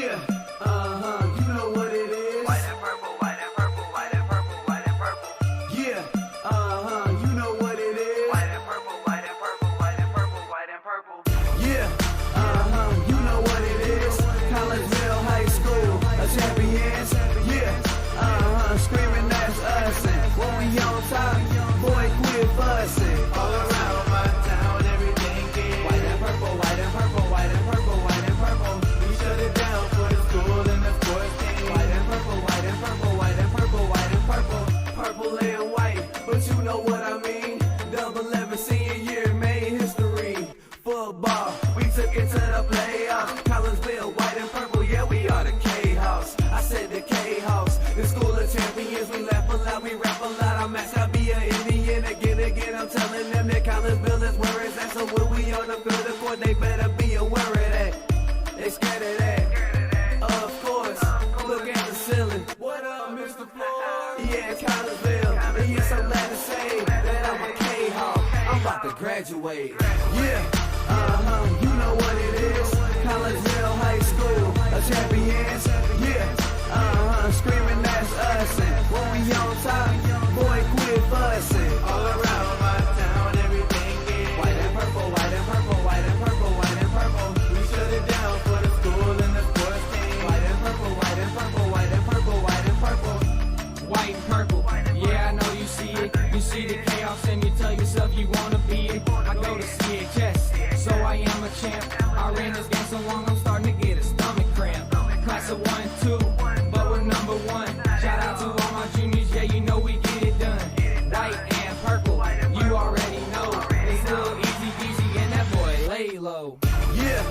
Yeah, you know what it is. White and purple, white and purple, white and purple, white and purple. Yeah, you know what it is. White and purple, white and purple, white and purple, white and purple. Yeah, you know what it is. Collinsville High School, a champions. Yeah, screaming that's us. And when we on top, boy, quit fussing. All around my town, everything is white and purple, white and purple, white and purple, white and purple. We shut it down for the school and the sports team. White and purple, white and purple, white and purple, white and purple. Purple and white, but you know what I mean. Double 11 senior year made history. Football, we took it to the playoffs. Collinsville, white and purple, yeah, we are the Kahoks. I said the Kahoks, the school of champions. We laugh a lot, we rap a lot. I'm asked to be an Indian again. I'm telling them that Collinsville is where it's at. So when we on the field of court, they better be aware of that. They scared of that. Of course, look at the ceiling. What up, Mr. Floyd? Yeah, it's Collinsville. And yes, I'm glad to say that I'm a Kahok. I'm about to graduate. Yeah. You know what it is. Collinsville High School, a champions. Yeah, screaming that's us. And when we on top, boy, quit fussing. All around my town, everything is white and purple, white and purple, white and purple, white and purple. We shut it down for the school and the sports team. White and purple, white and purple, white and purple, white and purple. White and purple, yeah, I know you see it. You see the chaos and you tell yourself you wanna be it. I go to CHS, so I am a champ. I ran this game so long I'm starting to get a stomach cramp. Class of 1 and 2, but we're number 1. Shout out to all my juniors, yeah, you know we get it done. White and purple, you already know. It's little easy peasy and that boy lay low. Yeah,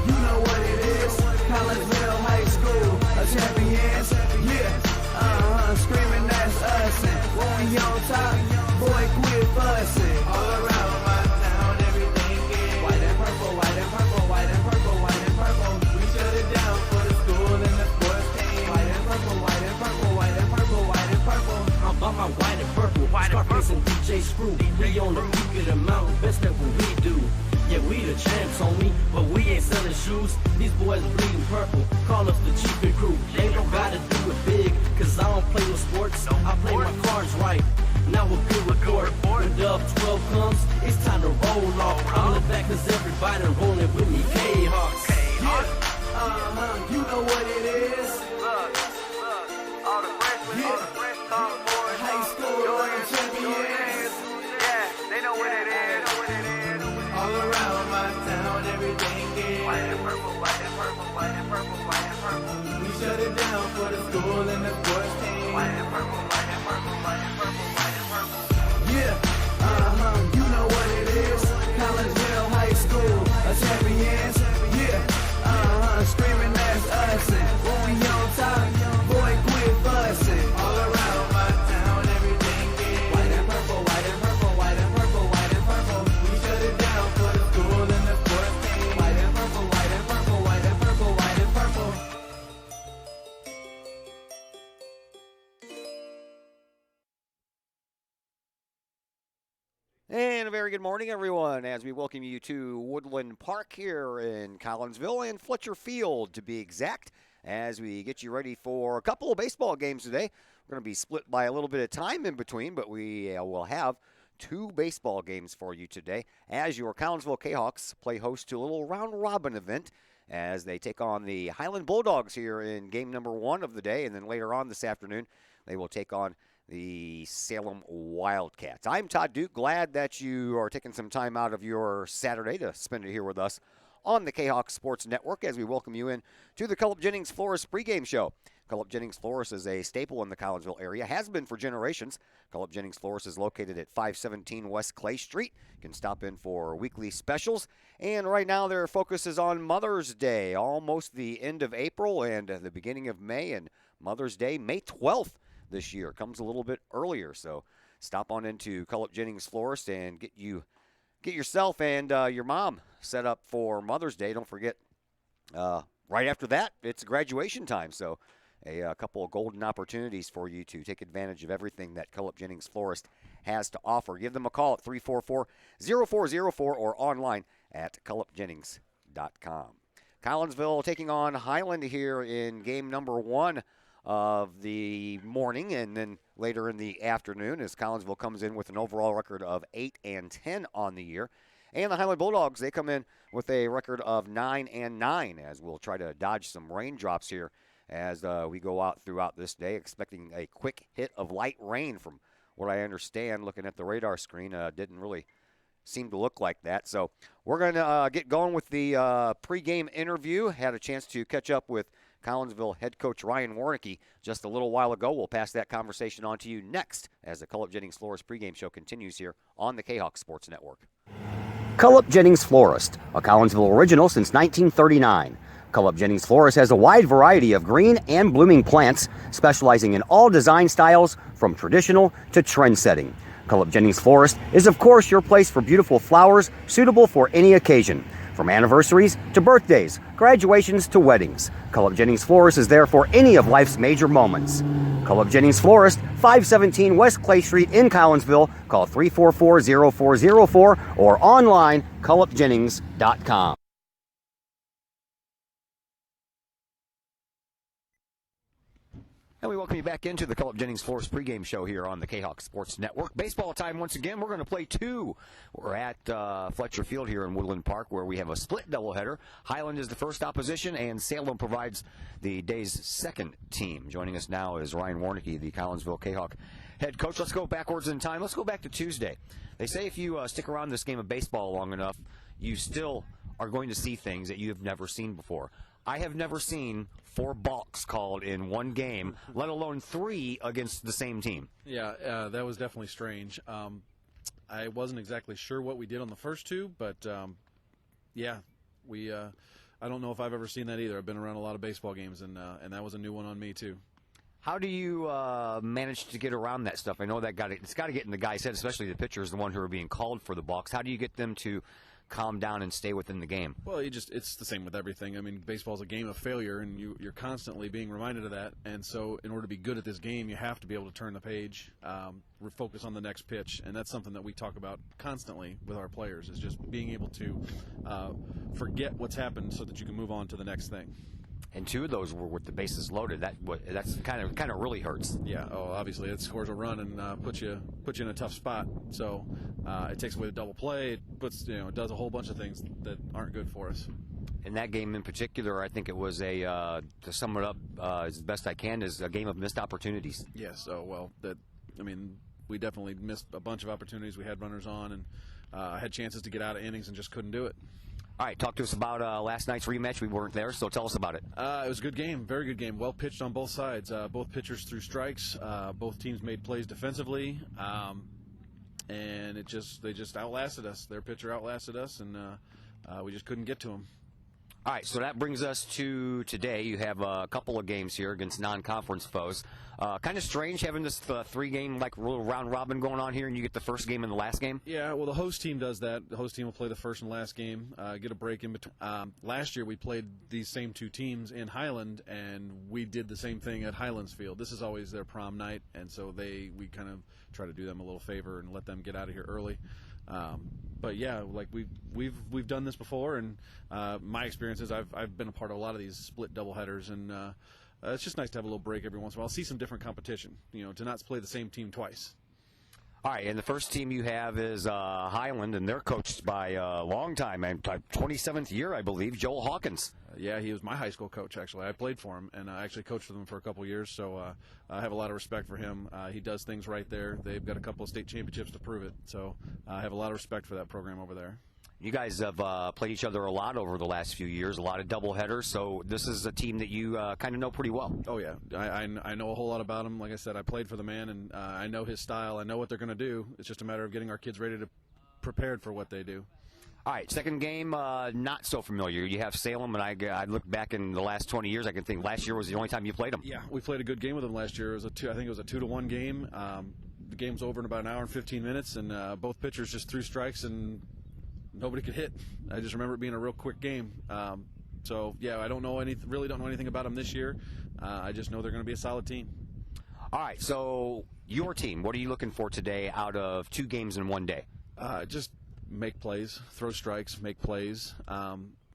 you know what it is. Collinsville High School, a champions. Yeah, screaming that's us. And when we on top, boy, quit fussing. All around my town, everything is white and purple, white and purple, white and purple, white and purple. We shut it down for the school and the sports team. White and purple, white and purple, white and purple, white and purple. I'm about my white and purple, Scarface and DJ Screw. We on the peak of the mountain, best at what we do. Yeah, we the champs, homie, but we ain't selling shoes. These boys bleeding purple, call us the cheapin' crew. They don't gotta do it big, cause I don't play with sports. I play my cards right, now a good report. When Dub 12 comes, it's time to roll off. I'm the back cause everybody rolling with me, K-Hawks. Yeah, you know what it is. Look, all the freshmen, all the fresh boys. High school champions. Yeah, they know what it is. All around my town, everything is White and purple, white and purple, white and purple, white and purple. we shut it down for the school and the sports team. White and purple, white and purple, white and purple, white and purple. Yeah, you know what it is. Collinsville High School, a champions. Yeah, screaming that's us. And when we on top, boy, quit fussing. All around my town, everything is white and purple, white and purple, white and purple, white and purple. We shut it down for the school and the sports team. White and purple, white and purple, white and purple, white and purple. And a very good morning, everyone, as we welcome you to Woodland Park here in Collinsville and Fletcher Field, to be exact, as we get you ready for a couple of baseball games today. We're going to be split by a little bit of time in between, but we will have 2 baseball games for you today as your Collinsville Kahawks play host to a little round-robin event as they take on the Highland Bulldogs here in game number 1 of the day, and then later on this afternoon they will take on the Salem Wildcats. I'm Todd Duke. Glad that you are taking some time out of your Saturday to spend it here with us on the Kahawk Sports Network as we welcome you in to the Cullip Jennings Florist pregame show. Cullip Jennings Florist is a staple in the Collinsville area, has been for generations. Cullip Jennings Florist is located at 517 West Clay Street. You can stop in for weekly specials. And right now their focus is on Mother's Day, almost the end of April and the beginning of May. And Mother's Day, May 12th. This year comes a little bit earlier, so stop on into Cullip Jennings Florist and get yourself and your mom set up for Mother's Day. Don't forget, right after that, it's graduation time, so a couple of golden opportunities for you to take advantage of everything that Cullip Jennings Florist has to offer. Give them a call at 344-0404 or online at cullipjennings.com. Collinsville taking on Highland here in game number 1 of the morning, and then later in the afternoon as Collinsville comes in with an overall record of 8-10 on the year. And the Highland Bulldogs, they come in with a record of 9-9, as we'll try to dodge some raindrops here as we go out throughout this day, expecting a quick hit of light rain from what I understand. Looking at the radar screen, didn't really seem to look like that. So we're going to get going with the pregame interview. Had a chance to catch up with Collinsville head coach Ryan Warnicki just a little while ago. We'll pass that conversation on to you next as the Cullip Jennings Florist pregame show continues here on the Kahok Sports Network. Cullip Jennings Florist, a Collinsville original since 1939. Cullip Jennings Florist has a wide variety of green and blooming plants, specializing in all design styles from traditional to trend-setting. Cullip Jennings Florist is, of course, your place for beautiful flowers suitable for any occasion. From anniversaries to birthdays, graduations to weddings, Cullip Jennings Florist is there for any of life's major moments. Cullip Jennings Florist, 517 West Clay Street in Collinsville. Call 344-0404 or online, cullipjennings.com. And we welcome you back into the Cullip Jennings Florist pregame show here on the Kahok Sports Network. Baseball time once again. We're going to play 2. We're at Fletcher Field here in Woodland Park, where we have a split doubleheader. Highland is the first opposition, and Salem provides the day's second team. Joining us now is Ryan Warnicki, the Collinsville Kahok head coach. Let's go backwards in time. Let's go back to Tuesday. They say if you stick around this game of baseball long enough, you still are going to see things that you have never seen before. I have never seen 4 balks called in one game, let alone 3 against the same team. Yeah, that was definitely strange. I wasn't exactly sure what we did on the first 2, but yeah, we. I don't know if I've ever seen that either. I've been around a lot of baseball games, and that was a new one on me too. How do you manage to get around that stuff? I know that it's got to get in the guy's head, especially the pitchers, the one who are being called for the balks. How do you get them to calm down and stay within the game? Well, it's the same with everything. I mean, baseball is a game of failure, and you're constantly being reminded of that. And so in order to be good at this game, you have to be able to turn the page, focus on the next pitch, and that's something that we talk about constantly with our players, is just being able to forget what's happened so that you can move on to the next thing. And 2 of those were with the bases loaded. That's kind of really hurts. Yeah. Oh, obviously it scores a run and puts you in a tough spot. So it takes away the double play. It it does a whole bunch of things that aren't good for us. In that game in particular, I think it was to sum it up as best I can, is a game of missed opportunities. Yes. Oh well. We definitely missed a bunch of opportunities. We had runners on and had chances to get out of innings and just couldn't do it. All right, talk to us about last night's rematch. We weren't there, so tell us about it. It was a good game, very good game. Well pitched on both sides. Both pitchers threw strikes. Both teams made plays defensively, and they just outlasted us. Their pitcher outlasted us, and we just couldn't get to them. All right, so that brings us to today. You have a couple of games here against non-conference foes. Kind of strange having this 3-game round robin going on here, and you get the first game and the last game. Yeah, well, the host team does that. The host team will play the first and last game, get a break in between. Last year we played these same 2 teams in Highland, and we did the same thing at Highlandsville. This is always their prom night, and so we kind of try to do them a little favor and let them get out of here early. But yeah, we've done this before, and my experience is I've been a part of a lot of these split doubleheaders, and it's just nice to have a little break every once in a while. See some different competition, to not play the same team twice. All right, and the first team you have is Highland, and they're coached by a long time, 27th year, I believe, Joel Hawkins. Yeah, he was my high school coach, actually. I played for him, and I actually coached with him for a couple years, so I have a lot of respect for him. He does things right there. They've got a couple of state championships to prove it, so I have a lot of respect for that program over there. You guys have played each other a lot over the last few years, a lot of doubleheaders, so this is a team that you kind of know pretty well. Oh, yeah. I know a whole lot about him. Like I said, I played for the man, and I know his style. I know what they're going to do. It's just a matter of getting our kids ready to prepared for what they do. All right, second game, not so familiar. You have Salem, and I look back in the last 20 years, I can think last year was the only time you played them. Yeah, we played a good game with them last year. I think it was a 2-1 game. The game was over in about an hour and 15 minutes, and both pitchers just threw strikes, and nobody could hit. I just remember it being a real quick game. So yeah, I don't know really don't know anything about them this year. I just know they're going to be a solid team. All right, so your team, what are you looking for today out of 2 games in one day? Just make plays, throw strikes, make plays.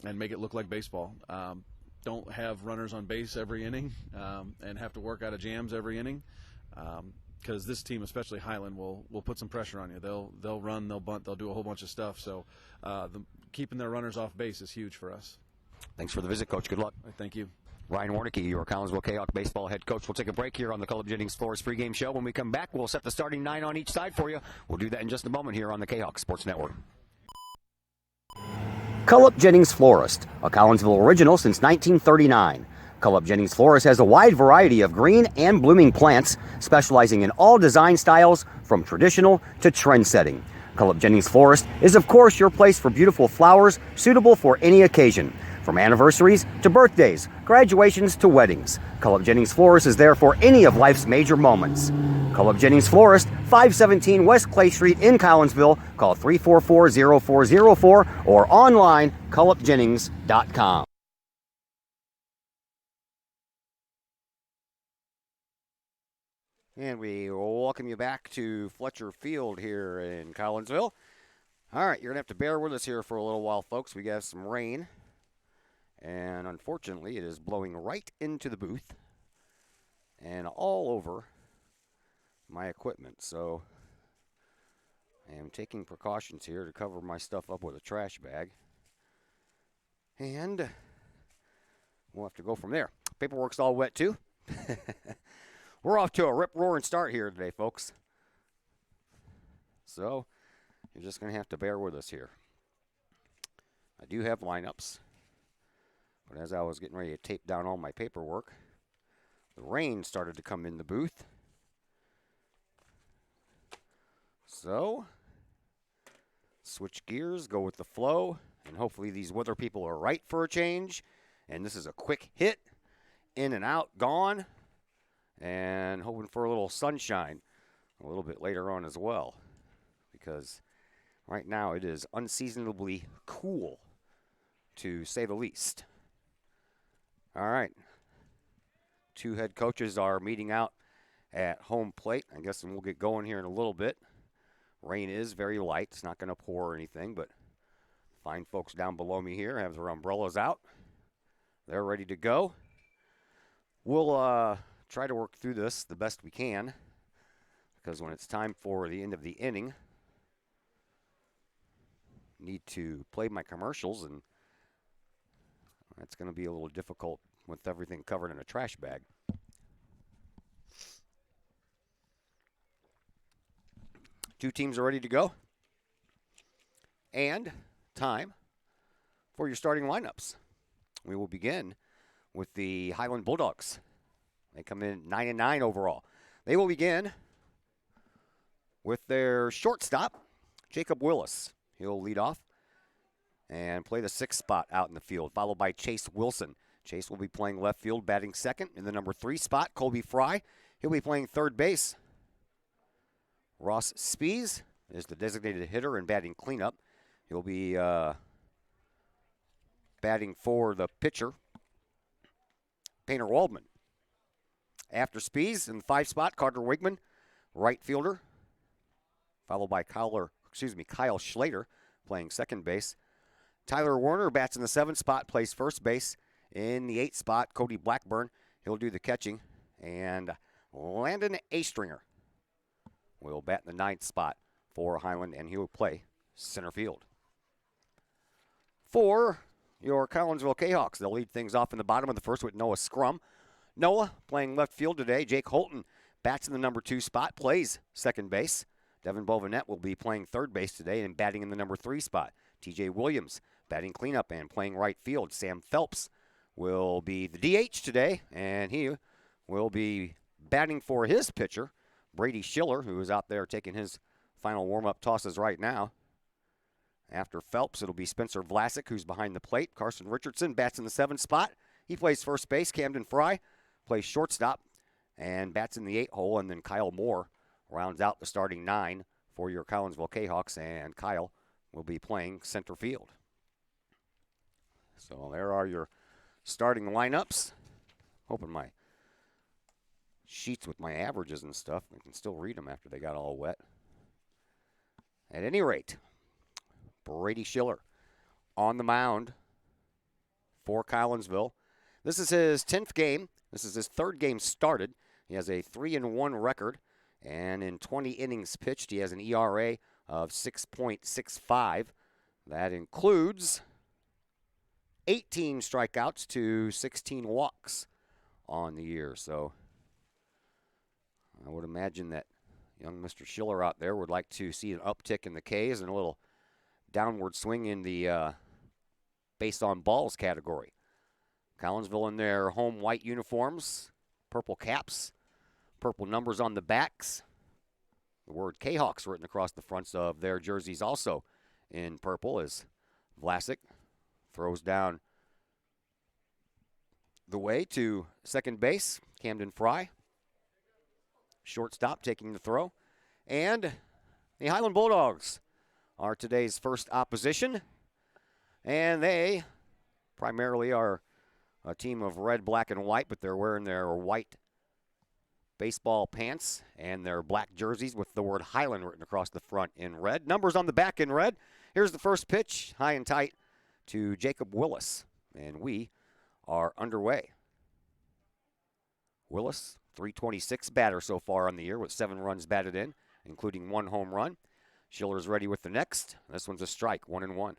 and make it look like baseball. Don't have runners on base every inning and have to work out of jams every inning. Because this team, especially Highland, will put some pressure on you. They'll run, they'll bunt, they'll do a whole bunch of stuff. So keeping their runners off base is huge for us. Thanks for the visit, Coach. Good luck. Thank you. Ryan Warnicki, your Collinsville Kahok baseball head coach. We'll take a break here on the Cullip Jennings Flores pregame show. When we come back, we'll set the starting 9 on each side for you. We'll do that in just a moment here on the Kahok Sports Network. Cullip Jennings Florist, a Collinsville original since 1939. Cullip Jennings Florist has a wide variety of green and blooming plants, specializing in all design styles from traditional to trend-setting. Cullip Jennings Florist is, of course, your place for beautiful flowers suitable for any occasion. From anniversaries to birthdays, graduations to weddings, Cullip Jennings Florist is there for any of life's major moments. Cullip Jennings Florist, 517 West Clay Street in Collinsville. Call 344-0404 or online, cullipjennings.com. And we welcome you back to Fletcher Field here in Collinsville. All right, you're going to have to bear with us here for a little while, folks. We got some rain. And unfortunately, it is blowing right into the booth and all over my equipment. So I am taking precautions here to cover my stuff up with a trash bag. And we'll have to go from there. Paperwork's all wet too. We're off to a rip-roaring start here today, folks. So you're just going to have to bear with us here. I do have lineups. But as I was getting ready to tape down all my paperwork, the rain started to come in the booth. So, switch gears, go with the flow, and hopefully these weather people are right for a change. And this is a quick hit, in and out, gone, and hoping for a little sunshine a little bit later on as well. Because right now it is unseasonably cool, to say the least. All right. Two head coaches are meeting out at home plate. I guess we'll get going here in a little bit. Rain is very light. It's not going to pour or anything, but fine folks down below me here have their umbrellas out. They're ready to go. We'll try to work through this the best we can, because when it's time for the end of the inning, I need to play my commercials, and that's going to be a little difficult with everything covered in a trash bag. Two teams are ready to go. And time for your starting lineups. We will begin with the Highland Bulldogs. They come in 9-9 overall. They will begin with their shortstop, Jacob Willis. He'll lead off and play the 6th spot out in the field, followed by Chase Wilson. Chase will be playing left field, batting second. In the number 3 spot, Colby Fry. He'll be playing third base. Ross Spees is the designated hitter and batting cleanup. He'll be batting for the pitcher, Painter Waldman. After Spees, in the 5 spot, Carter Wigman, right fielder, followed by Kyle Schlater, playing second base. Tyler Warner bats in the 7th spot, plays first base. In the 8th spot, Cody Blackburn, he'll do the catching. And Landon Astringer will bat in the 9th spot for Highland, and he will play center field. For your Collinsville Kahawks, they'll lead things off in the bottom of the first with Noah Scrum. Noah playing left field today. Jake Holton bats in the number 2 spot, plays second base. Devin Bovinette will be playing third base today and batting in the number 3 spot. TJ Williams batting cleanup and playing right field. Sam Phelps will be the DH today, and he will be batting for his pitcher, Brady Schiller, who is out there taking his final warm-up tosses right now. After Phelps, it'll be Spencer Vlasic, who's behind the plate. Carson Richardson bats in the 7th spot. He plays first base. Camden Fry plays shortstop and bats in the 8 hole. And then Kyle Moore rounds out the starting 9 for your Collinsville Kahawks, and Kyle will be playing center field. So there are your starting lineups. Hoping my sheets with my averages and stuff, I can still read them after they got all wet. At any rate, Brady Schiller on the mound for Collinsville. This is his 10th game. This is his third game started. He has a 3-1 record, and in 20 innings pitched, he has an ERA of 6.65. That includes 18 strikeouts to 16 walks on the year. So I would imagine that young Mr. Schiller out there would like to see an uptick in the Ks and a little downward swing in the base on balls category. Collinsville in their home white uniforms, purple caps, purple numbers on the backs. The word Kahoks written across the fronts of their jerseys also in purple as Vlasic throws down the way to second base. Camden Fry, shortstop, taking the throw. And the Highland Bulldogs are today's first opposition. And they primarily are a team of red, black, and white, but they're wearing their white baseball pants and their black jerseys with the word Highland written across the front in red. Numbers on the back in red. Here's the first pitch, high and tight to Jacob Willis. And we are underway. Willis, 326 batter so far on the year with 7 runs batted in, including 1 home run. Schiller's ready with the next. This one's a strike, 1-1.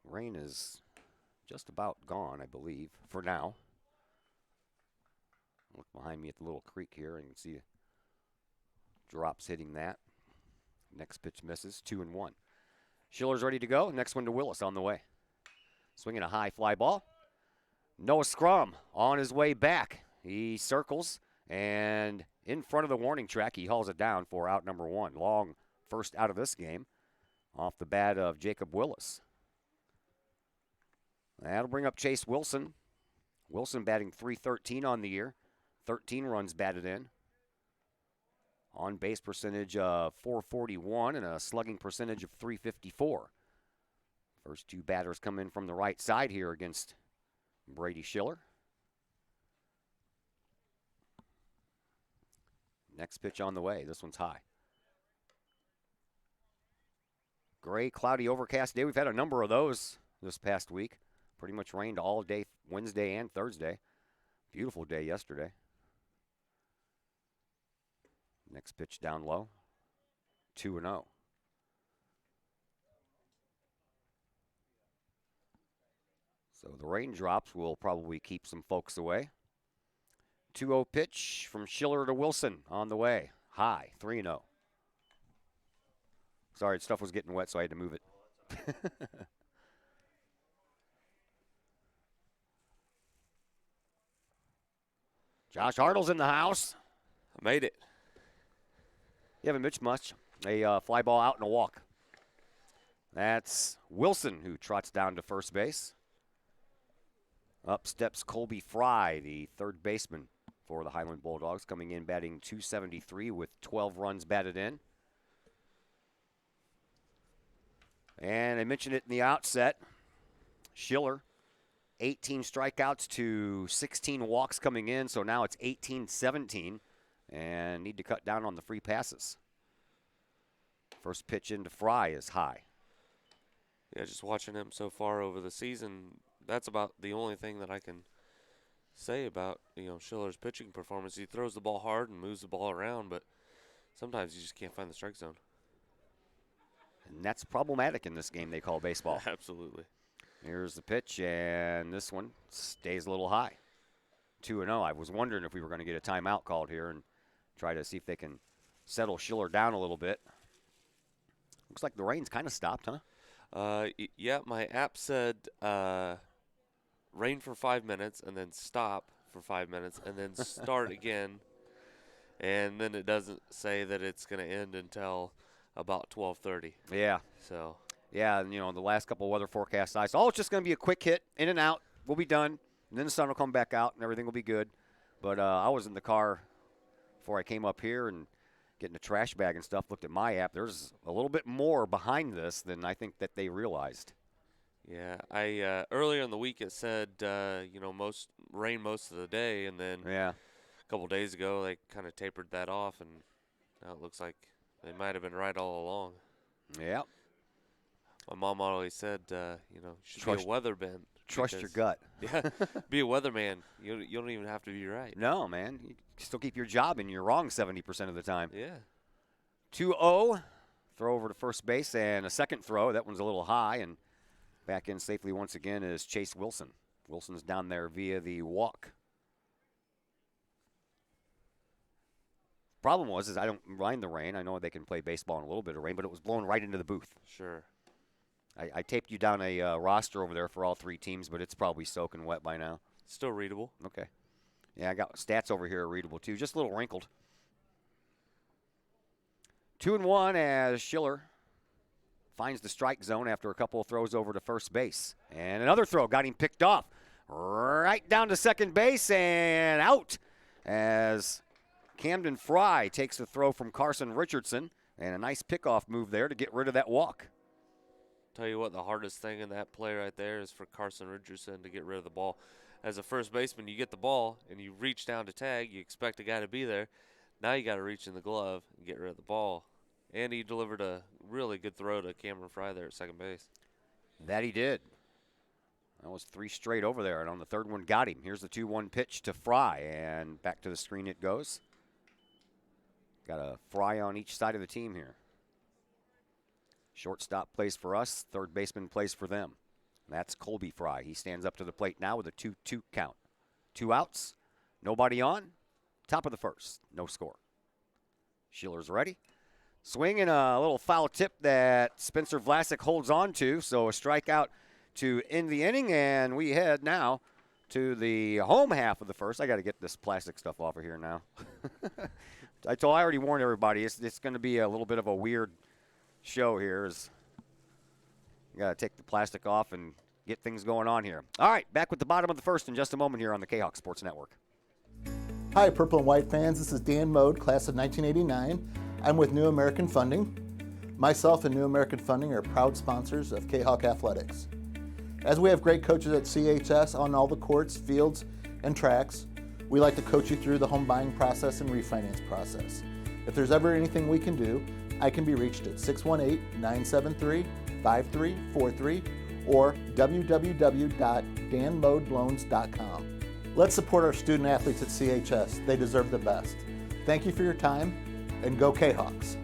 Rain is just about gone, I believe, for now. Look behind me at the little creek here, and you can see drops hitting that. Next pitch misses, 2-1. Schiller's ready to go. Next one to Willis on the way. Swinging a high fly ball. Noah Scrum on his way back. He circles, and in front of the warning track, he hauls it down for out number 1. Long first out of this game off the bat of Jacob Willis. That'll bring up Chase Wilson. Wilson batting .313 on the year. 13 runs batted in. On base percentage of .441 and a slugging percentage of .354. First 2 batters come in from the right side here against Brady Schiller. Next pitch on the way. This one's high. Gray, cloudy, overcast day. We've had a number of those this past week. Pretty much rained all day Wednesday and Thursday. Beautiful day yesterday. Next pitch down low. 2-0. So the raindrops will probably keep some folks away. 2-0 pitch from Schiller to Wilson on the way. High, 3-0. Sorry, stuff was getting wet, so I had to move it. Josh Hartle's in the house. I made it. You haven't pitched much. A fly ball out and a walk. That's Wilson who trots down to first base. Up steps Colby Fry, the third baseman for the Highland Bulldogs, coming in batting .273 with 12 runs batted in. And I mentioned it in the outset. Schiller, 18 strikeouts to 16 walks coming in, so now it's 18-17, and need to cut down on the free passes. First pitch into Fry is high. Yeah, just watching him so far over the season, that's about the only thing that I can say about, Schiller's pitching performance. He throws the ball hard and moves the ball around, but sometimes you just can't find the strike zone. And that's problematic in this game they call baseball. Absolutely. Here's the pitch, and this one stays a little high. 2-0. I was wondering if we were going to get a timeout called here and try to see if they can settle Schiller down a little bit. Looks like the rain's kind of stopped, huh? Yeah, my app said rain for 5 minutes and then stop for 5 minutes and then start again. And then it doesn't say that it's going to end until about 12:30. Yeah. So. Yeah, and, the last couple of weather forecasts I saw, it's just going to be a quick hit, in and out. We'll be done. And then the sun will come back out, and everything will be good. But I was in the car before I came up here and getting a trash bag and stuff, looked at my app. There's a little bit more behind this than I think that they realized. Yeah, I earlier in the week it said, most rain most of the day, and then a couple days ago they kind of tapered that off, and now it looks like they might have been right all along. Yeah. My mom always said, you should Trust- be a weatherman. Trust your because- gut. Yeah, be a weatherman. You don't even have to be right. No, man. You still keep your job, and you're wrong 70% of the time. Yeah. 2-0. Throw over to first base, and a second throw. That one's a little high, and back in safely once again is Chase Wilson. Wilson's down there via the walk. Problem was I don't mind the rain. I know they can play baseball in a little bit of rain, but it was blowing right into the booth. Sure. I taped you down a roster over there for all three teams, but it's probably soaking wet by now. Still readable. Okay. Yeah, I got stats over here are readable too, just a little wrinkled. 2-1 as Schiller finds the strike zone after a couple of throws over to first base. And another throw got him picked off. Right down to second base and out as Camden Fry takes the throw from Carson Richardson. And a nice pickoff move there to get rid of that walk. Tell you what, the hardest thing in that play right there is for Carson Richardson to get rid of the ball. As a first baseman, you get the ball and you reach down to tag. You expect a guy to be there. Now you got to reach in the glove and get rid of the ball. And he delivered a really good throw to Cameron Fry there at second base. That he did. That was 3 straight over there, and on the third one got him. Here's the 2-1 pitch to Fry, and back to the screen it goes. Got a Fry on each side of the team here. Shortstop plays for us. Third baseman plays for them. That's Colby Fry. He stands up to the plate now with a 2-2 count. 2 outs, nobody on. Top of the first, no score. Schiller's ready. Swinging a little foul tip that Spencer Vlasic holds on to. So a strikeout to end the inning, and we head now to the home half of the first. I got to get this plastic stuff off of here now. I already warned everybody. It's going to be a little bit of a weird show here. You got to take the plastic off and get things going on here. All right, back with the bottom of the first in just a moment here on the Kahok Sports Network. Hi, Purple and White fans. This is Dan Mode, class of 1989. I'm with New American Funding. Myself and New American Funding are proud sponsors of Kahok Athletics. As we have great coaches at CHS on all the courts, fields, and tracks, we like to coach you through the home buying process and refinance process. If there's ever anything we can do, I can be reached at 618-973-5343 or www.danmodeloans.com. Let's support our student athletes at CHS. They deserve the best. Thank you for your time, and go Kahawks.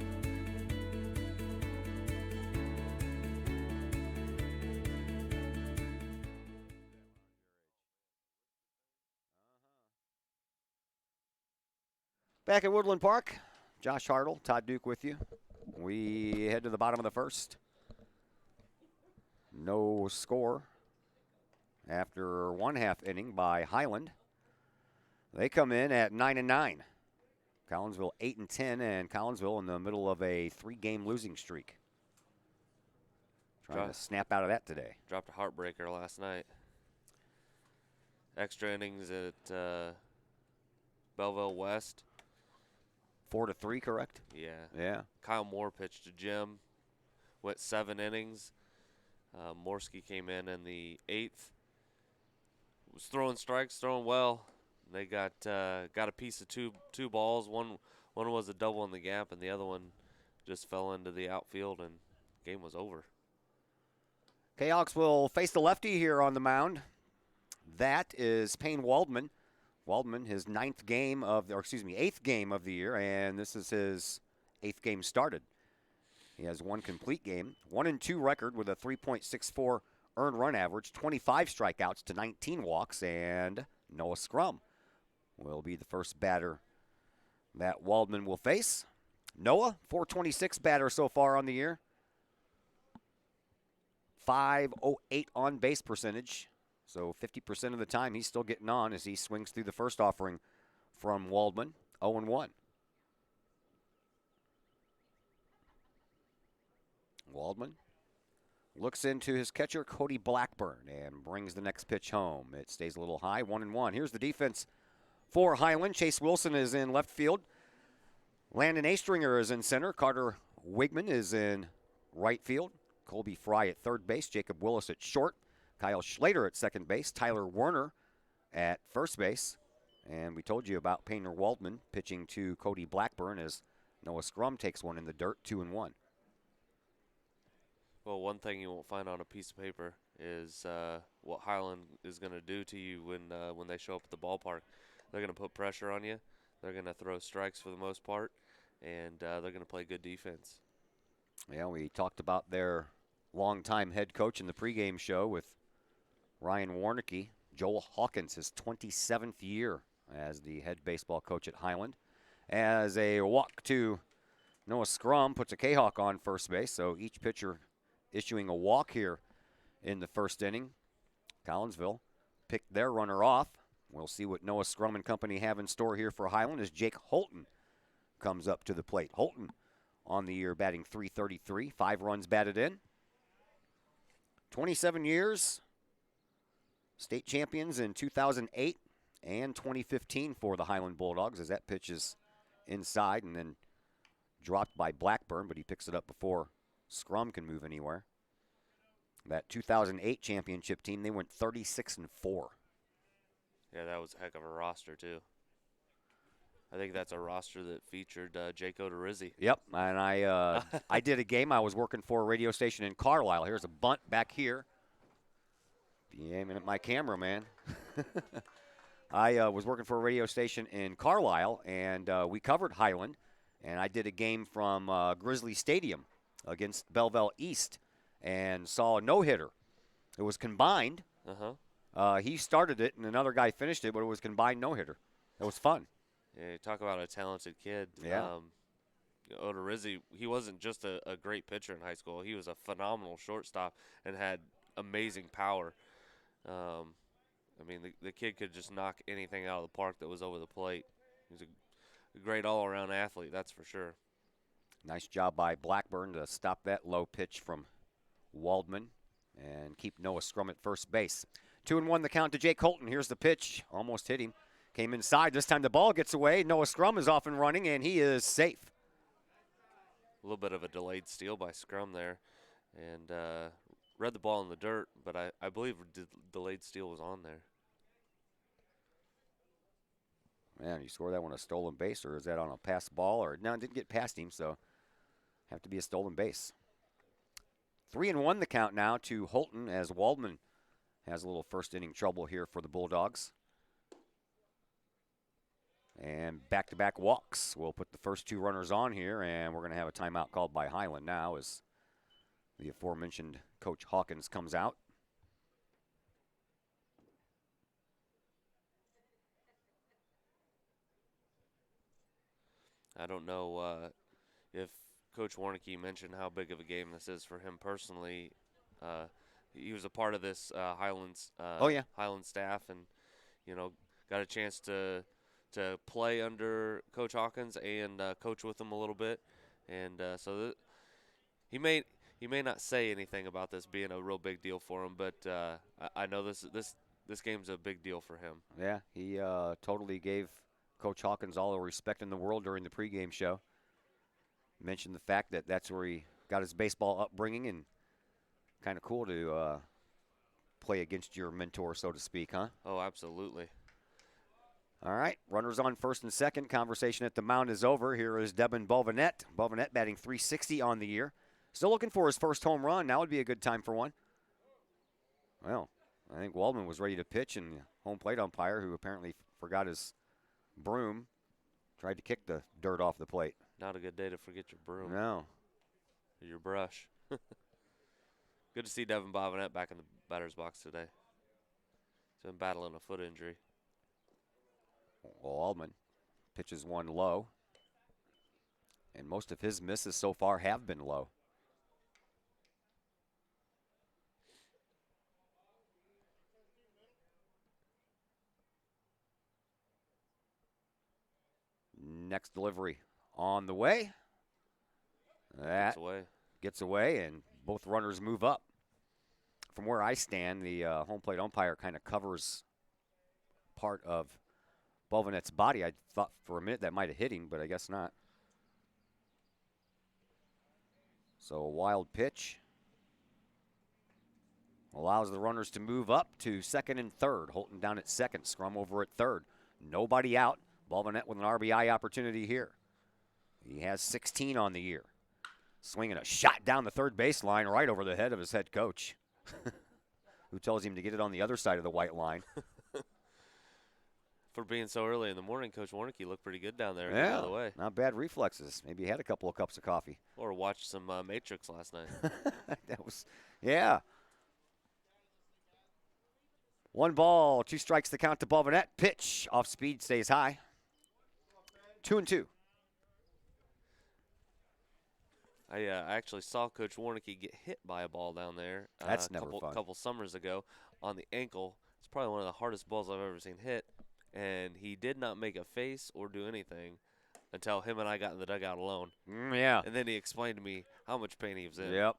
Back at Woodland Park, Josh Hartle, Todd Duke with you. We head to the bottom of the first. No score after 1/2 inning by Highland. They come in at 9-9. Collinsville 8-10, and Collinsville in the middle of a 3-game losing streak. Trying to snap out of that today. Dropped a heartbreaker last night. Extra innings at Belleville West. 4-3, correct? Yeah. Yeah. Kyle Moore pitched to Jim. Went 7 innings. Morski came in the 8th. Was throwing strikes, throwing well. They got a piece of two balls. One was a double in the gap, and the other one just fell into the outfield, and game was over. Kahawks will face the lefty here on the mound. That is Payne Waldman. Waldman, his 8th game of the year, and this is his 8th game started. He has 1 complete game, 1-2 record with a 3.64 earned run average, 25 strikeouts to 19 walks, and Noah Scrum will be the first batter that Waldman will face. Noah, 426 batter so far on the year. 508 on base percentage. So 50% of the time he's still getting on as he swings through the first offering from Waldman. 0-1. Waldman looks into his catcher, Cody Blackburn, and brings the next pitch home. It stays a little high, 1-1. Here's the defense for Highland. Chase Wilson is in left field. Landon Astringer is in center. Carter Wigman is in right field. Colby Fry at third base. Jacob Willis at short. Kyle Schlater at second base. Tyler Werner at first base. And we told you about Painter Waldman pitching to Cody Blackburn as Noah Scrum takes one in the dirt, 2-1. Well, one thing you won't find on a piece of paper is what Highland is going to do to you when they show up at the ballpark. They're going to put pressure on you. They're going to throw strikes for the most part, and they're going to play good defense. Yeah, we talked about their longtime head coach in the pregame show with Ryan Warnicki. Joel Hawkins, his 27th year as the head baseball coach at Highland. As a walk to Noah Scrum puts a Kahok on first base, so each pitcher issuing a walk here in the first inning. Collinsville picked their runner off. We'll see what Noah Scrum and company have in store here for Highland as Jake Holton comes up to the plate. Holton on the year batting .333, 5 runs batted in. 27 years, state champions in 2008 and 2015 for the Highland Bulldogs as that pitch is inside and then dropped by Blackburn, but he picks it up before Scrum can move anywhere. That 2008 championship team, they went 36-4. Yeah, that was a heck of a roster, too. I think that's a roster that featured Jake Odorizzi. Yep, and I did a game. I was working for a radio station in Carlisle. Here's a bunt back here. Be aiming at my camera, man. I was working for a radio station in Carlisle, and we covered Highland, and I did a game from Grizzly Stadium against Belleville East and saw a no-hitter. It was combined. He started it, and another guy finished it, but it was combined no-hitter. It was fun. Yeah, you talk about a talented kid. Yeah. Odorizzi, he wasn't just a great pitcher in high school. He was a phenomenal shortstop and had amazing power. I mean, the kid could just knock anything out of the park that was over the plate. He's a great all-around athlete, that's for sure. Nice job by Blackburn to stop that low pitch from Waldman and keep Noah Scrum at first base. 2-1 the count to Jake Holton. Here's the pitch. Almost hit him. Came inside. This time the ball gets away. Noah Scrum is off and running, and he is safe. A little bit of a delayed steal by Scrum there. And read the ball in the dirt, but I believe delayed steal was on there. Man, you score that one a stolen base, or is that on a pass ball? Or no, it didn't get past him, so have to be a stolen base. 3-1 the count now to Holton as Waldman has a little first inning trouble here for the Bulldogs. And back-to-back walks. We'll put the first 2 runners on here, and we're going to have a timeout called by Highland now as the aforementioned Coach Hawkins comes out. I don't know if Coach Warnicki mentioned how big of a game this is for him personally. He was a part of this Highlands Highland staff, and got a chance to play under Coach Hawkins and coach with him a little bit, and so he may not say anything about this being a real big deal for him, but I know this game's a big deal for him. Yeah, he totally gave Coach Hawkins all the respect in the world during the pregame show. Mentioned the fact that that's where he got his baseball upbringing, and kind of cool to play against your mentor, so to speak, huh? Oh, absolutely. All right, runners on first and second. Conversation at the mound is over. Here is Devin Bovenet. Bovenet batting .360 on the year. Still looking for his first home run. Now would be a good time for one. Well, I think Waldman was ready to pitch, and the home plate umpire, who apparently forgot his broom, tried to kick the dirt off the plate. Not a good day to forget your broom. No. Or your brush. Good to see Devin Bovenet back in the batter's box today. He's been battling a foot injury. Waldman pitches one low, and most of his misses so far have been low. Next delivery on the way. That gets away, and both runners move up. From where I stand, the home plate umpire kind of covers part of Bovenet's body. I thought for a minute that might have hit him, but I guess not. So a wild pitch allows the runners to move up to second and third. Holton down at second, Scrum over at third. Nobody out. Balvanette with an RBI opportunity here. He has 16 on the year. Swinging a shot down the third baseline right over the head of his head coach, who tells him to get it on the other side of the white line. For being so early in the morning, Coach Warnicki looked pretty good down there. Yeah, Out of the way. not bad reflexes. Maybe he had a couple of cups of coffee. Or watched some Matrix last night. That was, yeah. 1 ball, 2 strikes to count to Balvanette. Pitch off speed, stays high. 2-2. I actually saw Coach Warnicki get hit by a ball down there. That's never fun. A couple summers ago on the ankle. It's probably one of the hardest balls I've ever seen hit. And he did not make a face or do anything until him and I got in the dugout alone. Yeah. And then he explained to me how much pain he was in. Yep.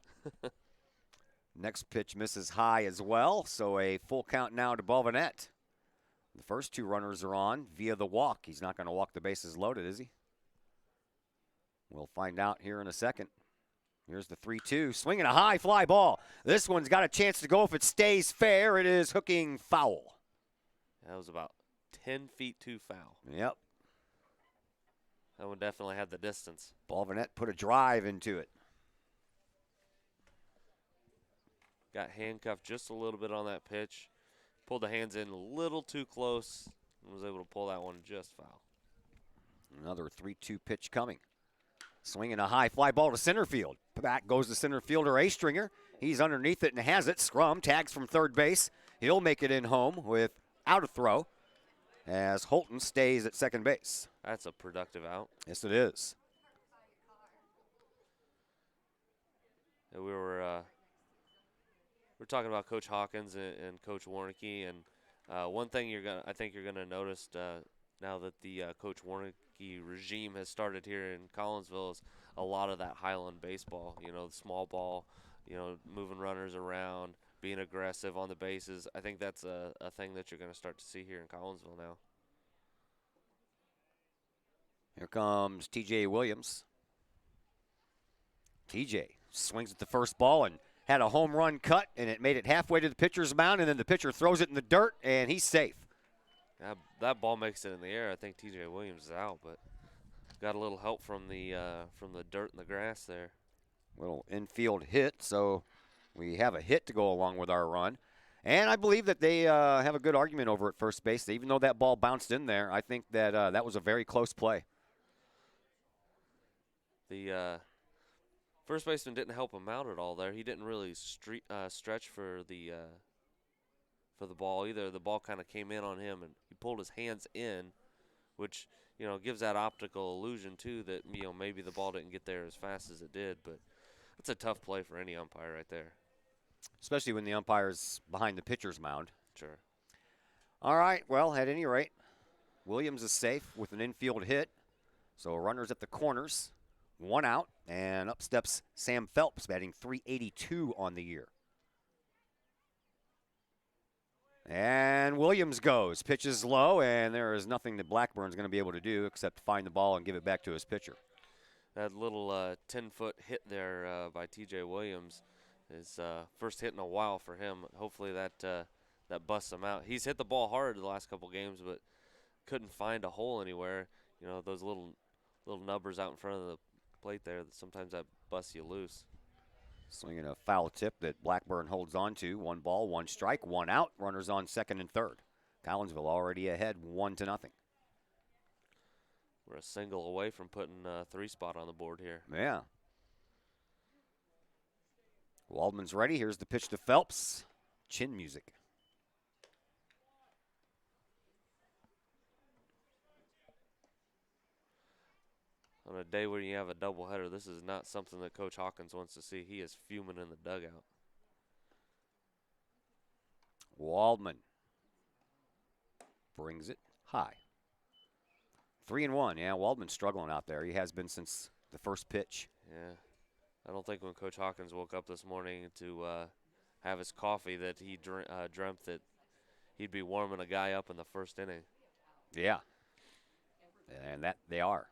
Next pitch misses high as well, so a full count now to Balvanette. The first 2 runners are on via the walk. He's not going to walk the bases loaded, is he? We'll find out here in a second. Here's the 3-2, swinging a high fly ball. This one's got a chance to go if it stays fair. It is hooking foul. That was about 10 feet too foul. Yep. That one definitely had the distance. Balvanette put a drive into it. Got handcuffed just a little bit on that pitch. Pulled the hands in a little too close and was able to pull that one just foul. Another 3-2 pitch coming. Swinging a high fly ball to center field. Back goes the center fielder, A-Stringer. He's underneath it and has it. Scrum tags from third base. He'll make it in home without a throw as Holton stays at second base. That's a productive out. Yes, it is. And we're talking about Coach Hawkins and Coach Warnicki, and one thing I think you're gonna notice now that the Coach Warnicki regime has started here in Collinsville is a lot of that Highland baseball. You know, the small ball, moving runners around, being aggressive on the bases. I think that's a thing that you're gonna start to see here in Collinsville now. Here comes TJ Williams. TJ swings at the first ball and had a home run cut, and it made it halfway to the pitcher's mound, and then the pitcher throws it in the dirt, and he's safe. That ball makes it in the air. I think TJ Williams is out, but got a little help from the dirt and the grass there. Little infield hit, so we have a hit to go along with our run. And I believe that they have a good argument over at first base. Even though that ball bounced in there, I think that that was a very close play. The first baseman didn't help him out at all there. He didn't really stretch for the ball either. The ball kind of came in on him, and he pulled his hands in, which gives that optical illusion too that maybe the ball didn't get there as fast as it did. But that's a tough play for any umpire right there. Especially when the umpire's behind the pitcher's mound. Sure. All right, well, at any rate, Williams is safe with an infield hit. So runners at the corners, 1 out, and up steps Sam Phelps, batting .382 on the year. And Williams goes, pitches low, and there is nothing that Blackburn's going to be able to do except find the ball and give it back to his pitcher. That little 10-foot hit there by TJ Williams is first hit in a while for him. Hopefully that busts him out. He's hit the ball hard the last couple games, but couldn't find a hole anywhere. Those little nubbers out in front of the plate there, sometimes that busts you loose. Swinging a foul tip that Blackburn holds on to. 1 ball, 1 strike, 1 out. Runners on second and third. Collinsville already ahead 1-0. We're a single away from putting a 3 spot on the board here. Yeah. Waldman's ready. Here's the pitch to Phelps. Chin music. On a day where you have a doubleheader, this is not something that Coach Hawkins wants to see. He is fuming in the dugout. Waldman brings it high. 3-1. Yeah, Waldman's struggling out there. He has been since the first pitch. Yeah. I don't think when Coach Hawkins woke up this morning to have his coffee that he dreamt that he'd be warming a guy up in the first inning. Yeah. And that they are.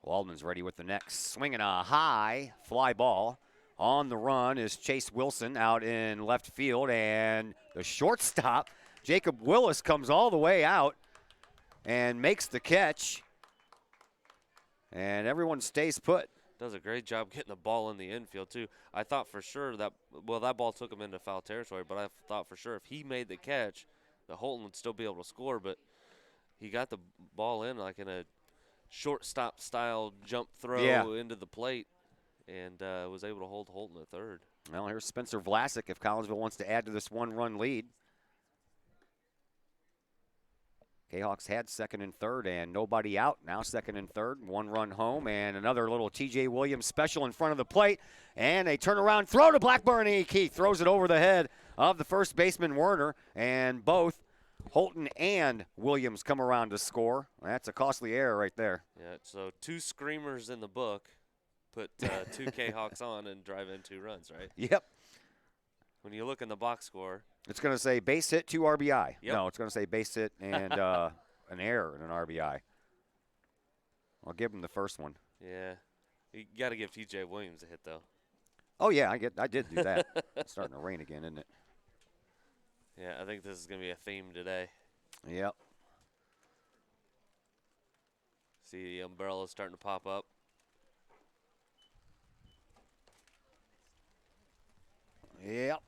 Waldman's ready with the next. Swinging a high fly ball. On the run is Chase Wilson out in left field, and the shortstop, Jacob Willis, comes all the way out. and makes the catch. And everyone stays put. Does a great job getting the ball in the infield, too. I thought for sure that ball took him into foul territory, but I thought for sure if he made the catch, the Holton would still be able to score, but he got the ball in like in a shortstop style jump throw into the plate and was able to hold Holton at third. Well, here's Spencer Vlasic if Collinsville wants to add to this one-run lead. Kahawks had second and third and nobody out. Now second and third, one run home, and another little T.J. Williams special in front of the plate. And a turnaround throw to Blackburn. He throws it over the head of the first baseman, Werner, and both Holton and Williams come around to score. That's a costly error right there. Yeah, so 2 screamers in the book, put 2 Kahawks on and drive in 2 runs, right? Yep. When you look in the box score, it's going to say base hit, 2 RBI. Yep. No, it's going to say base hit and an error and an RBI. I'll give him the first one. yeah, you got to give T.J. Williams a hit, though. Oh, yeah, I did do that. It's starting to rain again, isn't it? Yeah, I think this is going to be a theme today. Yep. See the umbrellas starting to pop up. Yep.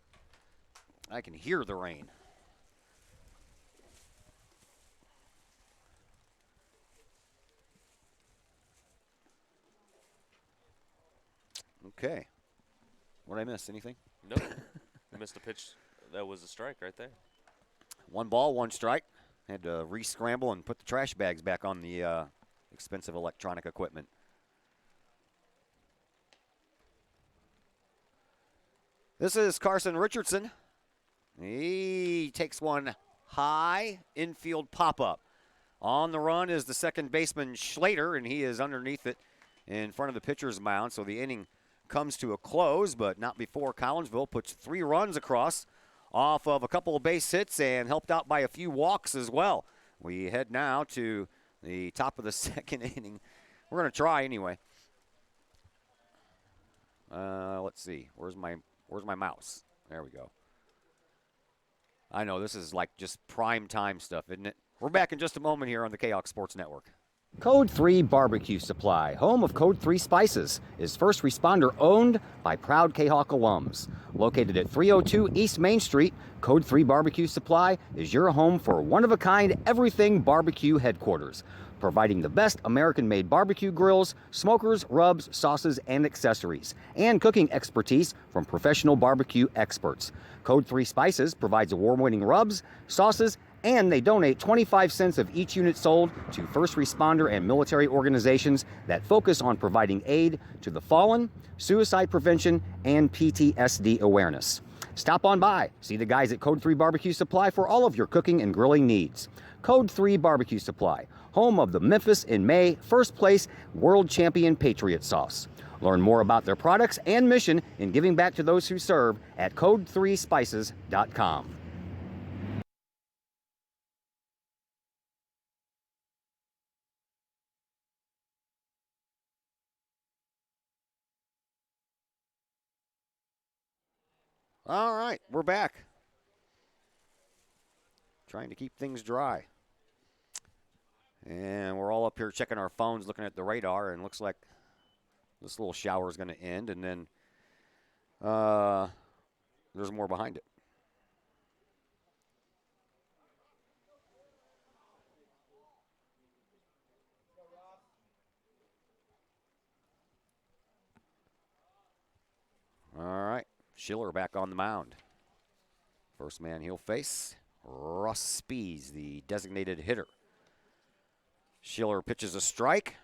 I can hear the rain. Okay. What did I miss? Anything? Nope. You missed a pitch. That was a strike right there. 1 ball, 1 strike. Had to re-scramble and put the trash bags back on the expensive electronic equipment. This is Carson Richardson. He takes one high, infield pop-up. On the run is the second baseman Schlater, and he is underneath it in front of the pitcher's mound. So the inning comes to a close, but not before Collinsville puts 3 runs across off of a couple of base hits and helped out by a few walks as well. We head now to the top of the second inning. We're going to try anyway. Let's see. Where's my mouse? There we go. I know this is like just prime time stuff, isn't it? We're back in just a moment here on the Kahok Sports Network. Code 3 Barbecue Supply, home of Code 3 Spices, is first responder owned by proud Kahok alums. Located at 302 East Main Street, Code 3 Barbecue Supply is your home for one-of-a-kind everything barbecue headquarters, providing the best American-made barbecue grills, smokers, rubs, sauces, and accessories, and cooking expertise from professional barbecue experts. Code 3 Spices provides award-winning rubs, sauces, and they donate 25 cents of each unit sold to first responder and military organizations that focus on providing aid to the fallen, suicide prevention, and PTSD awareness. Stop on by, see the guys at Code 3 Barbecue Supply for all of your cooking and grilling needs. Code 3 Barbecue Supply, home of the Memphis in May first place world champion Patriot sauce. Learn more about their products and mission in giving back to those who serve at code3spices.com. All right, we're back. Trying to keep things dry. And we're all up here checking our phones, looking at the radar, and looks like this little shower is going to end, and then there's more behind it. All right. Schiller back on the mound. First man he'll face, Russ Spees, the designated hitter. Schiller pitches a strike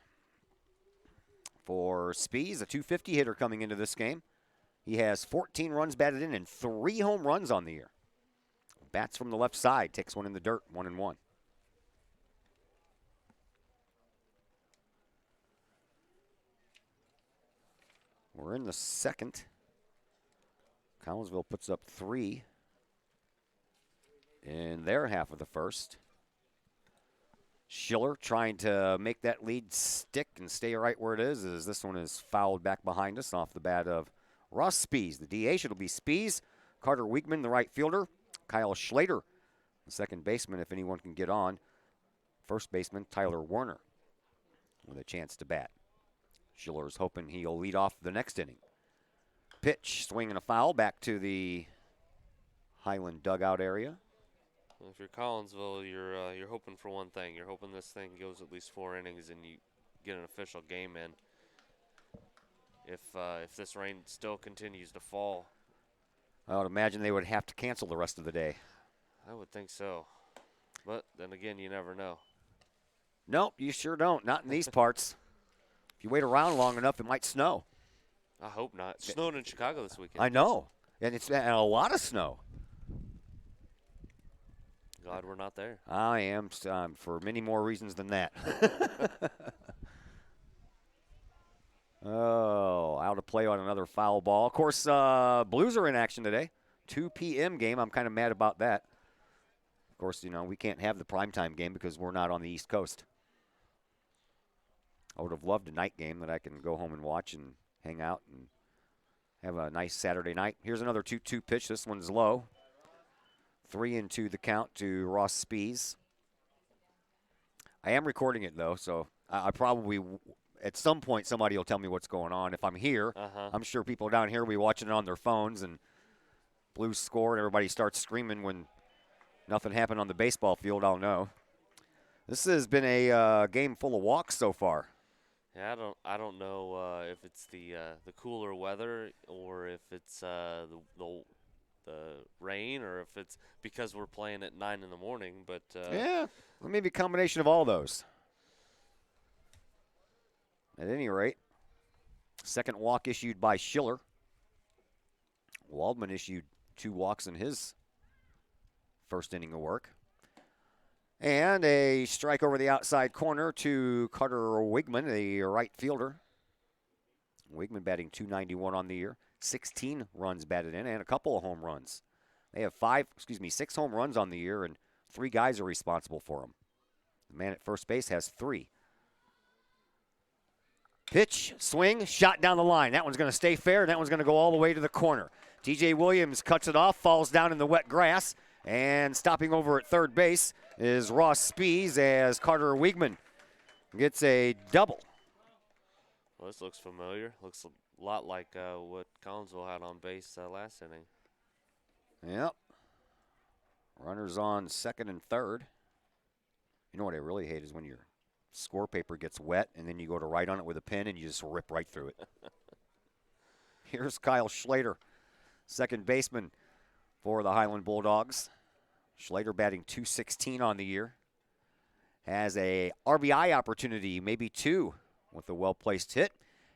for Spees, a .250 hitter coming into this game. He has 14 runs batted in and 3 home runs on the year. Bats from the left side, takes one in the dirt, 1-1. We're in the second. Collinsville puts up 3 in their half of the first. Schiller trying to make that lead stick and stay right where it is, as this one is fouled back behind us off the bat of Russ Spees. The DH, it'll be Spees, Carter Wiegman, the right fielder, Kyle Schlater, the second baseman, if anyone can get on. first baseman Tyler Werner with a chance to bat. Schiller's hoping he'll lead off the next inning. Pitch, swing and a foul back to the Highland dugout area. Well, if you're Collinsville, you're hoping for one thing. You're hoping this thing goes at least 4 innings and you get an official game in. If this rain still continues to fall, I would imagine they would have to cancel the rest of the day. I would think so. But then again, you never know. Nope, you sure don't. Not in these parts. If you wait around long enough, it might snow. I hope not. It snowed in Chicago this weekend. I know. And it's a lot of snow. Glad we're not there. I am, for many more reasons than that. Oh, out of play on another foul ball. Of course, Blues are in action today. 2 p.m. game. I'm kind of mad about that. Of course, we can't have the primetime game because we're not on the East Coast. I would have loved a night game that I can go home and watch and hang out and have a nice Saturday night. Here's another 2-2 pitch. This one's low. 3-2 the count to Ross Spees. I am recording it, though, so I probably, at some point, somebody will tell me what's going on. If I'm here, I'm sure people down here will be watching it on their phones, and Blues score, and everybody starts screaming when nothing happened on the baseball field. I'll know. This has been a game full of walks so far. Yeah, I don't know if it's the cooler weather or if it's the rain or if it's because we're playing at 9 in the morning. But yeah, maybe a combination of all those. At any rate, second walk issued by Schiller. Waldman issued 2 walks in his first inning of work. And a strike over the outside corner to Carter Wigman, the right fielder. Wigman batting .291 on the year, 16 runs batted in, and a couple of home runs. They have 6 home runs on the year, and 3 guys are responsible for them. The man at first base has 3. Pitch, swing, shot down the line. That one's going to stay fair, and that one's going to go all the way to the corner. TJ Williams cuts it off, falls down in the wet grass, and stopping over at third base is Ross Spees as Carter Wigman gets a double. Well, this looks familiar. Looks a lot like what Collinsville had on base last inning. Yep. Runners on second and third. You know what I really hate is when your score paper gets wet and then you go to write on it with a pen and you just rip right through it. Here's Kyle Schlater, second baseman for the Highland Bulldogs. Schlater batting .216 on the year. Has a RBI opportunity, maybe 2, with a well-placed hit.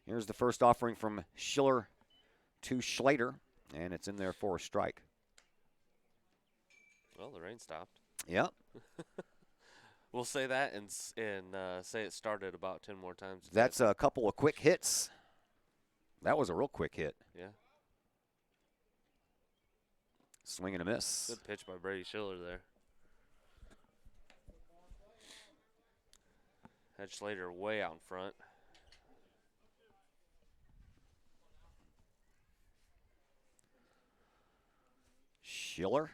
Here's the first offering from Schiller to Schlater, and it's in there for a strike. Well, the rain stopped. Yep. We'll say that and say it started about 10 more times. That's a couple of quick hits. That was a real quick hit. Yeah. Swing and a miss. Good pitch by Brady Schiller there. Had Schlater way out in front. Schiller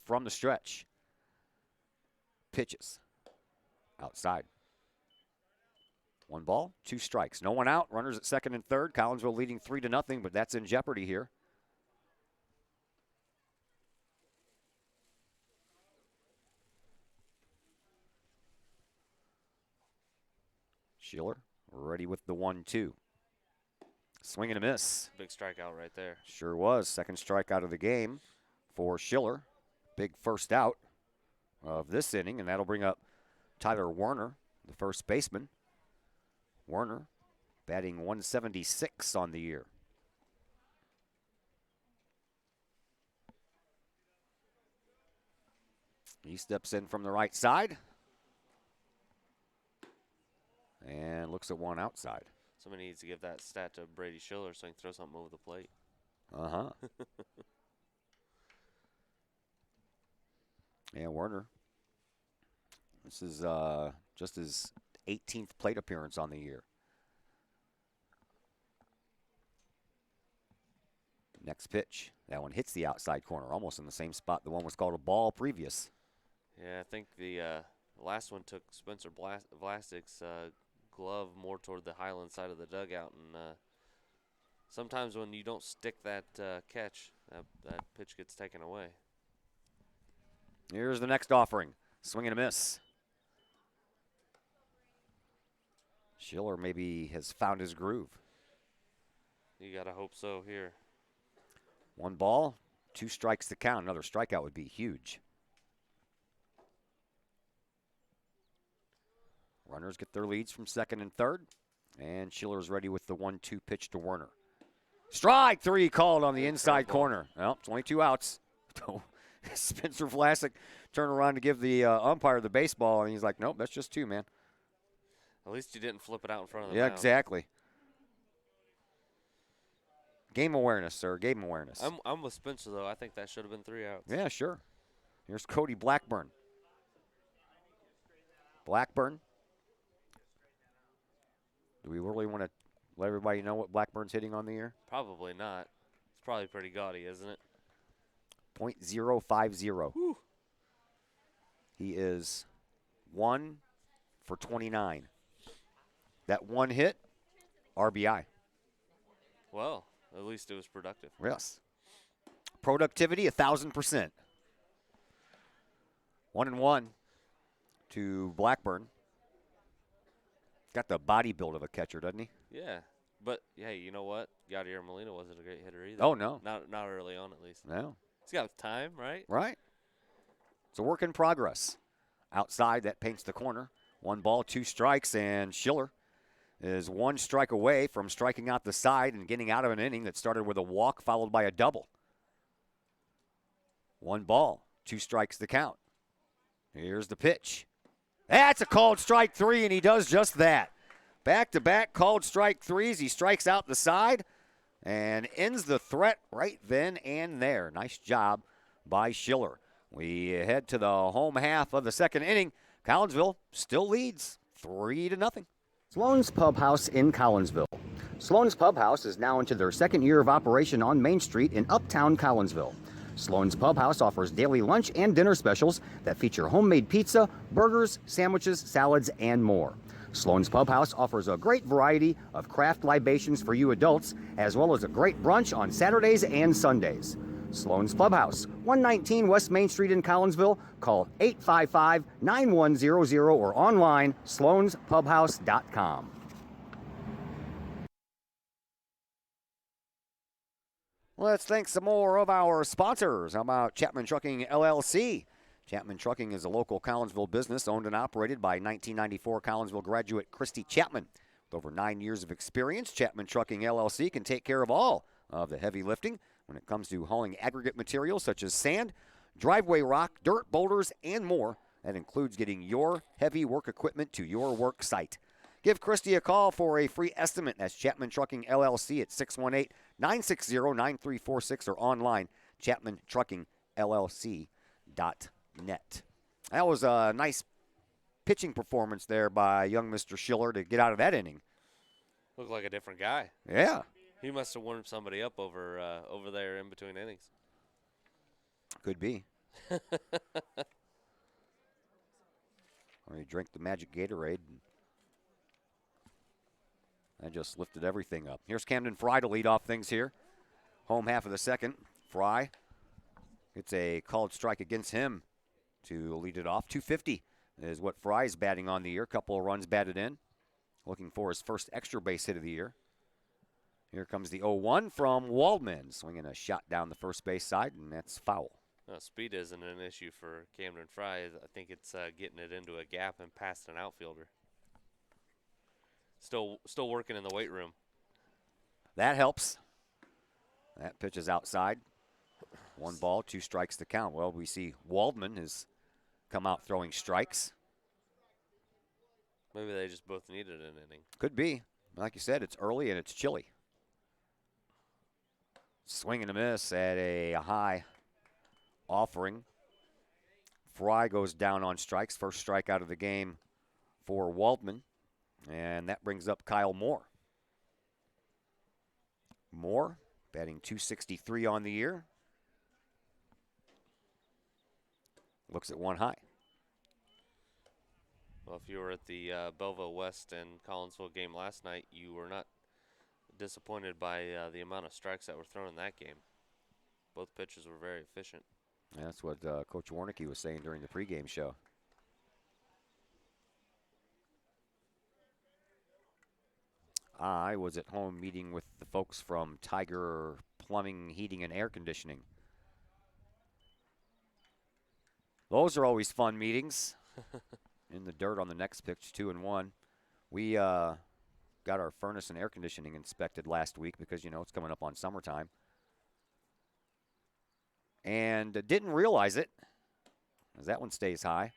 from the stretch. Pitches. Outside. 1 ball, 2 strikes. No one out. Runners at second and third. Collinsville leading 3-0, but that's in jeopardy here. Schiller ready with the 1-2. Swing and a miss. Big strikeout right there. Sure was. Second strikeout of the game for Schiller. Big first out of this inning, and that'll bring up Tyler Werner, the first baseman. Werner batting .176 on the year. He steps in from the right side and looks at one outside. Somebody needs to give that stat to Brady Schiller so he can throw something over the plate. Uh-huh. Yeah, Werner. This is just his 18th plate appearance on the year. Next pitch. That one hits the outside corner, almost in the same spot the one was called a ball previous. Yeah, I think the last one took Spencer Vlasic's glove more toward the Highland side of the dugout, and sometimes when you don't stick that catch, that pitch gets taken away. Here's the next offering. Swing and a miss. Schiller maybe has found his groove. You got to hope so here. 1 ball, 2 strikes to count. Another strikeout would be huge. Runners get their leads from second and third. And Schiller's ready with the 1-2 pitch to Werner. Strike 3 called on the inside corner. Well, 22 outs. Spencer Vlasic turned around to give the umpire the baseball, and he's like, nope, that's just 2, man. At least you didn't flip it out in front of the Yeah, mound. exactly. Game awareness, sir. Game awareness. I'm with Spencer, though. I think that should have been 3 outs. Yeah, sure. Here's Cody Blackburn. Blackburn. Do we really want to let everybody know what Blackburn's hitting on the year? Probably not. It's probably pretty gaudy, isn't it? .050. Whew. He is 1 for 29. That 1 hit, RBI. Well, at least it was productive. Yes. Productivity, 1,000%. 1-1 to Blackburn. Got the body build of a catcher, doesn't he? Yeah. But, hey, you know what? Yadier Molina wasn't a great hitter either. Oh, no. Not early on, at least. No. He's got time, right? Right. It's a work in progress. Outside, that paints the corner. 1 ball, 2 strikes, and Schiller is 1 strike away from striking out the side and getting out of an inning that started with a walk followed by a double. 1 ball, 2 strikes to count. Here's the pitch. That's a called strike 3, and he does just that. Back-to-back called strike 3s. He strikes out the side and ends the threat right then and there. Nice job by Schiller. We head to the home half of the second inning. Collinsville still leads 3-0. Sloan's Pub House in Collinsville. Sloan's Pub House is now into their 2nd year of operation on Main Street in uptown Collinsville. Sloan's Pub House offers daily lunch and dinner specials that feature homemade pizza, burgers, sandwiches, salads, and more. Sloan's Pub House offers a great variety of craft libations for you adults, as well as a great brunch on Saturdays and Sundays. Sloan's Pub House, 119 West Main Street in Collinsville. Call 855-9100 or online, sloanspubhouse.com. Let's thank some more of our sponsors. How about Chapman Trucking LLC? Chapman Trucking is a local Collinsville business owned and operated by 1994 Collinsville graduate Christy Chapman. With over 9 years of experience, Chapman Trucking LLC can take care of all of the heavy lifting when it comes to hauling aggregate materials such as sand, driveway rock, dirt, boulders, and more. That includes getting your heavy work equipment to your work site. Give Christy a call for a free estimate. That's Chapman Trucking LLC at 618-960-9346 or online, chapmantruckingllc.net. That was a nice pitching performance there by young Mr. Schiller to get out of that inning. Looked like a different guy. Yeah. He must have warmed somebody up over there in between innings. Could be. Or he drank the magic Gatorade. And just lifted everything up. Here's Camden Fry to lead off things here. Home half of the second. Fry gets a called strike against him to lead it off. 250 is what Fry is batting on the year. Couple of runs batted in. Looking for his first extra base hit of the year. Here comes the 0-1 from Waldman. Swinging a shot down the first base side, and that's foul. Speed isn't an issue for Camden Fry. I think it's getting it into a gap and past an outfielder. Still working in the weight room. That helps. That pitch is outside. 1 ball, 2 strikes to count. Well, we see Waldman has come out throwing strikes. Maybe they just both needed an inning. Could be. Like you said, it's early and it's chilly. Swing and a miss at a high offering. Fry goes down on strikes. First strikeout of the game for Waldman. And that brings up Kyle Moore. Moore batting .263 on the year. Looks at 1 high. Well, if you were at the Belleville West and Collinsville game last night, you were not disappointed by the amount of strikes that were thrown in that game. Both pitchers were very efficient. Yeah, that's what Coach Warnicki was saying during the pregame show. I was at home meeting with the folks from Tiger Plumbing, Heating, and Air Conditioning. Those are always fun meetings. In the dirt on the next pitch, 2-1. We got our furnace and air conditioning inspected last week because, you know, it's coming up on summertime. And didn't realize it, as that one stays high,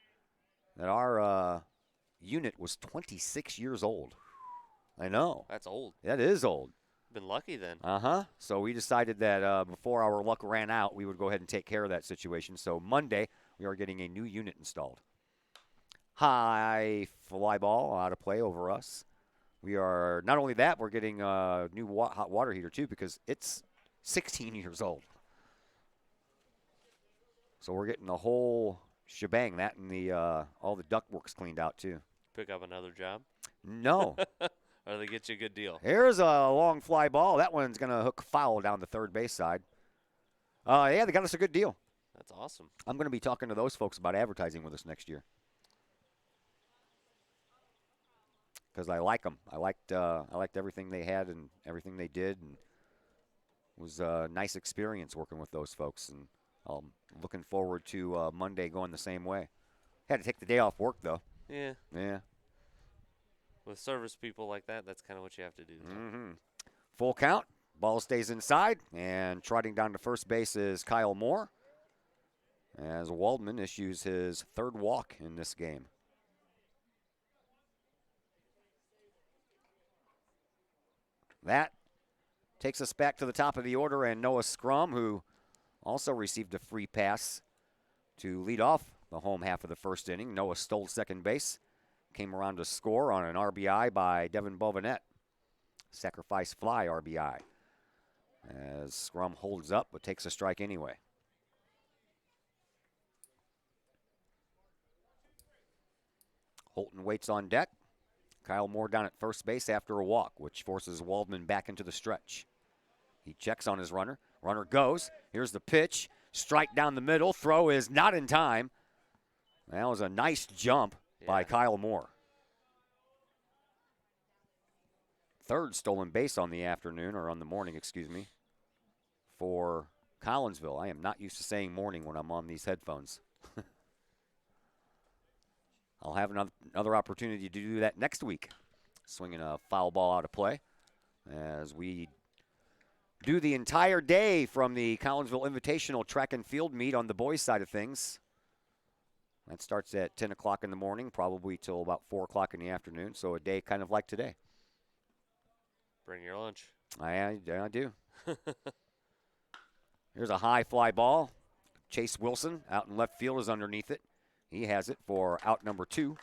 that our unit was 26 years old. I know. That's old. That is old. Been lucky then. Uh-huh. So we decided that before our luck ran out, we would go ahead and take care of that situation. So Monday, we are getting a new unit installed. High fly ball out of play over us. We are, not only that, we're getting a new hot water heater too because it's 16 years old. So we're getting the whole shebang, that and the all the ductwork's cleaned out too. Pick up another job? No. Or they get you a good deal? Here's a long fly ball. That one's going to hook foul down the third base side. Yeah, they got us a good deal. That's awesome. I'm going to be talking to those folks about advertising with us next year. Because I like them. I liked everything they had and everything they did, and it was a nice experience working with those folks. And I'm looking forward to Monday going the same way. Had to take the day off work though. Yeah. Yeah. With service people like that, that's kind of what you have to do. Mm-hmm. Full count. Ball stays inside, and trotting down to first base is Kyle Moore, as Waldman issues his third walk in this game. That takes us back to the top of the order, and Noah Scrum, who also received a free pass to lead off the home half of the first inning. Noah stole second base, came around to score on an RBI by Devin Bovenet. Sacrifice fly RBI. As Scrum holds up but takes a strike anyway. Holton waits on deck. Kyle Moore down at first base after a walk, which forces Waldman back into the stretch. He checks on his runner. Runner goes. Here's the pitch. Strike down the middle. Throw is not in time. That was a nice jump by Kyle Moore. Third stolen base on the afternoon, or on the morning, excuse me, for Collinsville. I am not used to saying morning when I'm on these headphones. I'll have another opportunity to do that next week. Swinging a foul ball out of play as we do the entire day from the Collinsville Invitational track and field meet on the boys' side of things. That starts at 10 o'clock in the morning, probably till about 4 o'clock in the afternoon, so a day kind of like today. Bring your lunch. I do. Here's a high fly ball. Chase Wilson out in left field is underneath it. He has it for out number 2.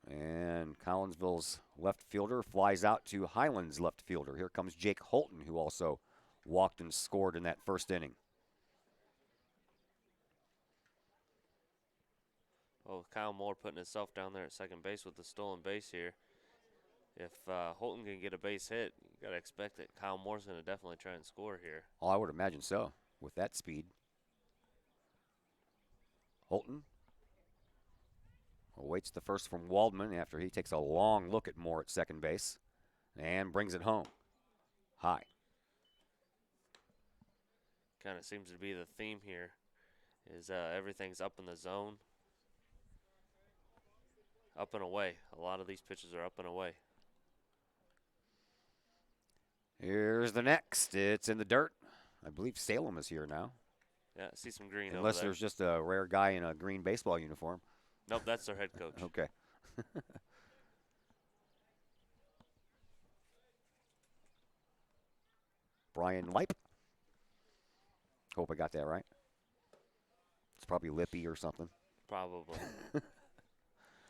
And Collinsville's left fielder flies out to Highland's left fielder. Here comes Jake Holton, who also walked and scored in that first inning. Oh, Kyle Moore putting himself down there at second base with the stolen base here. If Holton can get a base hit, you got to expect that Kyle Moore's going to definitely try and score here. Oh, I would imagine so, with that speed. Holton awaits the first from Waldman after he takes a long look at Moore at second base and brings it home. High. Kind of seems to be the theme here is everything's up in the zone. Up and away. A lot of these pitches are up and away. Here's the next. It's in the dirt. I believe Salem is here now. Yeah, I see some green over Unless there. there's just a rare guy in a green baseball uniform. Nope, that's their head coach. Okay. Brian Lipe. Hope I got that right. It's probably Lippy or something. Probably.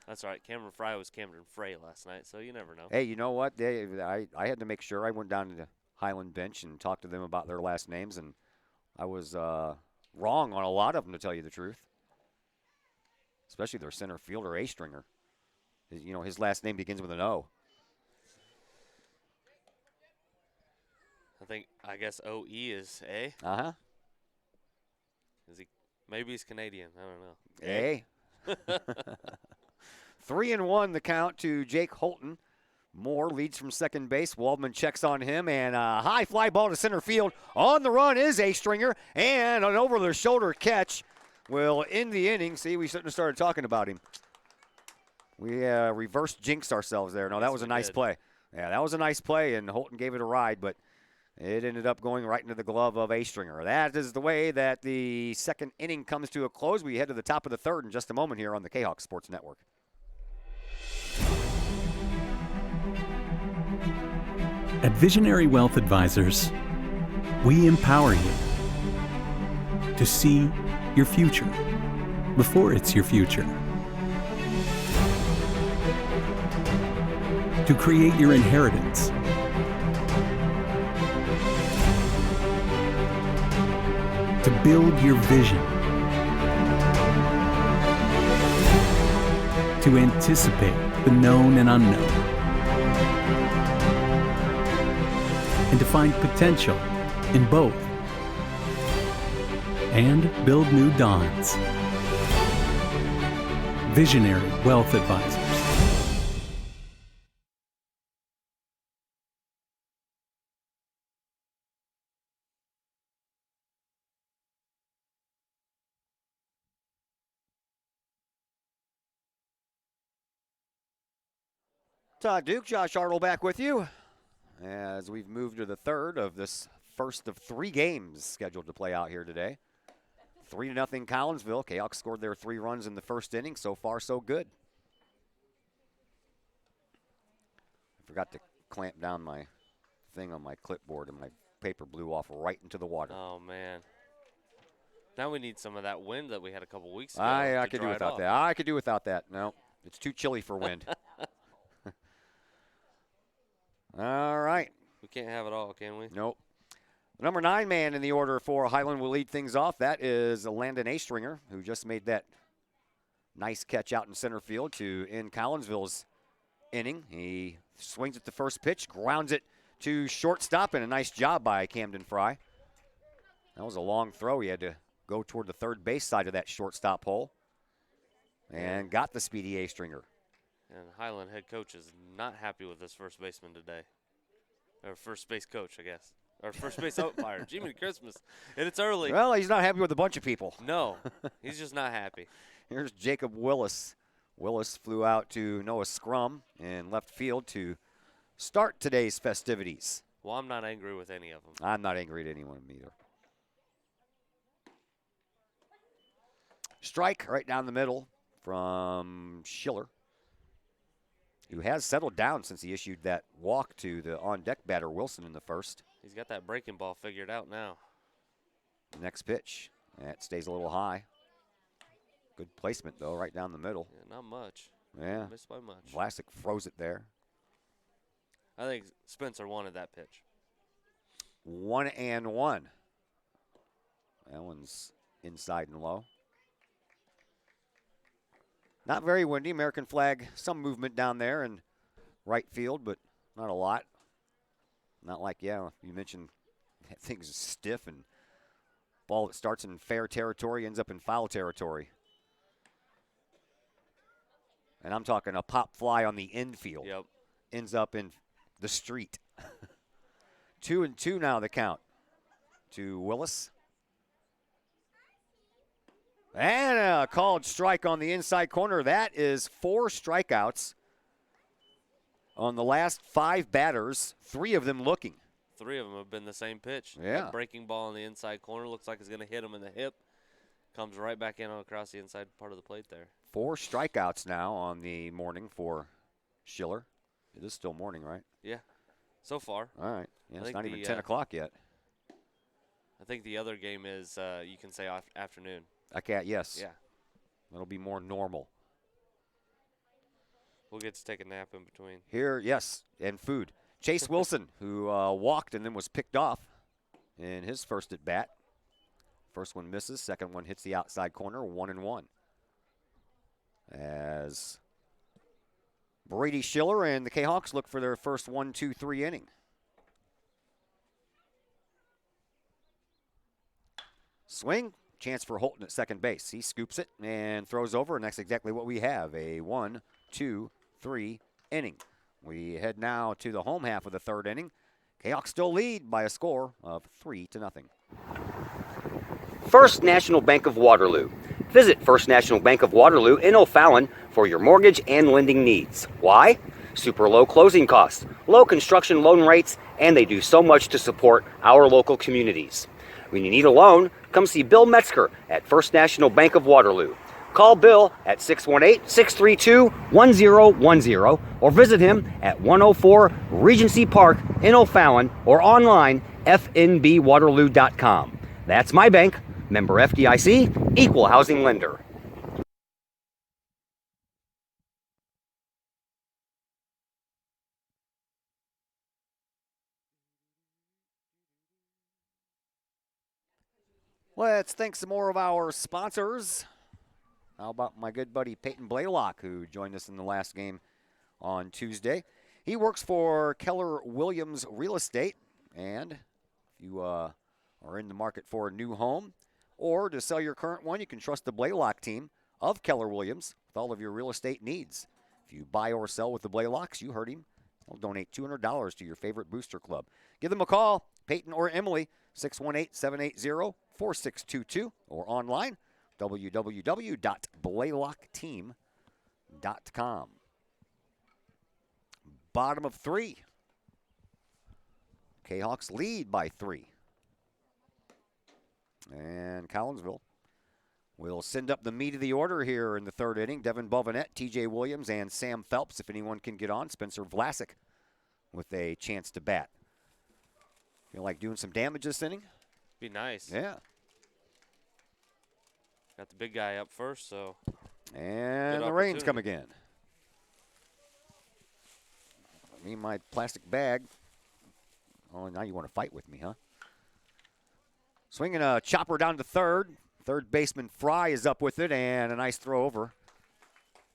That's all right. Cameron Fry was Cameron Frey last night, so you never know. Hey, you know what? I had to make sure. I went down to the Highland bench and talked to them about their last names, and I was wrong on a lot of them, to tell you the truth. Especially their center fielder, A-stringer. His last name begins with an O. I guess OE is A. Uh-huh. Is he? Maybe he's Canadian. I don't know. A. 3-1 the count to Jake Holton. Moore leads from second base. Waldman checks on him, and a high fly ball to center field. On the run is A-stringer, and an over-the-shoulder catch will end the inning. See, we shouldn't have started talking about him. We reverse jinxed ourselves there. No, that was a nice play. Yeah, that was a nice play, and Holton gave it a ride, but it ended up going right into the glove of A-stringer. That is the way that the second inning comes to a close. We head to the top of the third in just a moment here on the Kahok Sports Network. At Visionary Wealth Advisors, we empower you to see your future before it's your future, to create your inheritance, to build your vision, to anticipate the known and unknown, and to find potential in both, and build new dawns. Visionary Wealth Advisors. Todd Duke, Josh Arnold back with you as we've moved to the third of this first of 3 games scheduled to play out here today. 3-0 Collinsville. Kahoks scored their 3 runs in the first inning. So far, so good. I forgot to clamp down my thing on my clipboard, and my paper blew off right into the water. Oh, man. Now we need some of that wind that we had a couple weeks ago. I could do without that. I could do without that. No, it's too chilly for wind. All right. We can't have it all, can we? Nope. The number 9 man in the order for Highland will lead things off. That is Landon A-stringer, who just made that nice catch out in center field to end Collinsville's inning. He swings at the first pitch, grounds it to shortstop, and a nice job by Camden Fry. That was a long throw. He had to go toward the third base side of that shortstop hole and got the speedy A-stringer. And Highland head coach is not happy with this first baseman today. Or first base coach, I guess. Or first base umpire. Jiminy Christmas. And it's early. Well, he's not happy with a bunch of people. No, he's just not happy. Here's Jacob Willis. Willis flew out to Noah Scrum in left field to start today's festivities. Well, I'm not angry with any of them. I'm not angry at anyone either. Strike right down the middle from Schiller, who has settled down since he issued that walk to the on-deck batter Wilson in the first. He's got that breaking ball figured out now. Next pitch. That stays a little high. Good placement, though, right down the middle. Yeah, not much. Yeah. Missed by much. Vlasic froze it there. I think Spencer wanted that pitch. 1-1. That one's inside and low. Not very windy. American flag, some movement down there in right field, but not a lot. Not like, you mentioned things stiff, and ball that starts in fair territory ends up in foul territory. And I'm talking a pop fly on the infield. Yep. Ends up in the street. 2-2 now the count to Willis. And a called strike on the inside corner. That is 4 strikeouts on the last 5 batters, 3 of them looking. 3 of them have been the same pitch. Yeah. That breaking ball on the inside corner looks like it's going to hit him in the hip. Comes right back in across the inside part of the plate there. 4 strikeouts now on the morning for Schiller. It is still morning, right? Yeah, so far. All right. Yeah, it's not even 10 o'clock yet. I think the other game is, you can say, afternoon. Okay, yes. Yeah. It'll be more normal. We'll get to take a nap in between. Here, yes, and food. Chase Wilson, who walked and then was picked off in his first at bat. First one misses, second one hits the outside corner, 1-1. As Brady Schiller and the Kahawks look for their first 1-2-3 inning. Swing, chance for Holton at second base. He scoops it and throws over, and that's exactly what we have, a 1-2-3 inning. We head now to the home half of the third inning. Kahawks still lead by a score of 3-0. First National Bank of Waterloo. Visit First National Bank of Waterloo in O'Fallon for your mortgage and lending needs. Why? Super low closing costs, low construction loan rates, and they do so much to support our local communities. When you need a loan, come see Bill Metzger at First National Bank of Waterloo. Call Bill at 618-632-1010 or visit him at 104 Regency Park in O'Fallon or online fnbwaterloo.com. That's my bank, member FDIC, equal housing lender. Let's thank some more of our sponsors. How about my good buddy Peyton Blaylock, who joined us in the last game on Tuesday. He works for Keller Williams Real Estate, and if you are in the market for a new home or to sell your current one, you can trust the Blaylock team of Keller Williams with all of your real estate needs. If you buy or sell with the Blaylocks, you heard him, they'll donate $200 to your favorite booster club. Give them a call, Peyton or Emily, 618-780-4622, or online, www.blaylockteam.com. Bottom of 3. Kahawks lead by 3. And Collinsville will send up the meat of the order here in the third inning. Devin Bovenet, TJ Williams, and Sam Phelps, if anyone can get on. Spencer Vlasic with a chance to bat. Feel like doing some damage this inning? Be nice. Yeah. Got the big guy up first, so. And the rains come again. I mean, my plastic bag. Oh, now you want to fight with me, huh? Swinging a chopper down to third. Third baseman Fry is up with it, and a nice throw over.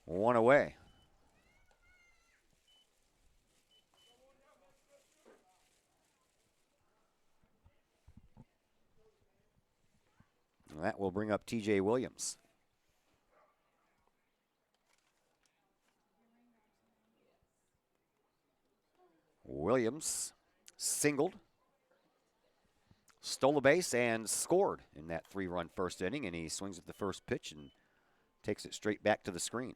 One away. And that will bring up TJ Williams. Williams singled, stole a base, and scored in that 3-run first inning, and he swings at the first pitch and takes it straight back to the screen.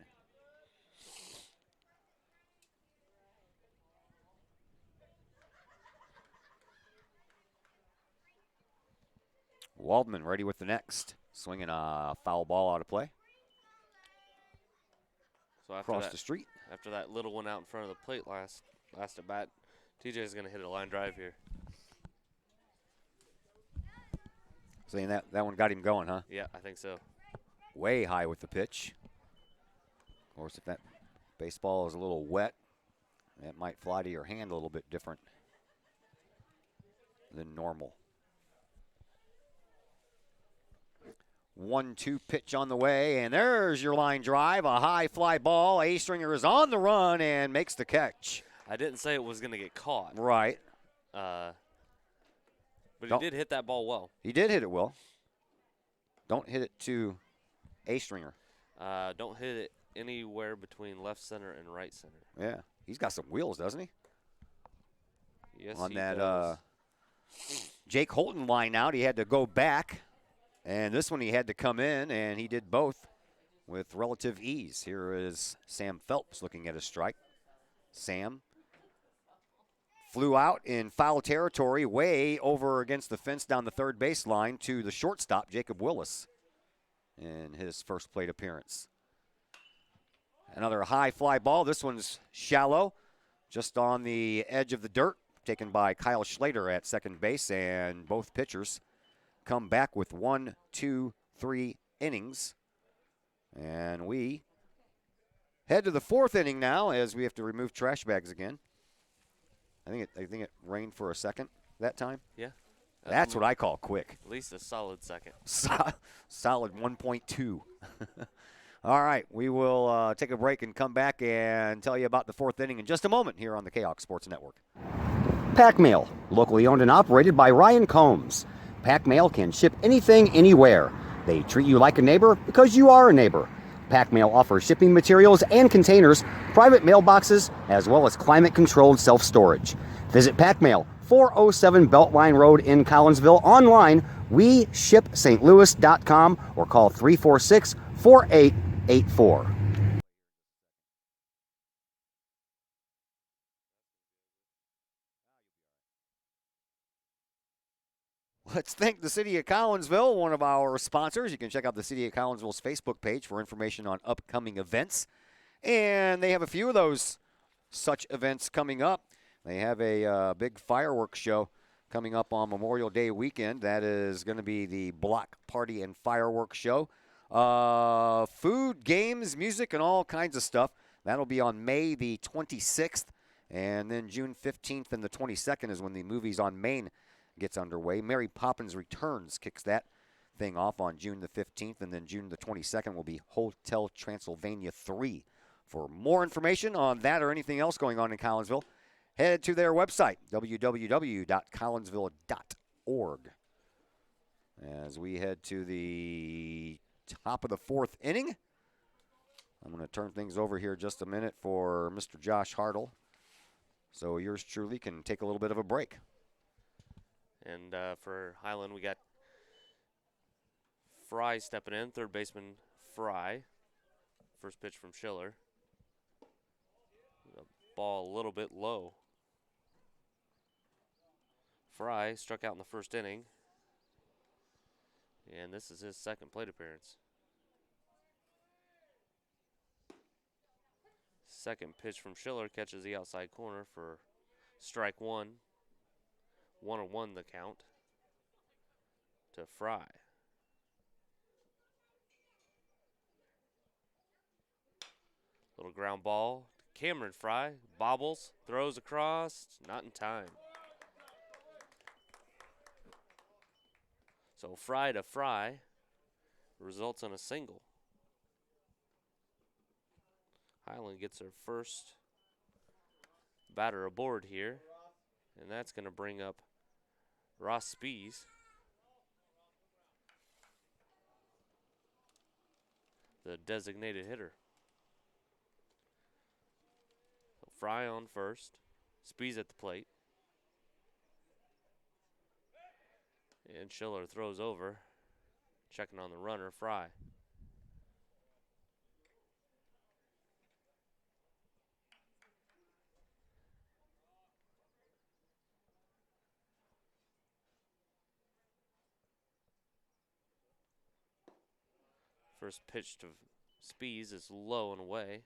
Waldman ready with the next. Swinging a foul ball out of play. So after across the street. After that little one out in front of the plate last at bat, TJ is going to hit a line drive here. Saying that one got him going, huh? Yeah, I think so. Way high with the pitch. Of course, if that baseball is a little wet, it might fly to your hand a little bit different than normal. 1-2 pitch on the way, and there's your line drive. A high fly ball. A-Stringer is on the run and makes the catch. I didn't say it was going to get caught. Right. But he did hit that ball well. He did hit it well. Don't hit it to A-Stringer. Don't hit it anywhere between left center and right center. Yeah. He's got some wheels, doesn't he? Yes, on he that does. Jake Holton line out, he had to go back. And this one he had to come in, and he did both with relative ease. Here is Sam Phelps looking at a strike. Sam flew out in foul territory way over against the fence down the third base line to the shortstop, Jacob Willis, in his first plate appearance. Another high fly ball. This one's shallow, just on the edge of the dirt, taken by Kyle Schlater at second base, and both pitchers come back with 1, 2, 3 innings. And we head to the fourth inning now as we have to remove trash bags again. I think it rained for a second that time. Yeah. That's what I call quick. At least a solid second. Solid 1.2. All right, we will take a break and come back and tell you about the fourth inning in just a moment here on the Kahok Sports Network. Pack Mail, locally owned and operated by Ryan Combs. Pack Mail can ship anything, anywhere. They treat you like a neighbor because you are a neighbor. Pack Mail offers shipping materials and containers, private mailboxes, as well as climate-controlled self-storage. Visit Pack Mail, 407 Beltline Road in Collinsville. Online, weshipstlouis.com or call 346-4884. Let's thank the City of Collinsville, one of our sponsors. You can check out the City of Collinsville's Facebook page for information on upcoming events. And they have a few of those such events coming up. They have a big fireworks show coming up on Memorial Day weekend. That is going to be the Block Party and Fireworks Show. Food, games, music, and all kinds of stuff. That'll be on May the 26th. And then June 15th and the 22nd is when the Movies on Main gets underway. Mary Poppins Returns kicks that thing off on June the 15th, and then June the 22nd will be Hotel Transylvania 3. For more information on that or anything else going on in Collinsville, head to their website, www.collinsville.org. As we head to the top of the fourth inning, I'm going to turn things over here just a minute for Mr. Josh Hartle, so yours truly can take a little bit of a break. And for Highland, we got Fry stepping in, third baseman Fry. First pitch from Schiller. The ball a little bit low. Fry struck out in the first inning. And this is his second plate appearance. Second pitch from Schiller catches the outside corner for strike one. 1-1 the count to Fry. Little ground ball. Cameron Fry bobbles, throws across, not in time. So Fry to Fry results in a single. Highland gets their first batter aboard here, and that's going to bring up Ross Spees, the designated hitter. So Fry on first, Spees at the plate. And Schiller throws over, checking on the runner, Fry. First pitch to Spees is low and away.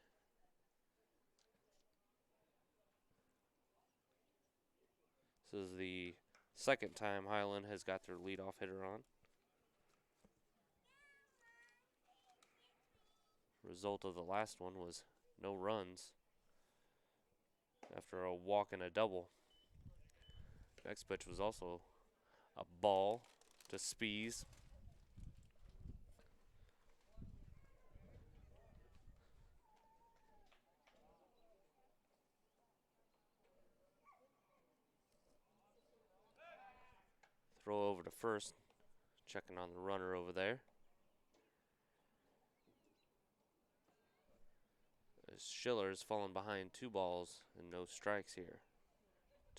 This is the second time Highland has got their leadoff hitter on. Result of the last one was no runs after a walk and a double. Next pitch was also a ball to Spees. Throw over to first, checking on the runner over there. As Schiller has fallen behind 2 balls and no strikes here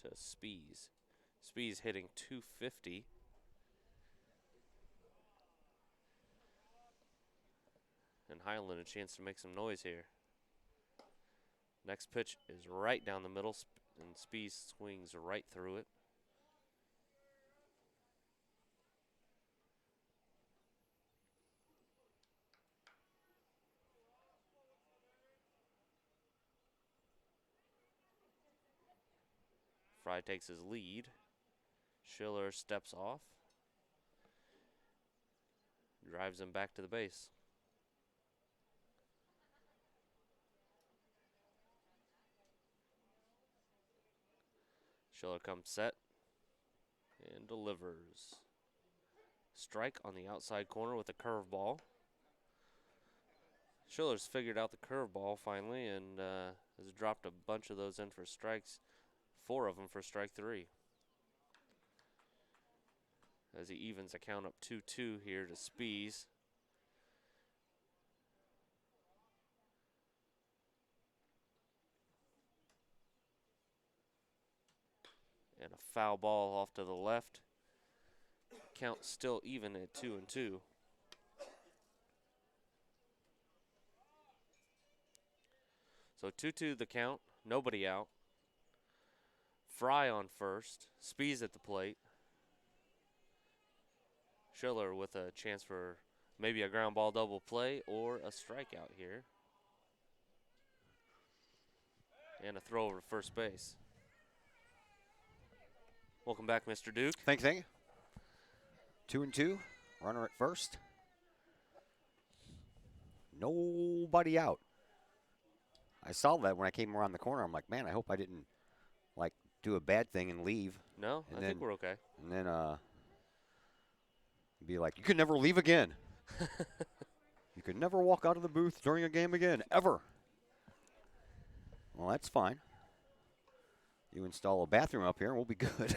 to Spees. Spees hitting .250. And Highland a chance to make some noise here. Next pitch is right down the middle, and Spees swings right through it. Fry takes his lead. Schiller steps off. Drives him back to the base. Schiller comes set. And delivers. Strike on the outside corner with a curveball. Schiller's figured out the curveball finally and has dropped a bunch of those in for strikes. 4 of them for strike 3. As he evens the count up 2-2 here to Spees. And a foul ball off to the left. Count still even at 2-2. So 2-2 the count, nobody out. Fry on first, Spees at the plate. Schiller with a chance for maybe a ground ball double play or a strikeout here. And a throw over to first base. Welcome back, Mr. Duke. Thank you. 2-2. Runner at first. Nobody out. I saw that when I came around the corner. I'm like, man, I hope I didn't like do a bad thing and leave. No, and I then, think we're okay. And then be like, you could never leave again. You could never walk out of the booth during a game again, ever. Well, that's fine. You install a bathroom up here and we'll be good.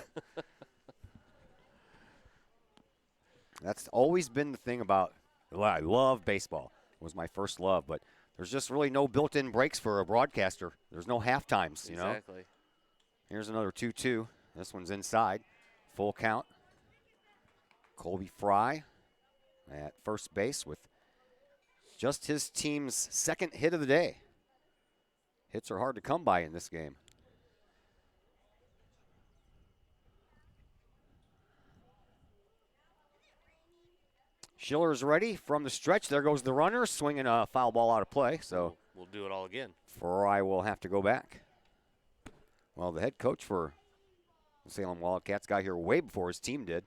That's always been the thing about, well, I love baseball. It was my first love, but there's just really no built-in breaks for a broadcaster. There's no half times, you know. Exactly. Here's another 2-2. This one's inside. Full count. Colby Fry at first base with just his team's second hit of the day. Hits are hard to come by in this game. Schiller's ready from the stretch. There goes the runner, swinging a foul ball out of play. So we'll do it all again. Fry will have to go back. Well, the head coach for the Salem Wildcats got here way before his team did.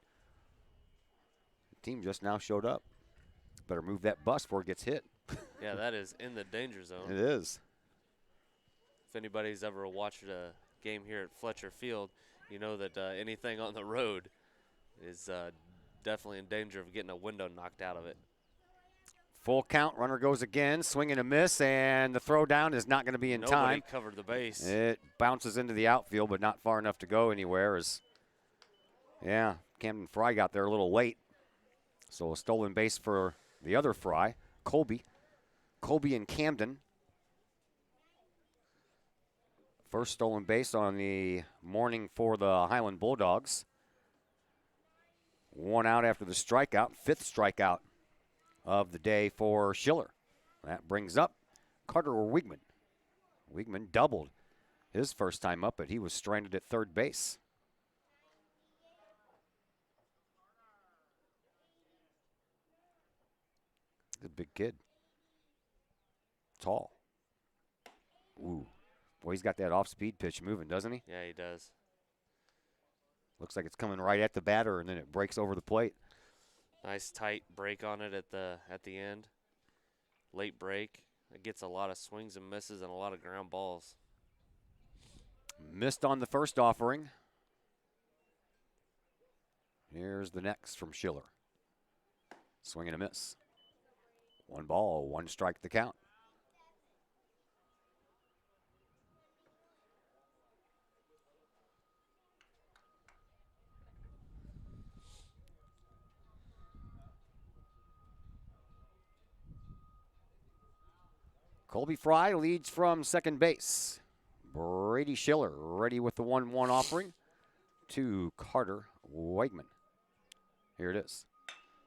The team just now showed up. Better move that bus before it gets hit. Yeah, that is in the danger zone. It is. If anybody's ever watched a game here at Fletcher Field, you know that anything on the road is definitely in danger of getting a window knocked out of it. Full count, runner goes again, swing and a miss, and the throw down is not going to be in time. Nobody covered the base. It bounces into the outfield, but not far enough to go anywhere. Yeah, Camden Fry got there a little late. So a stolen base for the other Fry, Colby. Colby and Camden. First stolen base on the morning for the Highland Bulldogs. 1 out after the strikeout, 5th strikeout of the day for Schiller. That brings up Carter Wigman. Wigman doubled his first time up, but he was stranded at third base. He's a big kid. Tall. Ooh. Boy, he's got that off-speed pitch moving, doesn't he? Yeah, he does. Looks like it's coming right at the batter, and then it breaks over the plate. Nice tight break on it at the end. Late break. It gets a lot of swings and misses and a lot of ground balls. Missed on the first offering. Here's the next from Schiller. Swing and a miss. 1 ball, 1 strike the count. Colby Fry leads from second base. Brady Schiller ready with the 1-1 offering to Carter Wegman. Here it is.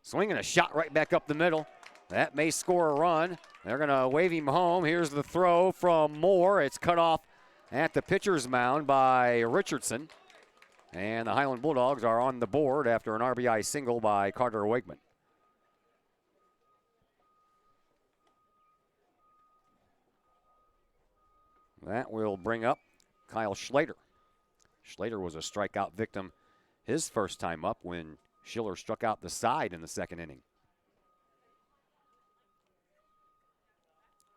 Swinging a shot right back up the middle. That may score a run. They're going to wave him home. Here's the throw from Moore. It's cut off at the pitcher's mound by Richardson. And the Highland Bulldogs are on the board after an RBI single by Carter Wegman. That will bring up Kyle Schlater. Schlater was a strikeout victim his first time up when Schiller struck out the side in the second inning.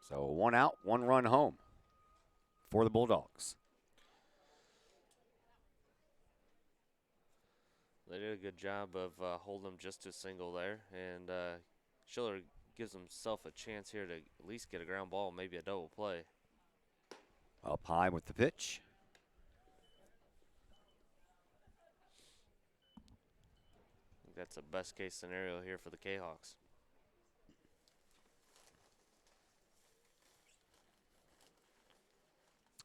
So 1 out, 1 run home for the Bulldogs. They did a good job of holding him just to single there, and Schiller gives himself a chance here to at least get a ground ball, maybe a double play. Up high with the pitch. I think that's a best case scenario here for the Kahawks.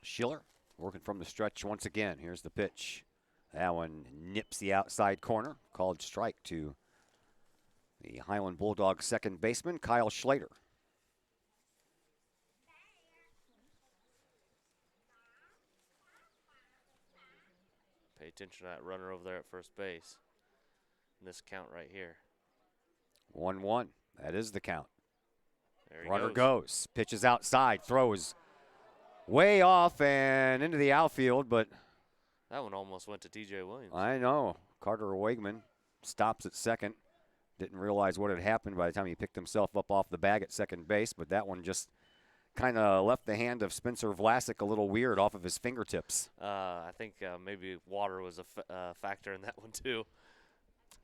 Schiller working from the stretch once again. Here's the pitch. That one nips the outside corner. Called strike to the Highland Bulldogs second baseman, Kyle Schlater. Pay attention to that runner over there at first base. And this count right here. 1-1. That is the count. There he Runner goes. Pitches outside. Throws way off and into the outfield, but that one almost went to T.J. Williams. I know. Carter Wegman stops at second. Didn't realize what had happened by the time he picked himself up off the bag at second base, but that one just kind of left the hand of Spencer Vlasic a little weird off of his fingertips. I think maybe water was a factor in that one too.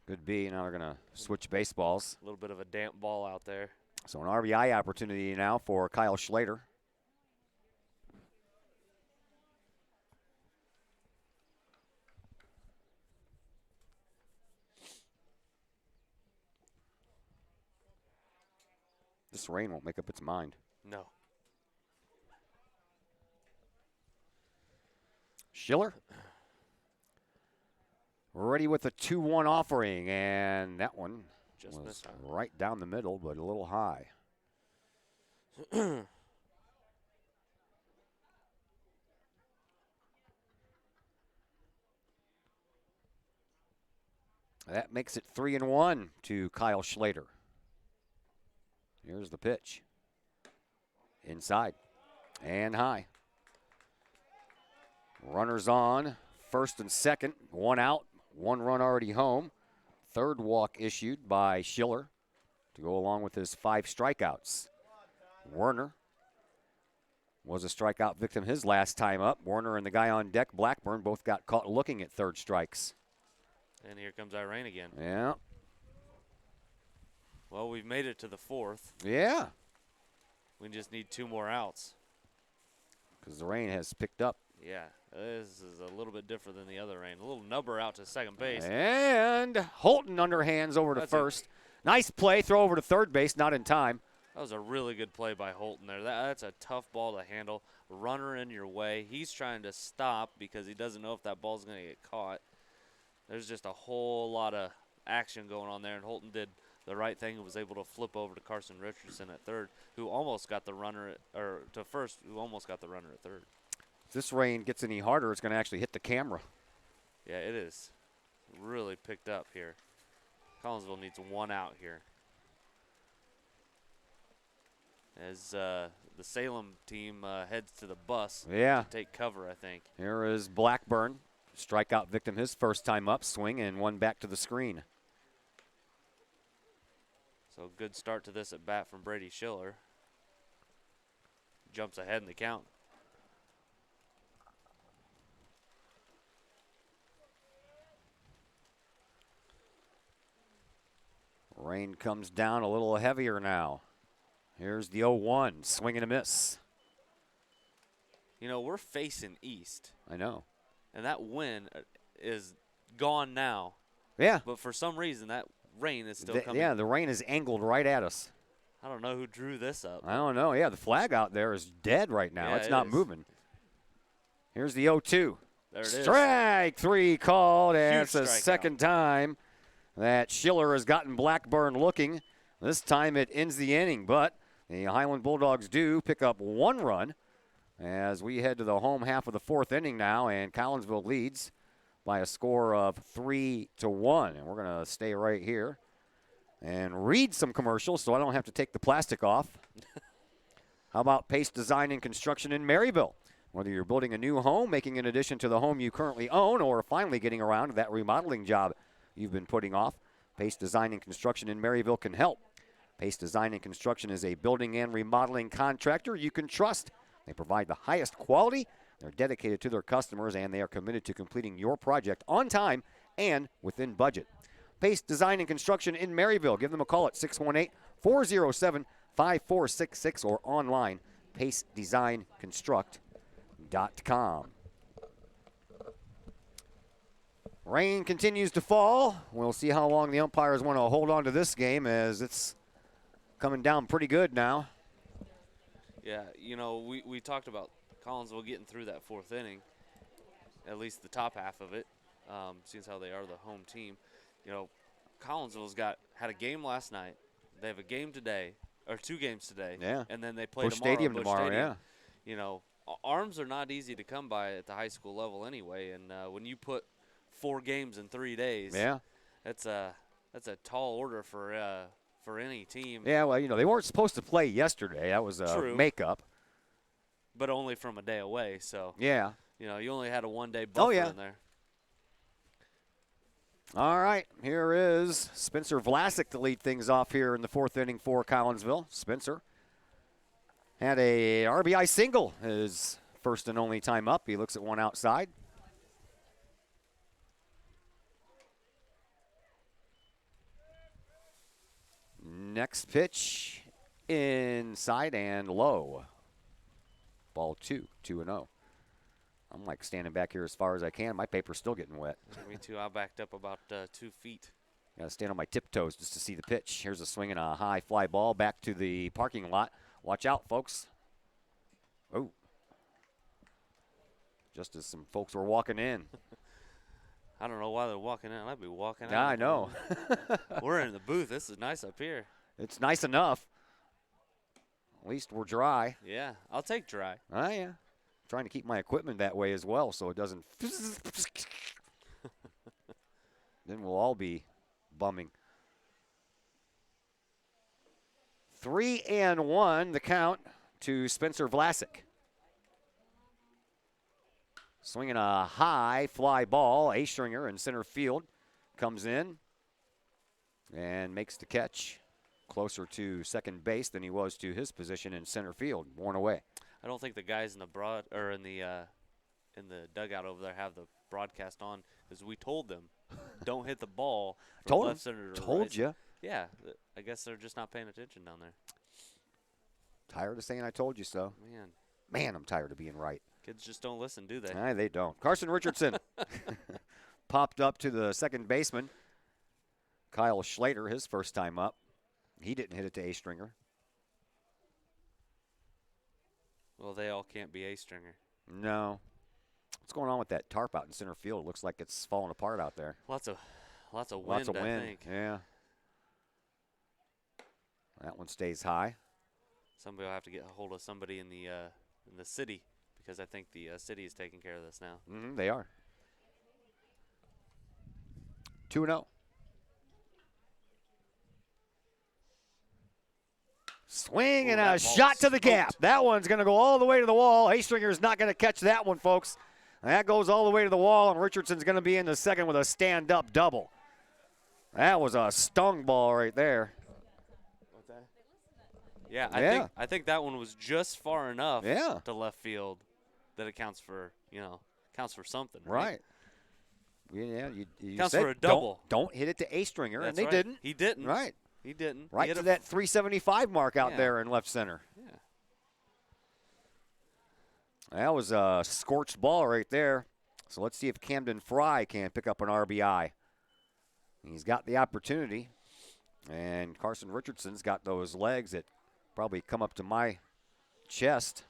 Could be. Now they're going to switch baseballs. A little bit of a damp ball out there. So an RBI opportunity now for Kyle Schlater. This rain won't make up its mind. No. Schiller ready with a 2-1 offering, and that one just was missed out. right down the middle, but a little high. That makes it 3-1 to Kyle Schlater. Here's the pitch. Inside and high. Runners on, first and second, one out, one run already home. Third walk issued by Schiller to go along with his 5 strikeouts. Werner was a strikeout victim his last time up. Werner and the guy on deck, Blackburn, both got caught looking at third strikes. And here comes that rain again. Yeah. Well, we've made it to the 4th. Yeah. We just need 2 more outs. Because the rain has picked up. Yeah, this is a little bit different than the other rain. A little nubber out to second base. And Holton underhands over to first. Nice play, throw over to third base, not in time. That was a really good play by Holton there. That's a tough ball to handle. Runner in your way. He's trying to stop because he doesn't know if that ball's going to get caught. There's just a whole lot of action going on there, and Holton did the right thing and was able to flip over to Carson Richardson at third, who almost got the runner to first, who almost got the runner at third. If this rain gets any harder, it's going to actually hit the camera. Yeah, it is. Really picked up here. Collinsville needs 1 out here. As the Salem team heads to the bus to take cover, I think. Here is Blackburn, strikeout victim his first time up, swing, and one back to the screen. So good start to this at bat from Brady Schiller. Jumps ahead in the count. Rain comes down a little heavier now. Here's the 0-1, swing and a miss. You know, we're facing east. I know. And that wind is gone now. Yeah. But for some reason, that rain is still coming. Yeah, the rain is angled right at us. I don't know who drew this up. I don't know. Yeah, the flag out there is dead right now. Yeah, it's not moving. Here's the 0-2. There it is. Strike 3 called. And it's the strikeout. second time that Schiller has gotten Blackburn looking. This time it ends the inning, but the Highland Bulldogs do pick up 1 run as we head to the home half of the 4th inning now, and Collinsville leads by a score of 3-1. And we're going to stay right here and read some commercials so I don't have to take the plastic off. How about Pace Design and Construction in Maryville? Whether you're building a new home, making an addition to the home you currently own, or finally getting around to that remodeling job you've been putting off, Pace Design and Construction in Maryville can help. Pace Design and Construction is a building and remodeling contractor you can trust. They provide the highest quality. They're dedicated to their customers, and they are committed to completing your project on time and within budget. Pace Design and Construction in Maryville. Give them a call at 618-407-5466 or online, pacedesignconstruct.com. Rain continues to fall. We'll see how long the umpires want to hold on to this game, as it's coming down pretty good now. Yeah, you know, we talked about Collinsville getting through that fourth inning, at least the top half of it, seeing how they are the home team. You know, Collinsville's had a game last night. They have a game today, or 2 games today. Yeah. And then they play Busch tomorrow. Stadium Busch tomorrow, Stadium. yeah. You know, arms are not easy to come by at the high school level anyway. And when you put 4 games in 3 days, Yeah. that's a tall order for any team. Yeah, well, you know, they weren't supposed to play yesterday. That was a True. makeup. But only from a day away. So, Yeah. you know, you only had a 1-day buffer in there. All right, here is Spencer Vlasic to lead things off here in the 4th inning for Collinsville. Spencer had a RBI single his first and only time up. He looks at one outside. Next pitch inside and low. Ball 2, 2-0. I'm like standing back here as far as I can. My paper's still getting wet. Me too. I backed up about 2 feet. Got to stand on my tiptoes just to see the pitch. Here's a swing and a high fly ball back to the parking lot. Watch out, folks. Oh. Just as some folks were walking in. I don't know why they're walking in. I'd be walking out. Yeah, I know. We're in the booth. This is nice up here. It's nice enough. At least we're dry. Yeah, I'll take dry. Oh, yeah. Trying to keep my equipment that way as well so it doesn't. Then we'll all be bumming. 3-1 the count to Spencer Vlasic. Swinging a high fly ball. Astringer in center field comes in and makes the catch. Closer to second base than he was to his position in center field. Worn away. I don't think the guys in the in the dugout over there have the broadcast on, because we told them, don't hit the ball from Told left them. center to Told right. you. Yeah, I guess they're just not paying attention down there. Tired of saying I told you so. Man, I'm tired of being right. Kids just don't listen, do they? Nah, they don't. Carson Richardson popped up to the second baseman. Kyle Schlater, his first time up. He didn't hit it to A-Stringer. Well, they all can't be A-Stringer. No. What's going on with that tarp out in center field? It looks like it's falling apart out there. Lots of wind, Lots of wind. I think. Yeah. That one stays high. Somebody will have to get a hold of somebody in the city, because I think the city is taking care of this now. They are. 2-0. Swing and a shot to the gap. That one's going to go all the way to the wall. A-Stringer's not going to catch that one, folks. That goes all the way to the wall, and Richardson's going to be in the second with a stand-up double. That was a stung ball right there. What's that? Yeah, I think that one was just far enough to left field that it counts for something. Right. Yeah, you counts said for a double. Don't hit it to A-Stringer, and they right. didn't. He didn't. Right. He didn't. Right to that 375 mark out Yeah. there in left center. Yeah. That was a scorched ball right there. So let's see if Camden Fry can pick up an RBI. He's got the opportunity. And Carson Richardson's got those legs that probably come up to my chest.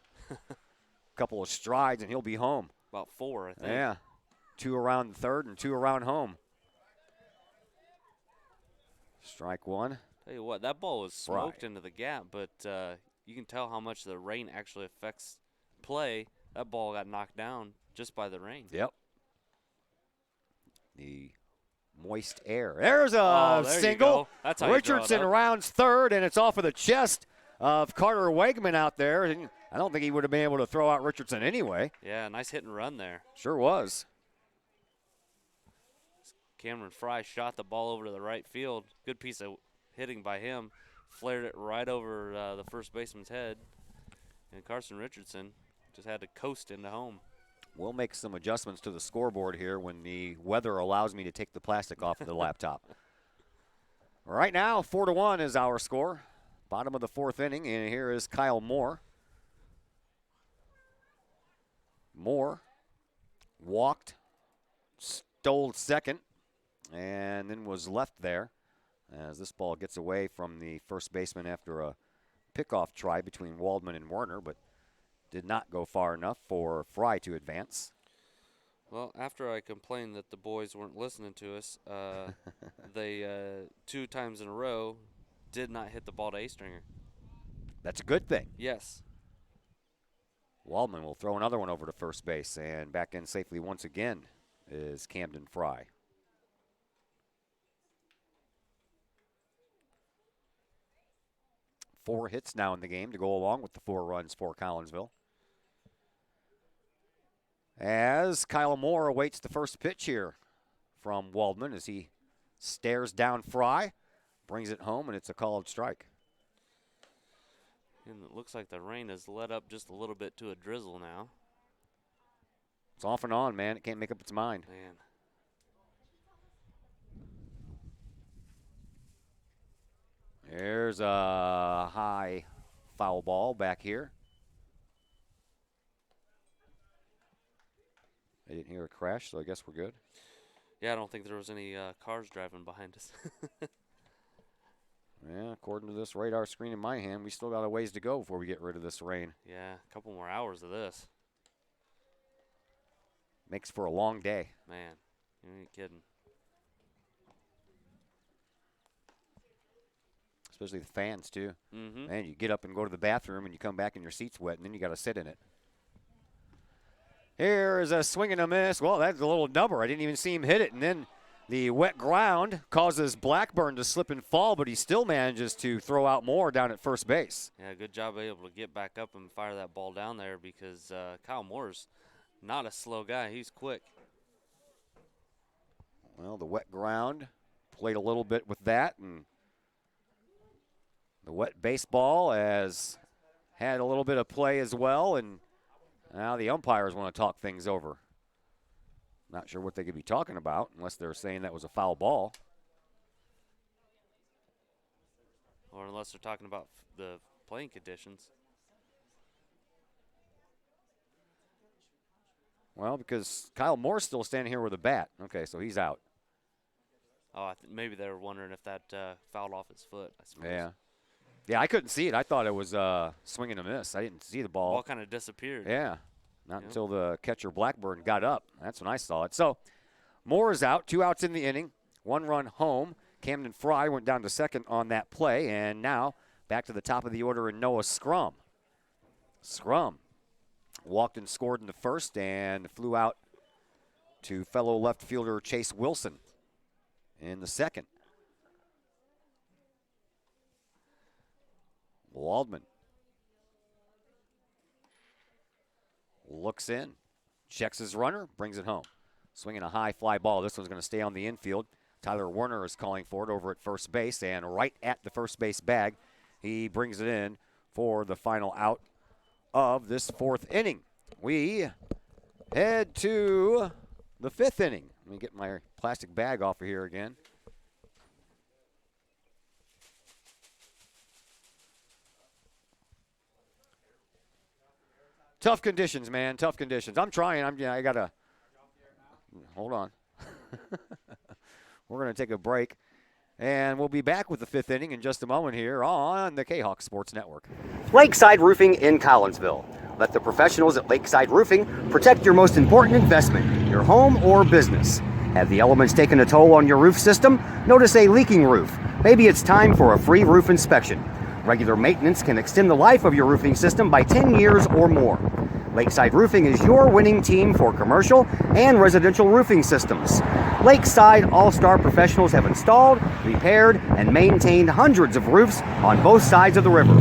Couple of strides, and he'll be home. About 4, I think. Yeah. 2 around third and 2 around home. Strike one. Tell you what, that ball was smoked into the gap, but you can tell how much the rain actually affects play. That ball got knocked down just by the rain. Yep. The moist air. There's a there single. You go. That's how Richardson you draw it up. rounds third, and it's off of the chest of Carter Wegman out there. And I don't think he would have been able to throw out Richardson anyway. Yeah, nice hit and run there. Sure was. Cameron Fry shot the ball over to the right field. Good piece of hitting by him. Flared it right over the first baseman's head. And Carson Richardson just had to coast into home. We'll make some adjustments to the scoreboard here when the weather allows me to take the plastic off of the laptop. Right now, 4-1 is our score. Bottom of the fourth inning, and here is Kyle Moore. Moore walked, stole second, and then was left there as this ball gets away from the first baseman after a pickoff try between Waldman and Werner, but did not go far enough for Fry to advance. Well, after I complained that the boys weren't listening to us, they 2 times in a row did not hit the ball to A-stringer. That's a good thing. Yes. Waldman will throw another one over to first base, and back in safely once again is Camden Fry. Four hits now in the game to go along with the 4 runs for Collinsville. As Kyle Moore awaits the first pitch here from Waldman as he stares down Fry, brings it home, and it's a called strike. And it looks like the rain has let up just a little bit to a drizzle now. It's off and on, man. It can't make up its mind. Man. There's a high foul ball back here. I didn't hear a crash, so I guess we're good. Yeah, I don't think there was any cars driving behind us. Yeah, according to this radar screen in my hand, we still got a ways to go before we get rid of this rain. Yeah, a couple more hours of this. Makes for a long day. Man, you ain't kidding. Especially the fans, too. Mm-hmm. Man, you get up and go to the bathroom, and you come back and your seat's wet, and then you got to sit in it. Here is a swing and a miss. Well, that's a little number. I didn't even see him hit it, and then the wet ground causes Blackburn to slip and fall, but he still manages to throw out more down at first base. Yeah, good job being able to get back up and fire that ball down there because Kyle Moore's not a slow guy. He's quick. Well, the wet ground played a little bit with that, and the wet baseball has had a little bit of play as well, and now the umpires want to talk things over. Not sure what they could be talking about unless they're saying that was a foul ball. Or unless they're talking about the playing conditions. Well, because Kyle Moore's still standing here with a bat. Okay, so he's out. Oh, maybe they were wondering if that fouled off his foot, I suppose. Yeah. Yeah, I couldn't see it. I thought it was swing and a miss. I didn't see the ball. Ball kind of disappeared. Yeah. Not until the catcher Blackburn got up. That's when I saw it. So Moore is out. 2 outs in the inning. 1 run home. Camden Fry went down to second on that play. And now back to the top of the order in Noah Scrum. Scrum walked and scored in the first and flew out to fellow left fielder Chase Wilson in the second. Waldman looks in, checks his runner, brings it home. Swinging a high fly ball. This one's going to stay on the infield. Tyler Werner is calling for it over at first base, and right at the first base bag, he brings it in for the final out of this 4th inning. We head to the 5th inning. Let me get my plastic bag off of here again. Tough conditions, man. Tough conditions. I'm trying. I got to – hold on. We're going to take a break, and we'll be back with the 5th inning in just a moment here on the Kahok Sports Network. Lakeside Roofing in Collinsville. Let the professionals at Lakeside Roofing protect your most important investment, your home or business. Have the elements taken a toll on your roof system? Notice a leaking roof? Maybe it's time for a free roof inspection. Regular maintenance can extend the life of your roofing system by 10 years or more. Lakeside Roofing is your winning team for commercial and residential roofing systems. Lakeside All-Star professionals have installed, repaired, and maintained hundreds of roofs on both sides of the river.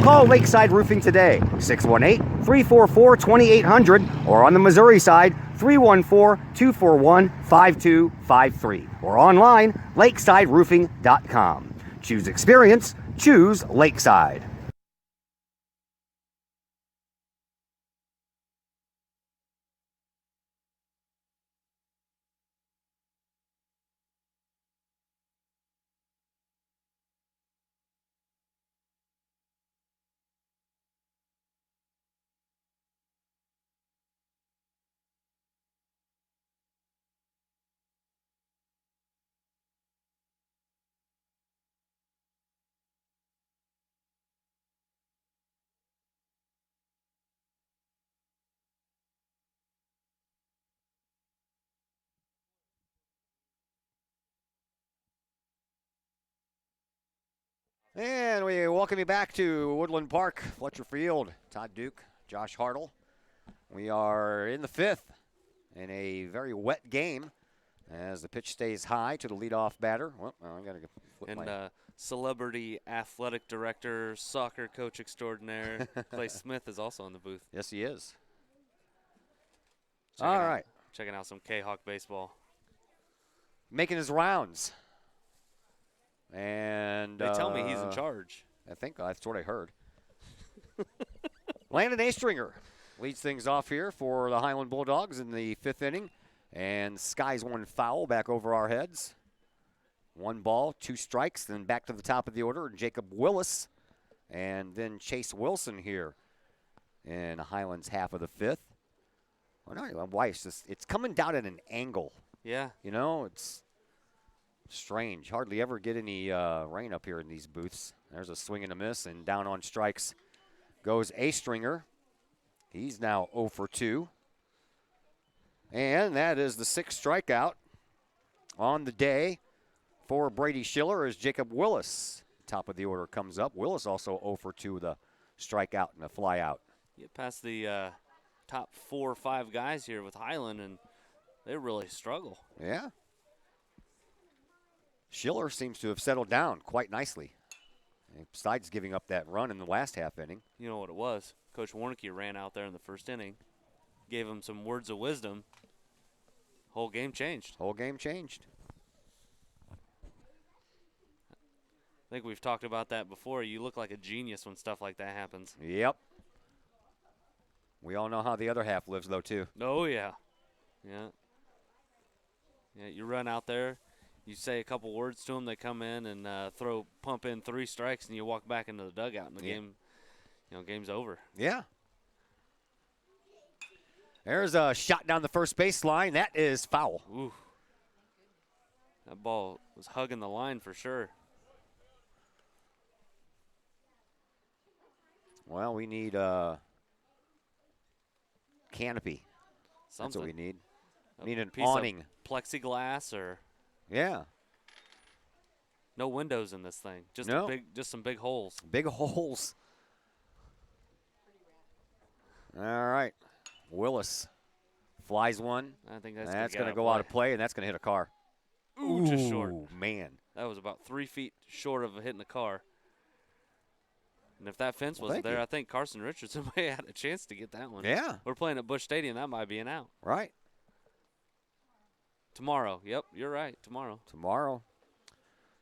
Call Lakeside Roofing today, 618-344-2800, or on the Missouri side, 314-241-5253, or online, lakesideroofing.com. Choose experience, choose Lakeside. And we welcome you back to Woodland Park, Fletcher Field. Todd Duke, Josh Hartle. We are in the 5th in a very wet game as the pitch stays high to the leadoff batter. Well, I got to flip my... Celebrity athletic director, soccer coach extraordinaire, Clay Smith is also in the booth. Yes, he is. Checking out some Kahok baseball. Making his rounds. And they tell me he's in charge. I think that's what I heard. Landon Astringer leads things off here for the Highland Bulldogs in the 5th inning. And skies one foul back over our heads. 1 ball, 2 strikes, then back to the top of the order, Jacob Willis, and then Chase Wilson here in Highland's half of the 5th. Well, no, why it's coming down at an angle. Yeah. You know, it's strange. Hardly ever get any rain up here in these booths. There's a swing and a miss, and down on strikes goes Astringer. He's now 0 for 2. And that is the 6th strikeout on the day for Brady Schiller as Jacob Willis, top of the order, comes up. Willis also 0 for 2 with a strikeout and a flyout. Get past the top 4 or 5 guys here with Highland, and they really struggle. Yeah. Schiller seems to have settled down quite nicely, besides giving up that run in the last half inning. You know what it was? Coach Warnke ran out there in the 1st inning, gave him some words of wisdom. Whole game changed. Whole game changed. I think we've talked about that before. You look like a genius when stuff like that happens. Yep. We all know how the other half lives, though, too. Oh, yeah. Yeah. Yeah, you run out there, you say a couple words to them, they come in and pump in 3 strikes, and you walk back into the dugout, and the game, game's over. Yeah. There's a shot down the first baseline. That is foul. Ooh. That ball was hugging the line for sure. Well, we need canopy. Something. That's what we need. We need an piece awning. Of plexiglass or yeah. No windows in this thing. Just some big holes. Big holes. All right. Willis flies one. I think that's going to go out of play, and that's going to hit a car. Ooh, just short. Man. That was about 3 feet short of hitting the car. And if that fence wasn't there, I think Carson Richardson may have had a chance to get that one. Yeah. We're playing at Busch Stadium. That might be an out. Right. Tomorrow. Yep, you're right. Tomorrow.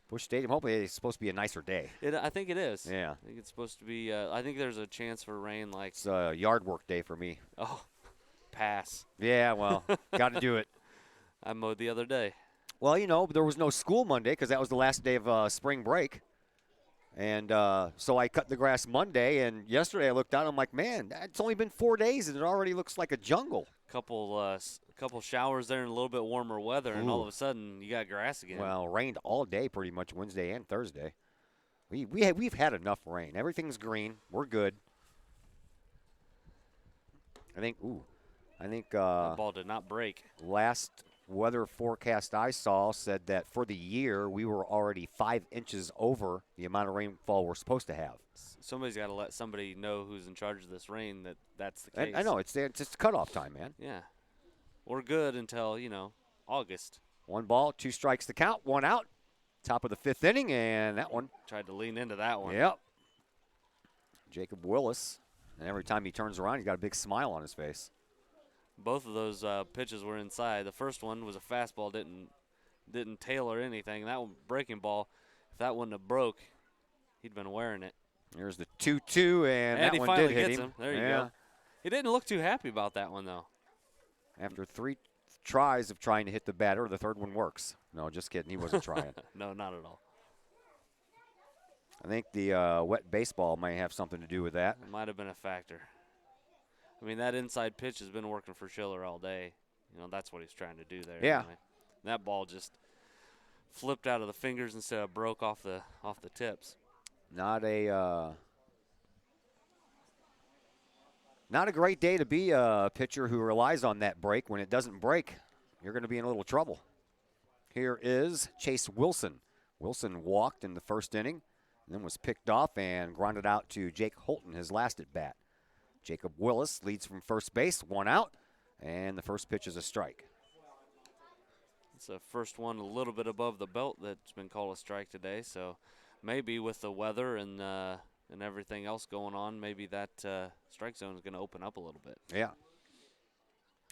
Busch Stadium. Hopefully it's supposed to be a nicer day. I think it is. Yeah. I think it's supposed to be. I think there's a chance for rain. It's a yard work day for me. Oh, pass. Yeah, well, got to do it. I mowed the other day. Well, there was no school Monday because that was the last day of spring break. And so I cut the grass Monday, and yesterday I looked out, I'm like, man, it's only been 4 days, and it already looks like a jungle. Couple showers there and a little bit warmer weather, and all of a sudden you got grass again. Well, rained all day pretty much Wednesday and Thursday. We've had enough rain. Everything's green. We're good. I think that ball did not break. Last weather forecast I saw said that for the year we were already 5 inches over the amount of rainfall we're supposed to have. Somebody's got to let somebody know who's in charge of this rain that's the case. I know it's just cutoff time, man. Yeah, we're good until August. 1 ball, 2 strikes to count, 1 out. Top of the 5th inning, and that one tried to lean into that one. Yep. Jacob Willis, and every time he turns around, he's got a big smile on his face. Both of those pitches were inside. The first one was a fastball, didn't tail or anything. That one, breaking ball, if that wouldn't have broke, he'd been wearing it. There's the 2-2, and that he one finally did hit gets him. There you go. He didn't look too happy about that one, though. After 3 tries of trying to hit the batter, the 3rd one works. No, just kidding. He wasn't trying. No, not at all. I think the wet baseball may have something to do with that. It might have been a factor. I mean, that inside pitch has been working for Schiller all day. That's what he's trying to do there. Yeah. Anyway. That ball just flipped out of the fingers instead of broke off the tips. Not a great day to be a pitcher who relies on that break. When it doesn't break, you're going to be in a little trouble. Here is Chase Wilson. Wilson walked in the 1st inning, then was picked off and grounded out to Jake Holton, his last at bat. Jacob Willis leads from first base, 1 out, and the first pitch is a strike. It's the first one a little bit above the belt that's been called a strike today, so maybe with the weather and everything else going on, maybe that strike zone is going to open up a little bit. Yeah.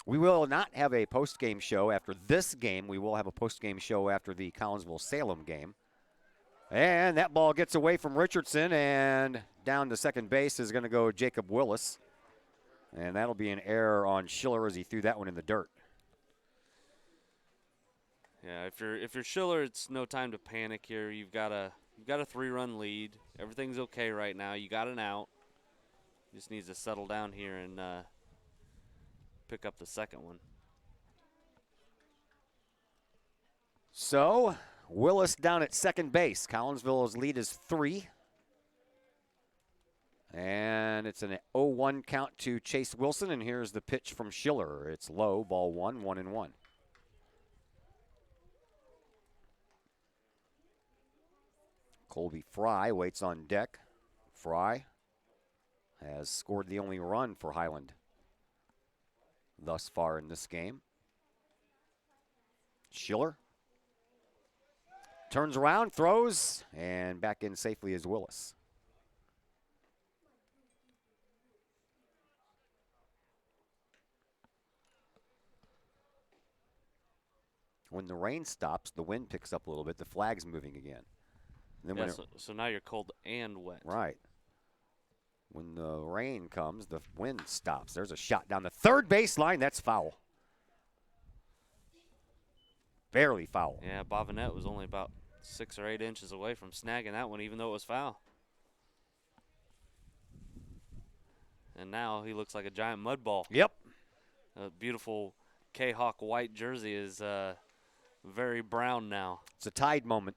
We will not have a post-game show after this game. We will have a post-game show after the Collinsville-Salem game. And that ball gets away from Richardson, and down to second base is going to go Jacob Willis. And that'll be an error on Schiller as he threw that one in the dirt. Yeah, if you're Schiller, it's no time to panic here. You've got a 3-run lead. Everything's okay right now. You got an out. Just needs to settle down here and pick up the second one. So, Willis down at second base. Collinsville's lead is 3. And it's an 0-1 count to Chase Wilson, and here's the pitch from Schiller. It's low, ball 1, 1-1. Colby Fry waits on deck. Fry has scored the only run for Highland thus far in this game. Schiller turns around, throws, and back in safely is Willis. When the rain stops, the wind picks up a little bit. The flag's moving again. And then Yeah, so now you're cold and wet. Right. When the rain comes, the wind stops. There's a shot down the third baseline. That's foul. Barely foul. Yeah, Bobinet was only about 6 or 8 inches away from snagging that one, even though it was foul. And now he looks like a giant mud ball. Yep. A beautiful Kahok white jersey is very brown now. It's a Tide moment.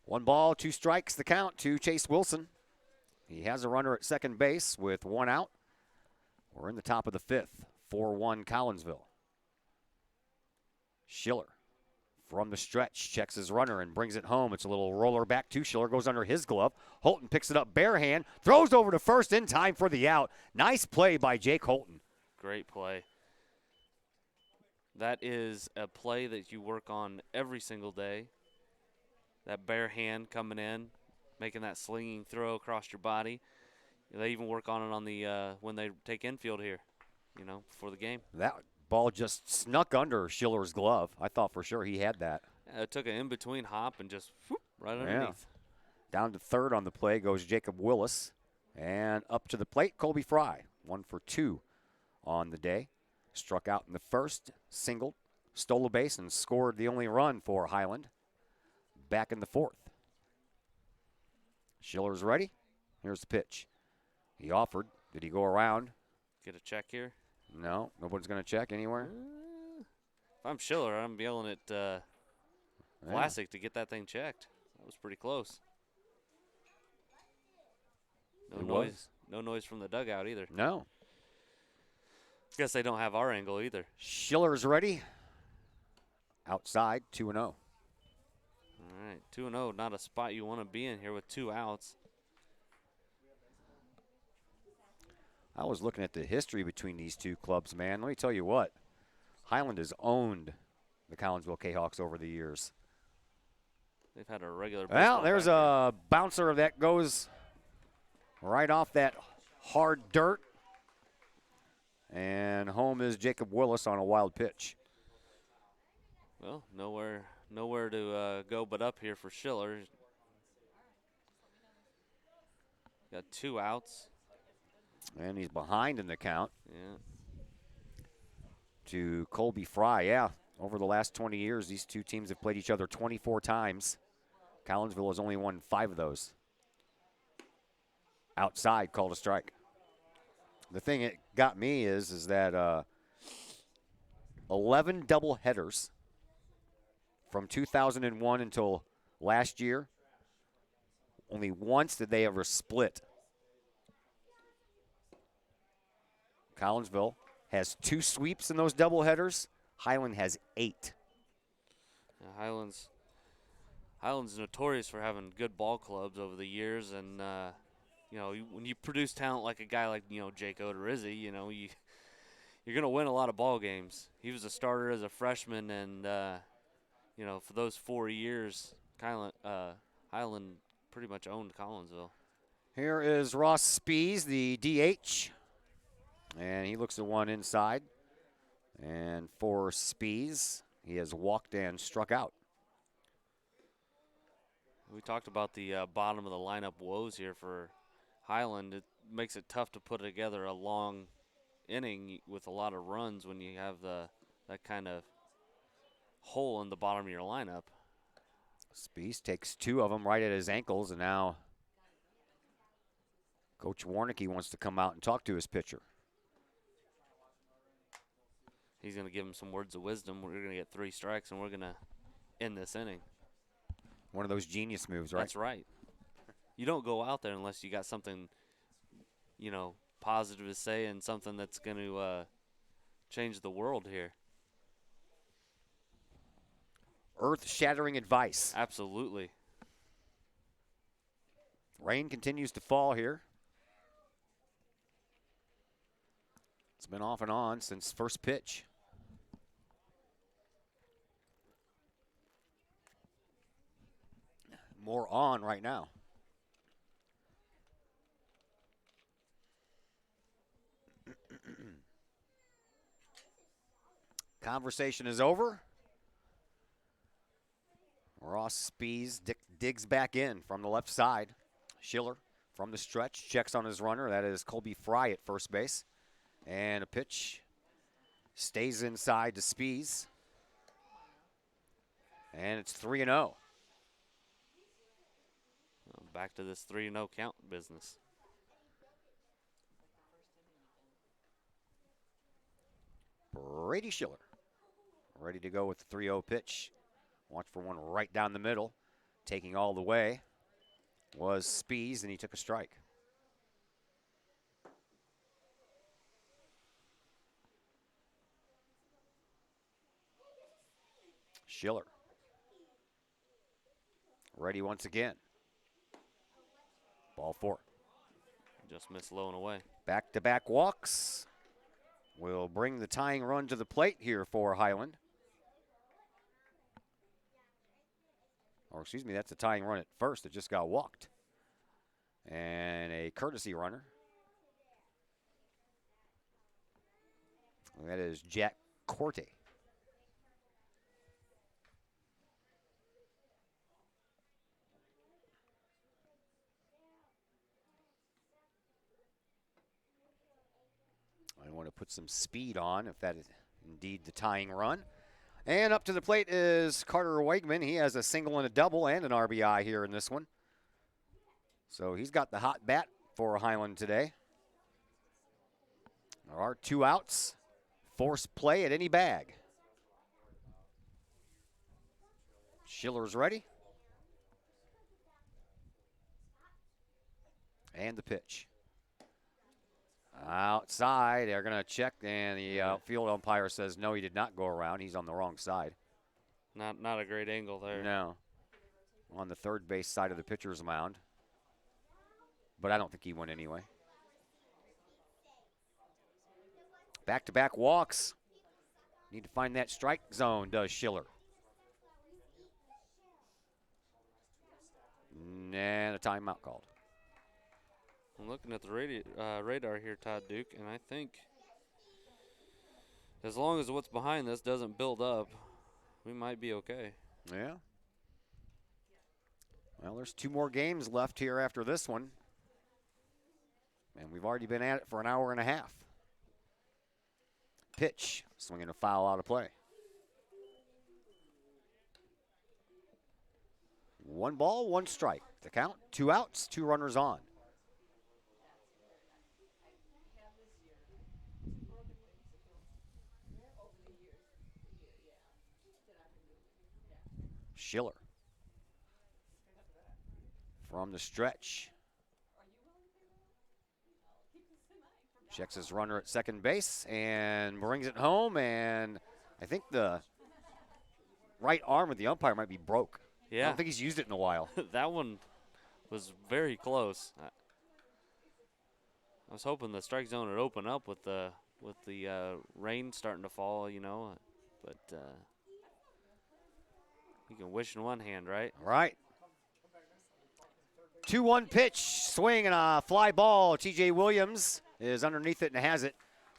1 ball, 2 strikes, the count to Chase Wilson. He has a runner at second base with 1 out. We're in the top of the 5th, 4-1 Collinsville. Schiller from the stretch checks his runner and brings it home. It's a little roller back to Schiller, goes under his glove. Holton picks it up bare hand, throws over to first in time for the out. Nice play by Jake Holton. Great play. That is a play that you work on every single day. That bare hand coming in, making that slinging throw across your body. They even work on it on the when they take infield here, before the game. That ball just snuck under Schiller's glove. I thought for sure he had that. Yeah, it took an in-between hop and just whoop, right underneath. Down to third on the play goes Jacob Willis. And up to the plate, Colby Fry. 1 for 2 on the day. Struck out in the first, singled, stole a base, and scored the only run for Highland. Back in the 4th. Schiller's ready. Here's the pitch. He offered. Did he go around? Get a check here? No, nobody's going to check anywhere. If I'm Schiller, I'm yelling at Vlasic to get that thing checked. That was pretty close. No noise from the dugout either. No. Guess they don't have our angle either. Schiller's ready. Outside, 2-0. All right, 2-0, not a spot you want to be in here with 2 outs. I was looking at the history between these two clubs, man. Let me tell you what. Highland has owned the Collinsville Kahawks over the years. They've had a regular. Well, there's a bouncer that goes right off that hard dirt. And home is Jacob Willis on a wild pitch. Well, nowhere to go but up here for Schiller. Got 2 outs. And he's behind in the count. Yeah. To Colby Fry. Yeah, over the last 20 years, these two teams have played each other 24 times. Collinsville has only won 5 of those. Outside, called a strike. The thing that got me is that 11 double headers from 2001 until last year. Only once did they ever split. Collinsville has 2 sweeps in those doubleheaders. Highland has 8. Highland's Highland's notorious for having good ball clubs over the years, and when you produce talent like a guy like Jake Odorizzi, you're going to win a lot of ball games. He was a starter as a freshman, and for those 4 years, Highland pretty much owned Collinsville. Here is Ross Spees, the DH, and he looks at one inside. And for Spees, he has walked and struck out. We talked about the bottom of the lineup woes here for Highland. It makes it tough to put together a long inning with a lot of runs when you have that kind of hole in the bottom of your lineup. Spees takes 2 of them right at his ankles, and now Coach Warnicki wants to come out and talk to his pitcher. He's going to give him some words of wisdom. We're going to get 3 strikes, and we're going to end this inning. One of those genius moves, right? That's right. You don't go out there unless you got something, positive to say and something that's going to change the world here. Earth-shattering advice. Absolutely. Rain continues to fall here. It's been off and on since first pitch. More on right now. Conversation is over. Ross Spees digs back in from the left side. Schiller from the stretch checks on his runner. That is Colby Fry at first base. And a pitch stays inside to Spees. And it's 3-0. Back to this 3-0 count business. Brady Schiller ready to go with the 3-0 pitch. Watch for one right down the middle. Taking all the way was Spees, and he took a strike. Schiller ready once again. Ball 4. Just missed low and away. Back-to-back walks will bring the tying run to the plate here for Highland. Or excuse me, that's a tying run at first. It just got walked. And a courtesy runner. And that is Jack Corte. I want to put some speed on if that is indeed the tying run. And up to the plate is Carter Wegman. He has a single and a double and an RBI here in this one. So he's got the hot bat for Highland today. There are 2 outs. Force play at any bag. Schiller's ready. And the pitch. Outside, they're going to check, and the field umpire says no, he did not go around. He's on the wrong side. Not a great angle there. No. On the third base side of the pitcher's mound. But I don't think he went anyway. Back-to-back walks. Need to find that strike zone, does Schiller. And a timeout called. I'm looking at the radar here, Todd Duke, and I think as long as what's behind this doesn't build up, we might be okay. Yeah. Well, there's 2 more games left here after this one. And we've already been at it for an hour and a half. Pitch, swinging a foul out of play. 1 ball, 1 strike. The count, 2 outs, 2 runners on. Schiller from the stretch. Checks his runner at second base and brings it home, and I think the right arm of the umpire might be broke. I Yeah. don't think he's used it in a while. That one was very close. I was hoping the strike zone would open up with the rain starting to fall, you know, but you can wish in one hand, right? Right. 2-1 pitch, swing and a fly ball. TJ Williams is underneath it and has it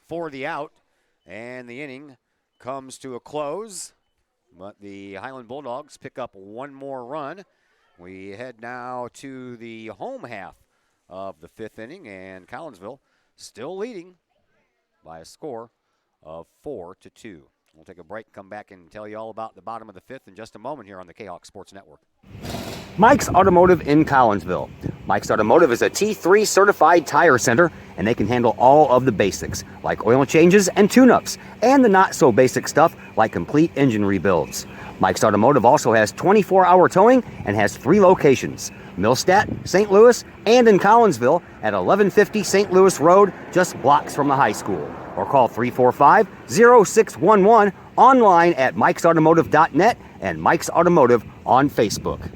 for the out. And the inning comes to a close. But the Highland Bulldogs pick up one more run. We head now to the home half of the 5th inning, and Collinsville still leading by a score of 4-2. We'll take a break, come back and tell you all about the bottom of the 5th in just a moment here on the Kahok Sports Network. Mike's Automotive in Collinsville. Mike's Automotive is a T3 certified tire center, and they can handle all of the basics, like oil changes and tune-ups, and the not-so-basic stuff like complete engine rebuilds. Mike's Automotive also has 24-hour towing and has 3 locations, Millstadt, St. Louis, and in Collinsville at 1150 St. Louis Road, just blocks from the high school. Or call 345-0611 online at mikesautomotive.net and Mike's Automotive on Facebook.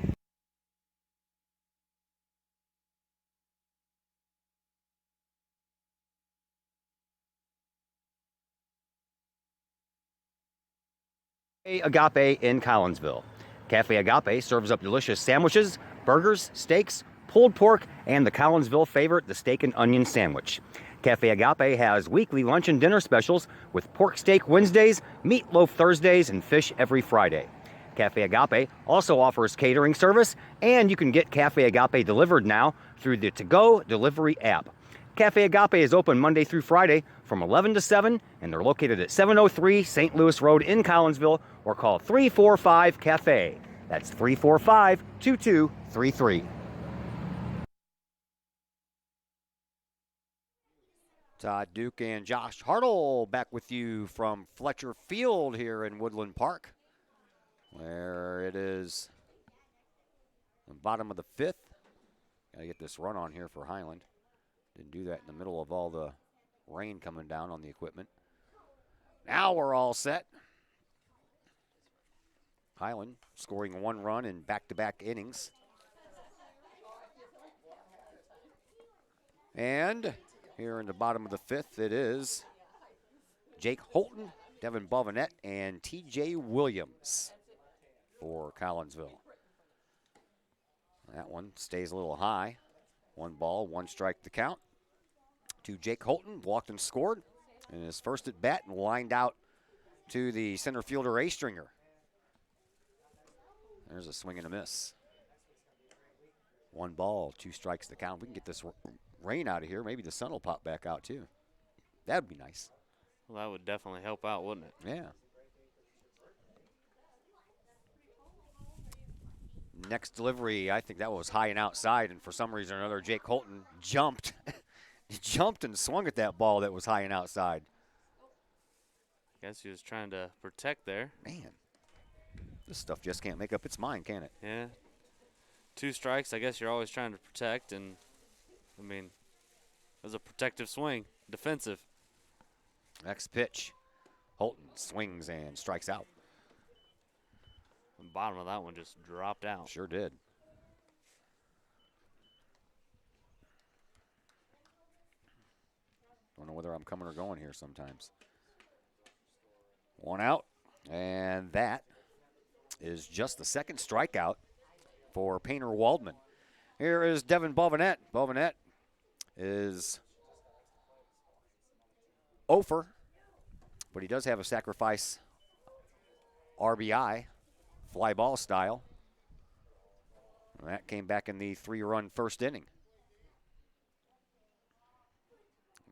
Agape in Collinsville. Cafe Agape serves up delicious sandwiches, burgers, steaks, pulled pork, and the Collinsville favorite, the steak and onion sandwich. Cafe Agape has weekly lunch and dinner specials with pork steak Wednesdays, meatloaf Thursdays, and fish every Friday. Cafe Agape also offers catering service, and you can get Cafe Agape delivered now through the To-Go delivery app. Cafe Agape is open Monday through Friday from 11 to 7, and they're located at 703 St. Louis Road in Collinsville, or call 345-CAFE. That's 345-2233. Todd Duke and Josh Hartle back with you from Fletcher Field here in Woodland Park, where it is the bottom of the 5th. Got to get this run on here for Highland. Didn't do that in the middle of all the rain coming down on the equipment. Now we're all set. Highland scoring 1 run in back-to-back innings. And here in the bottom of the 5th, it is Jake Holton, Devin Bovenet, and TJ Williams for Collinsville. That one stays a little high. 1 ball, 1 strike to count. To Jake Holton, walked and scored in his first at bat and lined out to the center fielder A-Stringer. There's a swing and a miss. 1 ball, 2 strikes to count. We can get this rain out of here. Maybe the sun will pop back out too. That'd be nice. Well, that would definitely help out, wouldn't it? Yeah. Next delivery, I think that was high and outside, and for some reason or another, Jake Holton jumped. He jumped and swung at that ball that was high and outside. Guess he was trying to protect there. Man, this stuff just can't make up its mind, can it? Yeah. 2 strikes, I guess you're always trying to protect, and, I mean, it was a protective swing, defensive. Next pitch, Holton swings and strikes out. The bottom of that one just dropped out. Sure did. Don't know whether I'm coming or going here sometimes. 1 out, and that is just the 2nd strikeout for Painter Waldman. Here is Devin Bovenet. Bovenet is 0-for, but he does have a sacrifice RBI, fly ball style. And that came back in the 3-run first inning.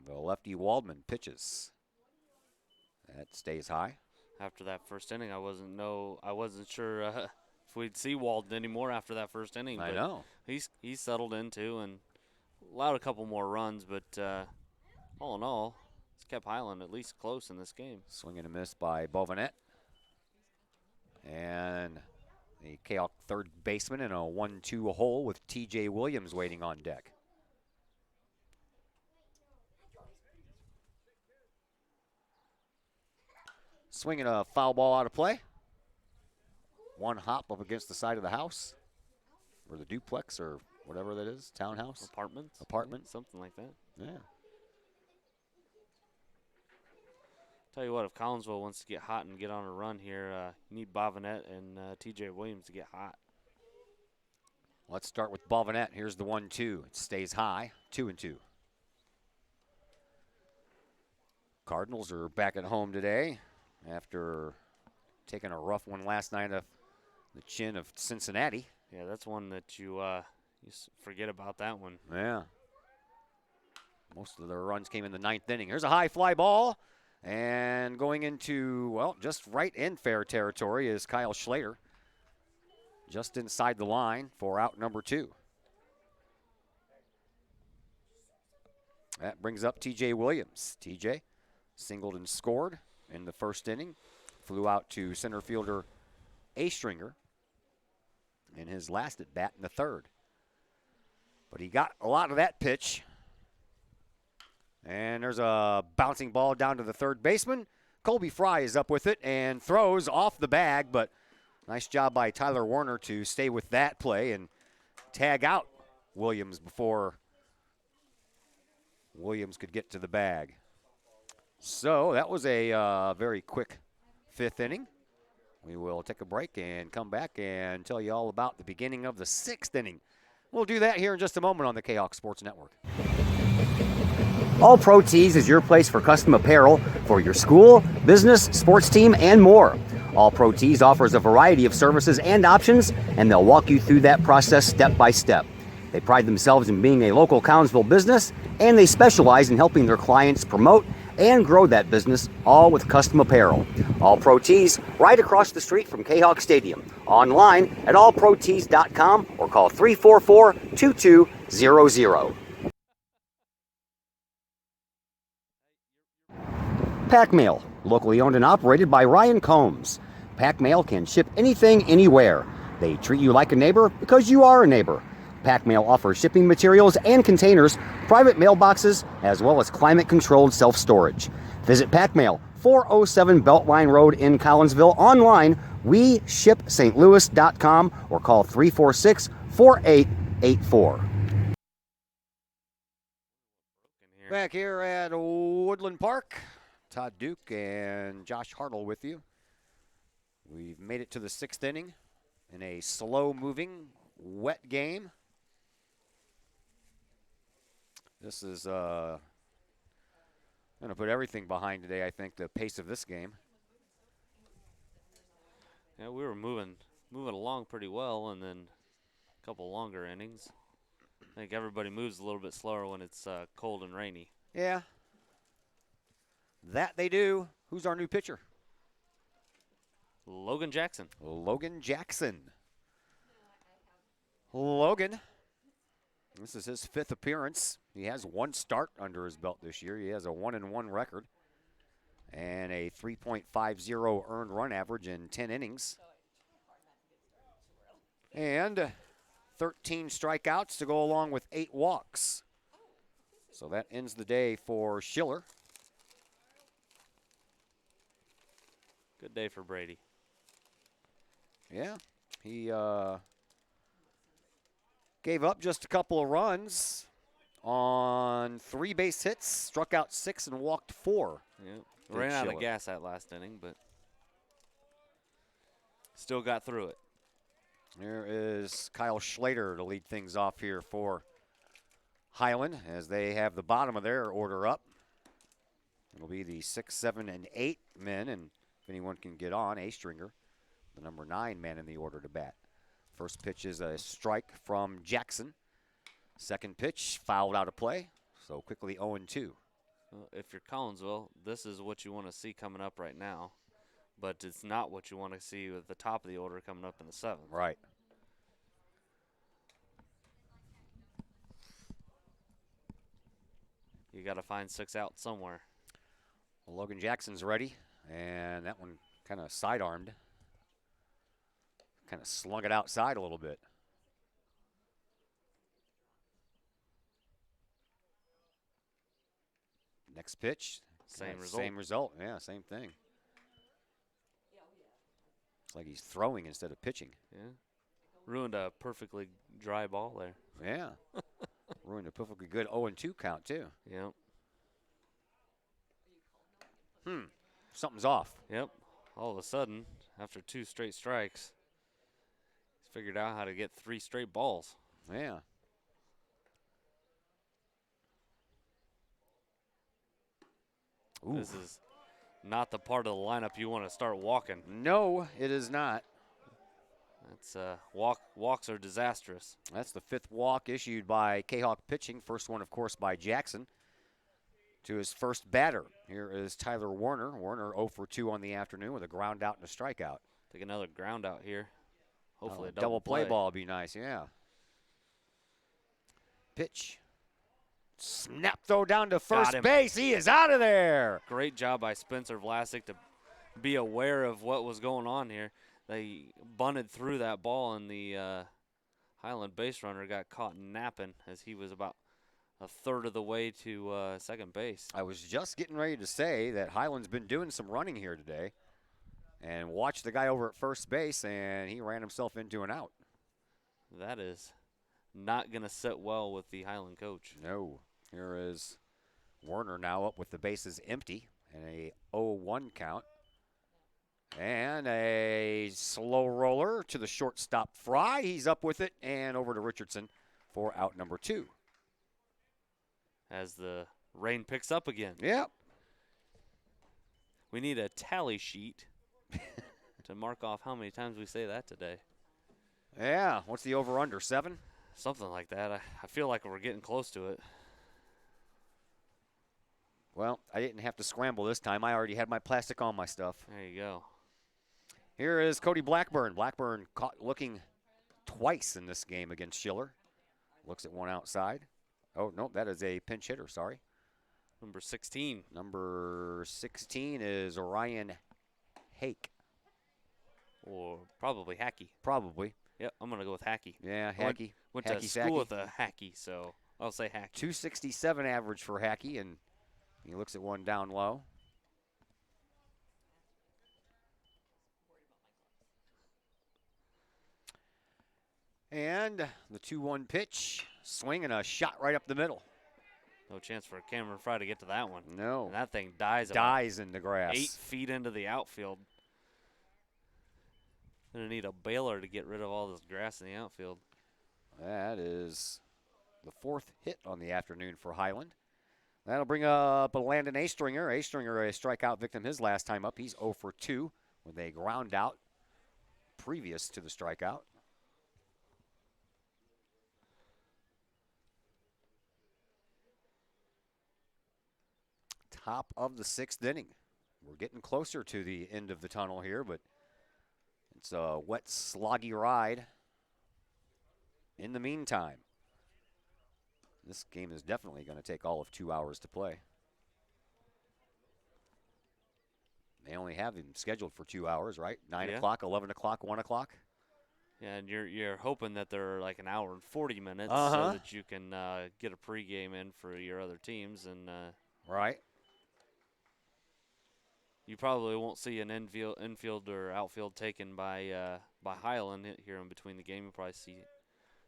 The lefty Waldman pitches. That stays high. After that first inning, I wasn't sure if we'd see Walden anymore after that first inning. I know. He's settled into and allowed a couple more runs, but all in all, it's kept Highland at least close in this game. Swing and a miss by Bovenet. And the Kahok third baseman in a 1-2 hole with TJ Williams waiting on deck. Swinging a foul ball out of play. one hop up against the side of the house, or the duplex, or whatever that is, townhouse. Apartments? Apartment. Something like that. Yeah. Tell you what, if Collinsville wants to get hot and get on a run here, you need Bovinette and TJ Williams to get hot. Let's start with Bovinette. Here's the 1-2. It stays high, 2-2. Cardinals are back at home today after taking a rough one last night off the chin of Cincinnati. Yeah, that's one that you forget about that one. Yeah. Most of their runs came in the 9th inning. Here's a high fly ball. And going into, well, just right in fair territory is Kyle Schlater. Just inside the line for out number 2. That brings up TJ Williams. TJ singled and scored in the 1st inning. Flew out to center fielder A-Stringer in his last at bat in the 3rd. But he got a lot of that pitch. And there's a bouncing ball down to the 3rd baseman. Colby Fry is up with it and throws off the bag, but nice job by Tyler Warner to stay with that play and tag out Williams before Williams could get to the bag. So that was a very quick 5th inning. We will take a break and come back and tell you all about the beginning of the 6th inning. We'll do that here in just a moment on the Kahok Sports Network. All Pro Tees is your place for custom apparel for your school, business, sports team, and more. All Pro Tees offers a variety of services and options, and they'll walk you through that process step by step. They pride themselves in being a local Collinsville business, and they specialize in helping their clients promote and grow that business, all with custom apparel. All Pro Tees, right across the street from Kahok Stadium. Online at allprotees.com or call 344-2200. Pack Mail, locally owned and operated by Ryan Combs. Pack Mail can ship anything, anywhere. They treat you like a neighbor because you are a neighbor. Pack Mail offers shipping materials and containers, private mailboxes, as well as climate-controlled self-storage. Visit Pack Mail, 407 Beltline Road in Collinsville. Online, weshipstlouis.com or call 346-4884. Back here at Woodland Park, Todd Duke and Josh Hartle with you. We've made it to the 6th inning in a slow-moving, wet game. This is going to put everything behind today, I think, the pace of this game. Yeah, we were moving along pretty well, and then a couple longer innings. I think everybody moves a little bit slower when it's cold and rainy. Yeah. That they do. Who's our new pitcher? Logan Jackson. Logan Jackson. Logan, this is his 5th appearance. He has 1 start under his belt this year. He has a 1-1 record and a 3.50 earned run average in 10 innings. And 13 strikeouts to go along with 8 walks. So that ends the day for Schiller. Good day for Brady. Yeah, he gave up just a couple of runs on 3 base hits, struck out 6 and walked 4. Yeah, ran out of gas that last inning, but still got through it. Here is Kyle Schlater to lead things off here for Highland as they have the bottom of their order up. It'll be the 6, 7, and 8 men, and if anyone can get on, A-Stringer, the number 9 man in the order to bat. First pitch is a strike from Jackson. Second pitch fouled out of play, so quickly 0-2. Well, if you're Collinsville, this is what you want to see coming up right now, but it's not what you want to see at the top of the order coming up in the 7th. Right. You got to find 6 out somewhere. Well, Logan Jackson's ready, and that one kind of side-armed. Kind of slung it outside a little bit. Next pitch. Same result. Same result. Yeah, same thing. Looks like he's throwing instead of pitching. Yeah. Ruined a perfectly dry ball there. Yeah. Ruined a perfectly good 0-2 count, too. Yep. Something's off. Yep. All of a sudden, after 2 straight strikes, he's figured out how to get 3 straight balls. Yeah. Ooh. This is not the part of the lineup you want to start walking. No, it is not. That's walks are disastrous. That's the 5th walk issued by Kahok pitching. First one, of course, by Jackson to his first batter. Here is Tyler Warner. Warner 0 for 2 on the afternoon with a ground out and a strikeout. Take another ground out here. Hopefully a double play ball would be nice, yeah. Pitch. Snap throw down to first base. He is out of there. Great job by Spencer Vlasic to be aware of what was going on here. They bunted through that ball, and the Highland base runner got caught napping as he was about a third of the way to second base. I was just getting ready to say that Highland's been doing some running here today, and watched the guy over at first base, and he ran himself into an out. That is not going to sit well with the Highland coach. No. Here is Warner now up with the bases empty and a 0-1 count. And a slow roller to the shortstop Fry. He's up with it and over to Richardson for out number 2. As the rain picks up again. Yep. We need a tally sheet to mark off how many times we say that today. Yeah. What's the over-under, 7? Something like that. I feel like we're getting close to it. Well, I didn't have to scramble this time. I already had my plastic on my stuff. There you go. Here is Cody Blackburn. Blackburn caught looking twice in this game against Schiller. Looks at one outside. Oh, no, that is a pinch hitter, sorry. Number 16. Number 16 is Orion Hake. Or probably Hackey. Probably. Yep, I'm going to go with Hackey. Yeah, Hackey. Went to school with a Hackey, so I'll say Hackey. 267 average for Hackey, and he looks at one down low. And the 2-1 pitch, swing and a shot right up the middle. No chance for Cameron Fry to get to that one. No. And that thing dies in the grass. 8 feet into the outfield. Gonna need a baler to get rid of all this grass in the outfield. That is the 4th hit on the afternoon for Highland. That'll bring up a Landon Astringer. Astringer, a strikeout victim his last time up. He's 0 for 2 with a ground out previous to the strikeout. Top of the 6th inning. We're getting closer to the end of the tunnel here, but it's a wet, sloggy ride. In the meantime, this game is definitely going to take all of 2 hours to play. They only have him scheduled for 2 hours, right? 9 o'clock, 11 o'clock, 1 o'clock. Yeah, and you're hoping that they're like an hour and 40 minutes Uh-huh. so that you can get a pregame in for your other teams. And right. You probably won't see an infield or outfield taken by Highland here in between the game. You'll probably see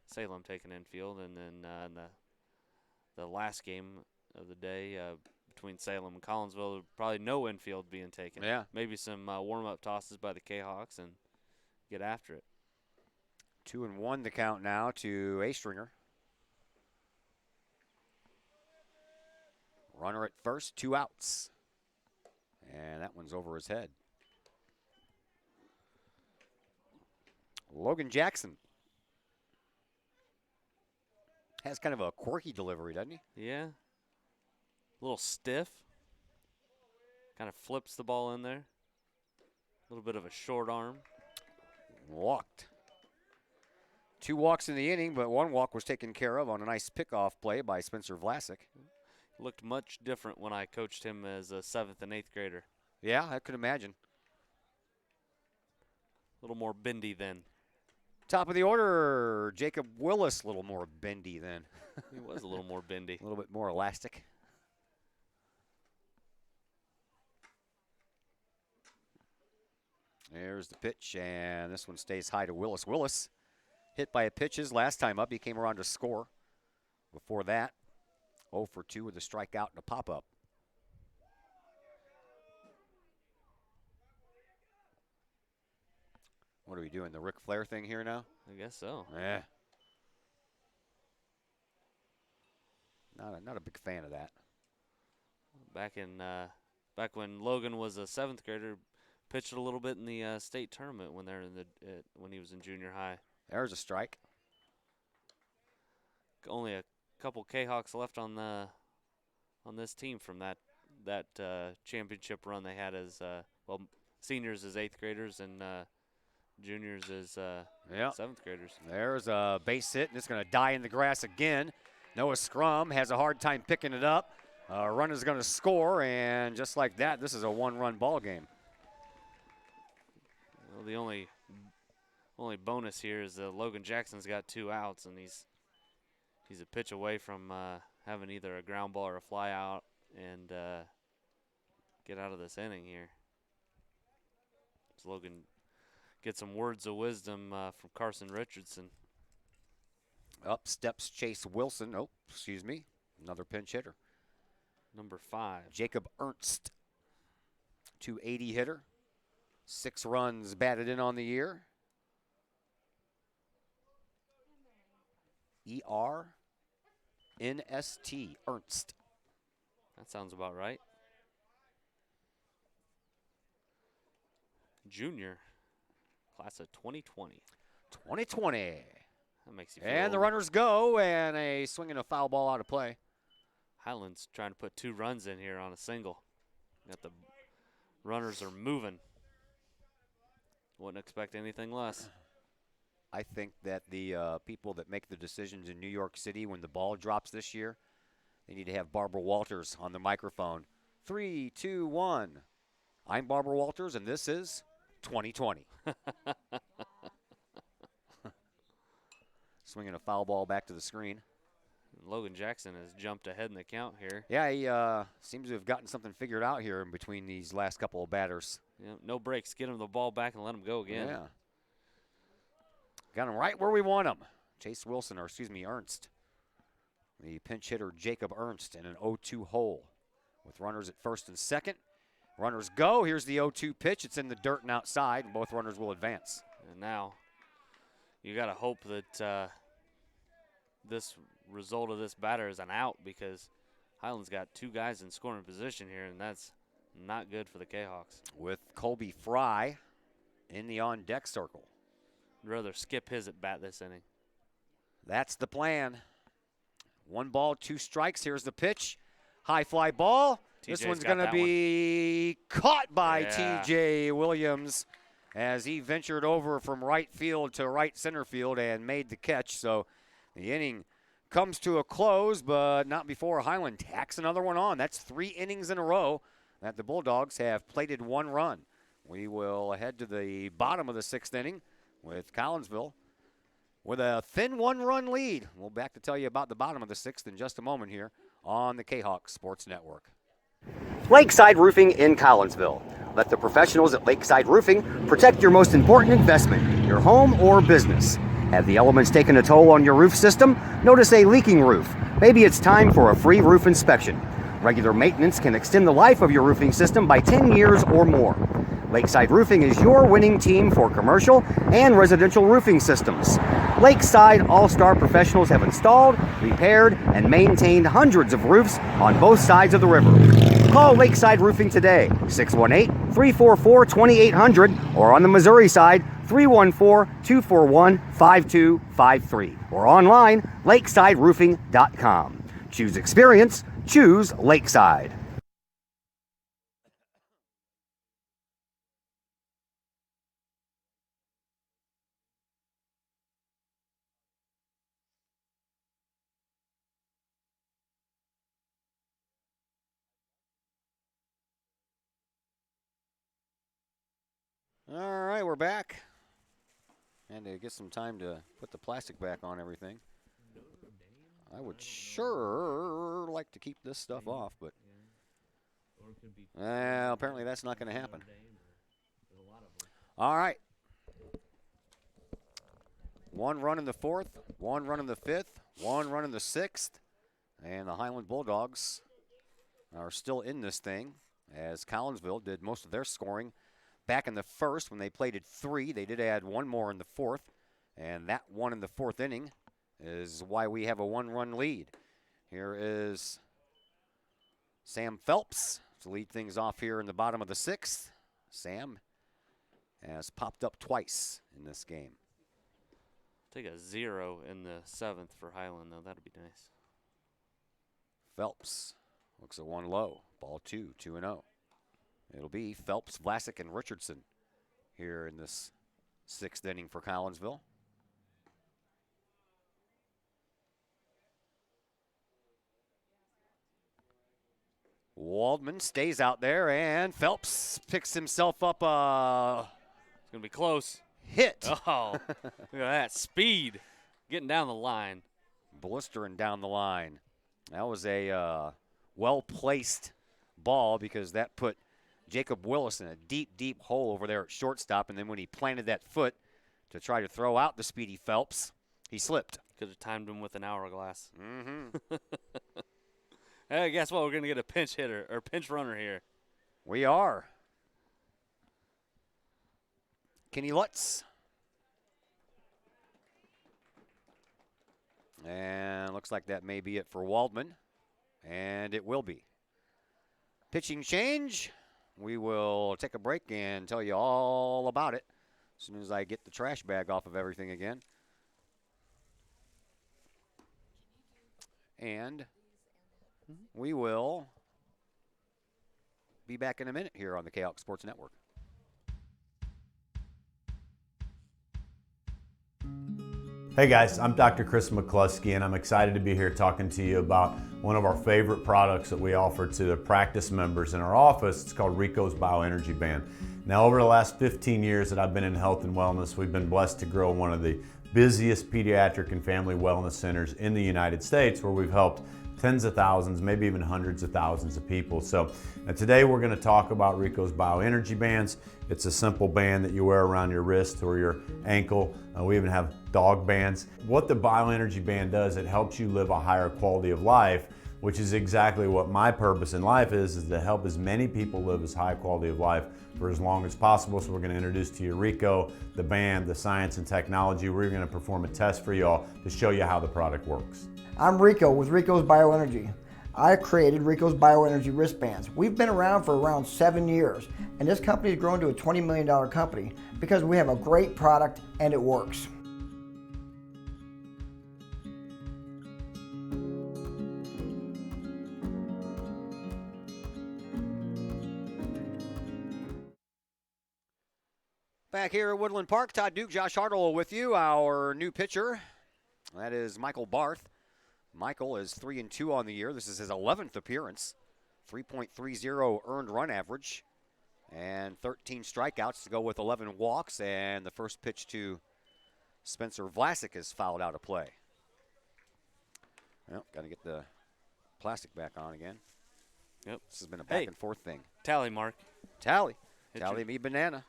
Salem taking infield, and then the last game of the day between Salem and Collinsville, probably no infield being taken. Yeah. Maybe some warm-up tosses by the Kahoks and get after it. 2-1 the count now to Astringer. Runner at first, 2 outs. And that one's over his head. Logan Jackson has kind of a quirky delivery, doesn't he? Yeah. A little stiff. Kind of flips the ball in there. A little bit of a short arm. Walked. 2 walks in the inning, but 1 walk was taken care of on a nice pickoff play by Spencer Vlasic. Looked much different when I coached him as a 7th and 8th grader. Yeah, I could imagine. A little more bendy then. Top of the order, Jacob Willis, a little more bendy then. He was a little more bendy. A little bit more elastic. There's the pitch, and this one stays high to Willis. Willis hit by a pitch his last time up. He came around to score. Before that, 0 for 2 with a strikeout and a pop-up. What are we doing, the Ric Flair thing here now? I guess so. Yeah. Not a big fan of that. Back when Logan was a 7th grader, pitched a little bit in the state tournament when when he was in junior high. There's a strike. Only a couple Kahawks left on this team from that championship run they had as seniors as 8th graders and juniors as 7th graders. There's a base hit, and it's going to die in the grass again. Noah Scrum has a hard time picking it up. Runner's going to score, and just like that, this is a 1-run ball game. Well, the only bonus here is Logan Jackson's got 2 outs, and he's a pitch away from having either a ground ball or a fly out and get out of this inning here. So Logan gets some words of wisdom from Carson Richardson. Up steps Chase Wilson. Oh, excuse me. Another pinch hitter. Number 5. Jacob Ernst, 280 hitter. 6 runs batted in on the year. E-R-N-S-T, Ernst. That sounds about right. Junior, class of 2020. 2020. That makes you feel And the old. runners go, and a swing and a foul ball out of play. Highland's trying to put 2 runs in here on a single. Got the runners are moving. Wouldn't expect anything less. I think that the people that make the decisions in New York City when the ball drops this year, they need to have Barbara Walters on the microphone. 3, 2, 1. I'm Barbara Walters, and this is 2020. Swinging a foul ball back to the screen. Logan Jackson has jumped ahead in the count here. Yeah, he seems to have gotten something figured out here in between these last couple of batters. Yeah, no breaks. Get him the ball back and let him go again. Yeah. Got him right where we want him. Ernst. The pinch hitter, Jacob Ernst, in an 0-2 hole with runners at first and second. Runners go. Here's the 0-2 pitch. It's in the dirt and outside, and both runners will advance. And now you got to hope that this result of this batter is an out, because Highland's got 2 guys in scoring position here, and that's not good for the Kahawks. With Colby Fry in the on-deck circle. I'd rather skip his at bat this inning. That's the plan. 1 ball, 2 strikes. Here's the pitch. High fly ball. This TJ's one's got going to that be caught by Yeah. TJ Williams as he ventured over from right field to right center field and made the catch. So the inning comes to a close, but not before Highland tacks another one on. That's 3 innings in a row that the Bulldogs have plated 1 run. We will head to the bottom of the 6th inning with Collinsville with a thin 1-run lead. We'll back to tell you about the bottom of the 6th in just a moment here on the Kahok Sports Network. Lakeside Roofing in Collinsville. Let the professionals at Lakeside Roofing protect your most important investment, your home or business. Have the elements taken a toll on your roof system? Notice a leaking roof? Maybe it's time for a free roof inspection. Regular maintenance can extend the life of your roofing system by 10 years or more. Lakeside Roofing is your winning team for commercial and residential roofing systems. Lakeside All-Star professionals have installed, repaired, and maintained hundreds of roofs on both sides of the river. Call Lakeside Roofing today, 618-344-2800, or on the Missouri side, 314-241-5253, or online, lakesideroofing.com. Choose experience, choose Lakeside. All right, we're back. And to get some time to put the plastic back on everything. I would sure like to keep this stuff off, but apparently that's not going to happen. All right. 1 run in the 4th, 1 run in the 5th, 1 run in the 6th, and the Highland Bulldogs are still in this thing, as Collinsville did most of their scoring back in the 1st when they played at 3. They did add 1 more in the 4th, and that one in the 4th inning is why we have a 1-run lead. Here is Sam Phelps to lead things off here in the bottom of the 6th. Sam has popped up twice in this game. Take a 0 in the 7th for Highland, though. That'd be nice. Phelps looks at 1 low. Ball 2, 2-0. It'll be Phelps, Vlasic, and Richardson here in this 6th inning for Collinsville. Waldman stays out there, and Phelps picks himself up a It's going to be close. hit. Oh, look at that speed getting down the line. Blistering down the line. That was a well-placed ball because that put Jacob Willis in a deep, deep hole over there at shortstop, and then when he planted that foot to try to throw out the speedy Phelps, he slipped. Could have timed him with an hourglass. Mm-hmm. Hey, guess what? We're going to get a pinch hitter or pinch runner here. We are. Kenny Lutz. And looks like that may be it for Waldman. And it will be. Pitching change. We will take a break and tell you all about it as soon as I get the trash bag off of everything again. And we will be back in a minute here on the Kahok Sports Network. Hey guys, I'm Dr. Chris McCluskey, and I'm excited to be here talking to you about one of our favorite products that we offer to the practice members in our office. It's called Rico's Bioenergy Band. Now, over the last 15 years that I've been in health and wellness, we've been blessed to grow one of the busiest pediatric and family wellness centers in the United States, where we've helped tens of thousands, maybe even hundreds of thousands of people. So today we're going to talk about Rico's Bioenergy Bands. It's a simple band that you wear around your wrist or your ankle. We even have dog bands. What the Bioenergy Band does, it helps you live a higher quality of life, which is exactly what my purpose in life is to help as many people live as high quality of life for as long as possible. So we're going to introduce to you Rico, the band, the science and technology. We're going to perform a test for y'all to show you how the product works. I'm Rico with Rico's Bioenergy. I created Rico's Bioenergy wristbands. We've been around for around 7 years, and this company has grown to a $20 million company because we have a great product and it works. Back here at Woodland Park, Todd Duke, Josh Hartle with you. Our new pitcher, that is Michael Barth. Michael is 3-2 on the year. This is his 11th appearance. 3.30 earned run average and 13 strikeouts to go with 11 walks. And the first pitch to Spencer Vlasic is fouled out of play. Well, got to get the plastic back on again. Yep. This has been a back and forth thing. Tally mark. Tally. Hit Tally me banana.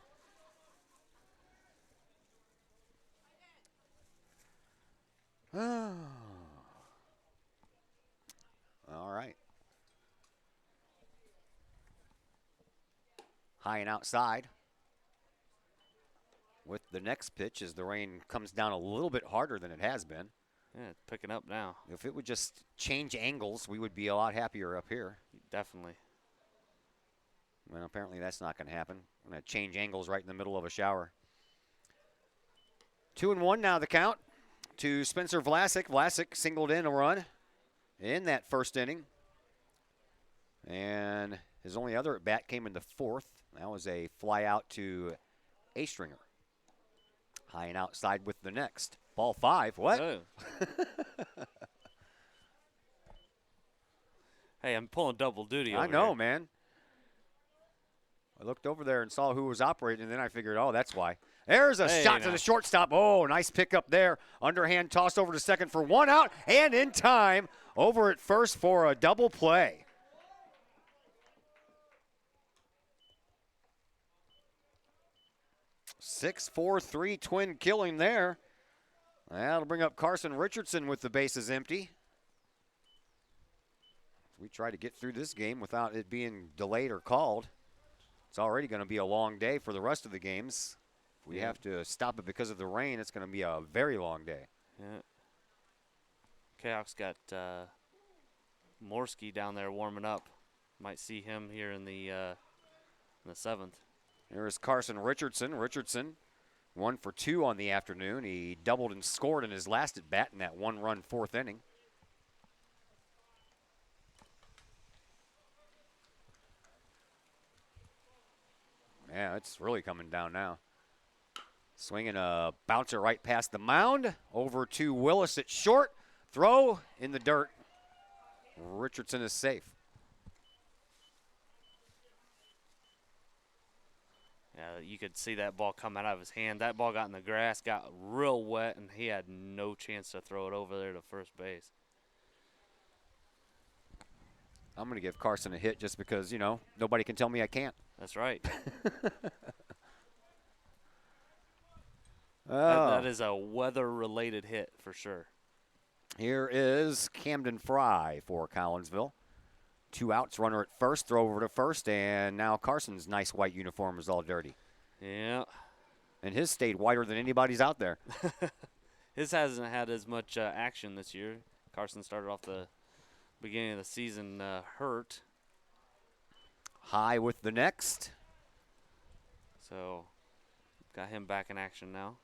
All right. High and outside. With the next pitch as the rain comes down a little bit harder than it has been. Yeah, it's picking up now. If it would just change angles, we would be a lot happier up here. Definitely. Well, apparently that's not going to happen. I'm going to change angles right in the middle of a shower. 2-1 now the count to Spencer Vlasic. Vlasic singled in a run in that first inning. And his only other at bat came in the 4th. That was a fly out to A Stringer. High and outside with the next. Ball 5. What? Oh. Hey, I'm pulling double duty over I know, here. man. I looked over there and saw who was operating, and then I figured, oh, that's why. There's a shot to the shortstop. Oh, nice pickup there. Underhand toss over to second for 1 out, and in time, over at first for a double play. 6-4-3 twin killing there. That'll bring up Carson Richardson with the bases empty. We try to get through this game without it being delayed or called. It's already going to be a long day for the rest of the games. If we have to stop it because of the rain, it's going to be a very long day. Yeah. Kahok's got Morski down there warming up. Might see him here in the 7th. Here's Carson Richardson. Richardson, 1 for 2 on the afternoon. He doubled and scored in his last at bat in that 1-run 4th inning. Yeah, it's really coming down now. Swinging a bouncer right past the mound. Over to Willis at short. Throw in the dirt. Richardson is safe. Yeah, you could see that ball come out of his hand. That ball got in the grass, got real wet, and he had no chance to throw it over there to first base. I'm going to give Carson a hit just because, you know, nobody can tell me I can't. That's right. That is a weather-related hit for sure. Here is Camden Fry for Collinsville. 2 outs, runner at first, throw over to first, and now Carson's nice white uniform is all dirty. Yeah. And his stayed whiter than anybody's out there. His hasn't had as much action this year. Carson started off the beginning of the season hurt. High with the next. So, got him back in action now.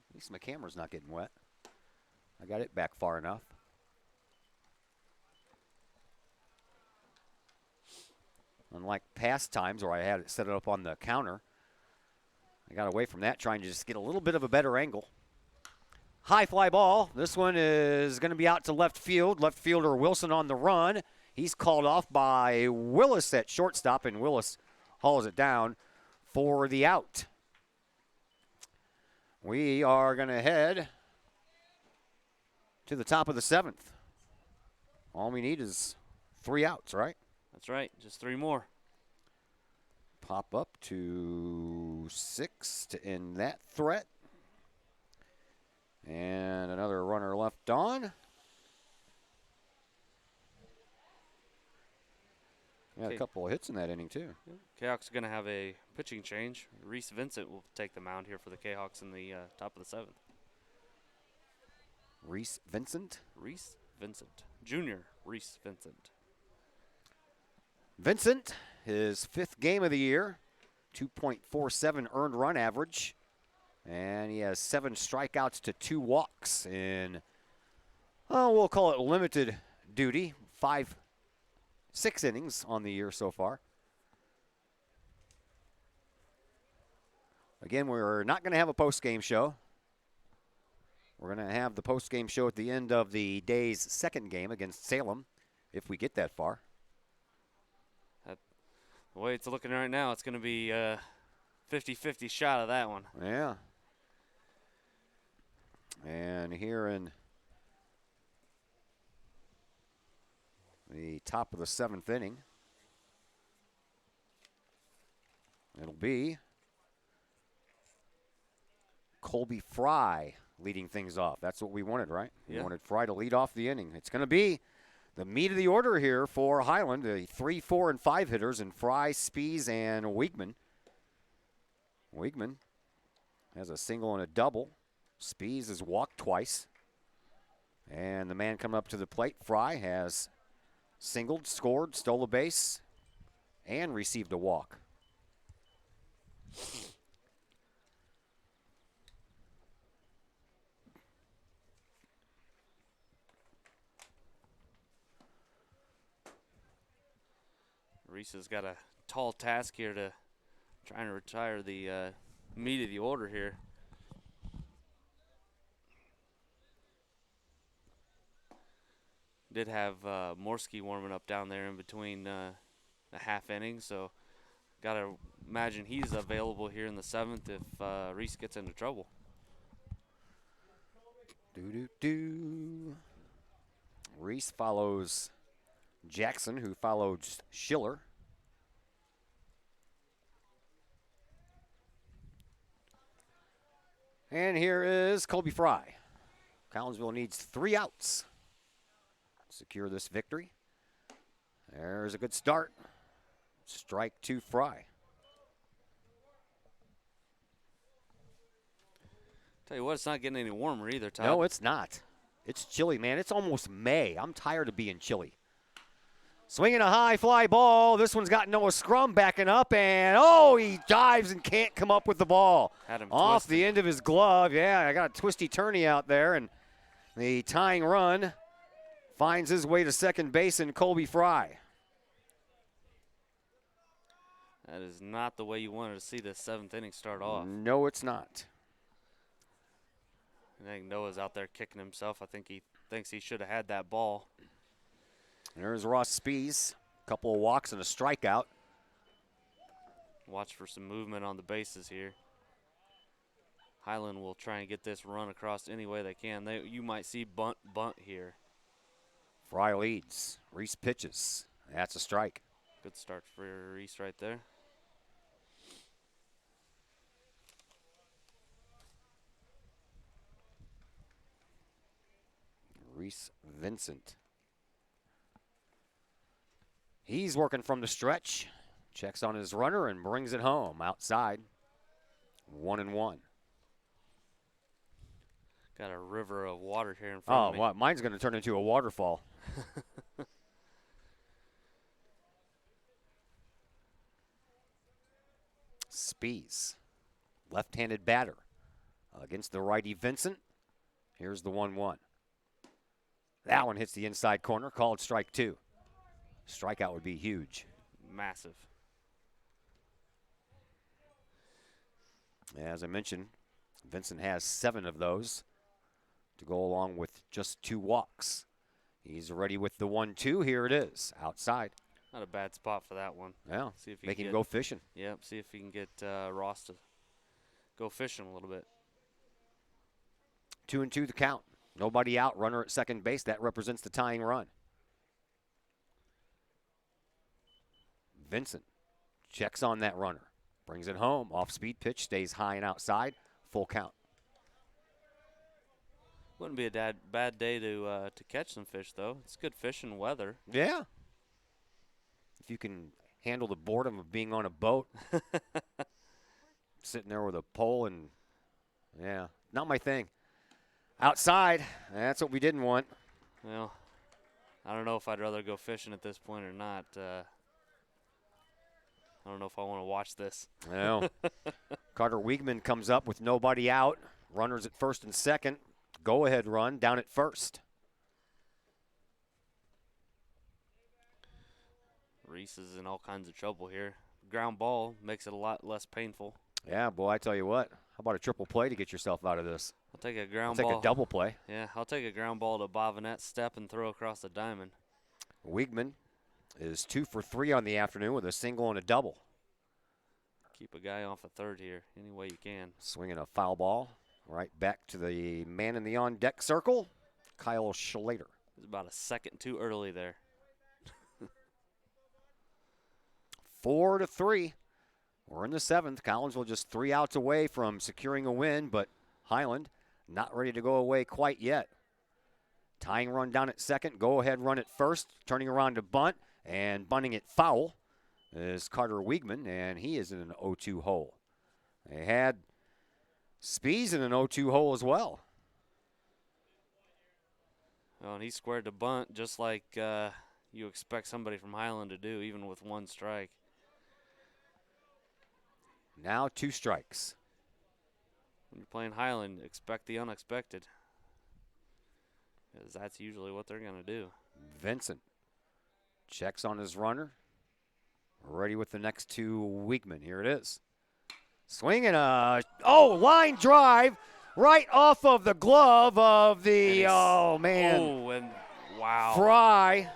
At least my camera's not getting wet. I got it back far enough. Unlike past times where I had it set it up on the counter, I got away from that trying to just get a little bit of a better angle. High fly ball. This one is going to be out to left field. Left fielder Wilson on the run. He's called off by Willis at shortstop, and Willis hauls it down for the out. We are going to head to the top of the 7th. All we need is 3 outs, right? That's right, just 3 more. Pop up to 6 to end that threat. And another runner left on. Got a couple of hits in that inning, too. Kahok's going to have a pitching change. Reese Vincent will take the mound here for the Kahokks in the top of the 7th. Reese Vincent? Reese Vincent. Junior Reese Vincent. Vincent, his 5th game of the year, 2.47 earned run average. And he has 7 strikeouts to 2 walks in, we'll call it limited duty. 6 innings on the year so far. Again, we're not going to have a post-game show. We're going to have the post-game show at the end of the day's 2nd game against Salem, if we get that far. The way it's looking right now, it's going to be a 50-50 shot of that one. Yeah. And here in the top of the 7th inning, it'll be Colby Fry leading things off. That's what we wanted, right? Yeah. We wanted Fry to lead off the inning. It's going to be the meat of the order here for Highland, the 3, 4, and 5 hitters, and Fry, Spies, and Wiegman. Wiegman has a single and a double. Spies has walked twice. And the man coming up to the plate, Fry, has singled, scored, stole a base, and received a walk. Reese has got a tall task here to trying to retire the meat of the order here. Did have Morski warming up down there in between the half inning, so got to imagine he's available here in the 7th if Reese gets into trouble. Reese follows Jackson, who follows Schiller. And here is Colby Fry. Collinsville needs 3 outs to secure this victory. There's a good start. Strike 2, Fry. Tell you what, it's not getting any warmer either, Todd. No, it's not. It's chilly, man. It's almost May. I'm tired of being chilly. Swinging a high fly ball. This one's got Noah Scrum backing up, and he dives and can't come up with the ball. Had him Off twisted. the end of his glove. Yeah, I got a twisty-turny out there, and the tying run finds his way to second base in Colby Fry. That is not the way you wanted to see the 7th inning start off. No, it's not. I think Noah's out there kicking himself. I think he thinks he should have had that ball. There's Ross Spees. A couple of walks and a strikeout. Watch for some movement on the bases here. Highland will try and get this run across any way they can. You might see bunt here. Fry leads. Reese pitches. That's a strike. Good start for Reese right there. Reese Vincent. He's working from the stretch. Checks on his runner and brings it home outside. 1-1. Got a river of water here in front of me. Well, mine's going to turn into a waterfall. Spees, left-handed batter against the righty Vincent. Here's the 1-1. That one hits the inside corner, called strike 2. Strikeout would be huge. Massive. As I mentioned, Vincent has 7 of those to go along with just 2 walks. He's ready with the 1-2. Here it is, outside. Not a bad spot for that one. Yeah, See if he make can him get- go fishing. Yep, see if he can get Ross to go fishing a little bit. 2-2 the count. Nobody out, runner at second base. That represents the tying run. Vincent checks on that runner. Brings it home. Off-speed pitch, stays high and outside. Full count. Wouldn't be a bad day to catch some fish, though. It's good fishing weather. Yeah. If you can handle the boredom of being on a boat, sitting there with a pole and, yeah, not my thing. Outside, that's what we didn't want. Well, I don't know if I'd rather go fishing at this point or not. I don't know if I want to watch this. Well, Carter Wiegman comes up with nobody out. Runners at first and second. Go-ahead run down at first. Reese is in all kinds of trouble here. Ground ball makes it a lot less painful. Yeah, boy, I tell you what. How about a triple play to get yourself out of this? I'll take a ground I'll ball. take a double play. Yeah, I'll take a ground ball to Bovinette, step and throw across the diamond. Wiegman is 2 for 3 on the afternoon with a single and a double. Keep a guy off a third here any way you can. Swinging a foul ball right back to the man in the on-deck circle, Kyle Schlater. It's about a second too early there. 4-3. We're in the 7th. Collinsville just 3 outs away from securing a win, but Highland not ready to go away quite yet. Tying run down at second, go-ahead run at first, turning around to bunt, and bunting it foul is Carter Wiegman, and he is in an 0-2 hole. They had Spees in an 0-2 hole as well. Oh, and he squared the bunt just like you expect somebody from Highland to do, even with 1 strike. Now 2 strikes. When you're playing Highland, expect the unexpected. Because that's usually what they're going to do. Vincent checks on his runner. Ready with the next 2, Wiegman. Here it is. Swinging a, line drive right off of the glove of the, man. Oh, and wow. Fry.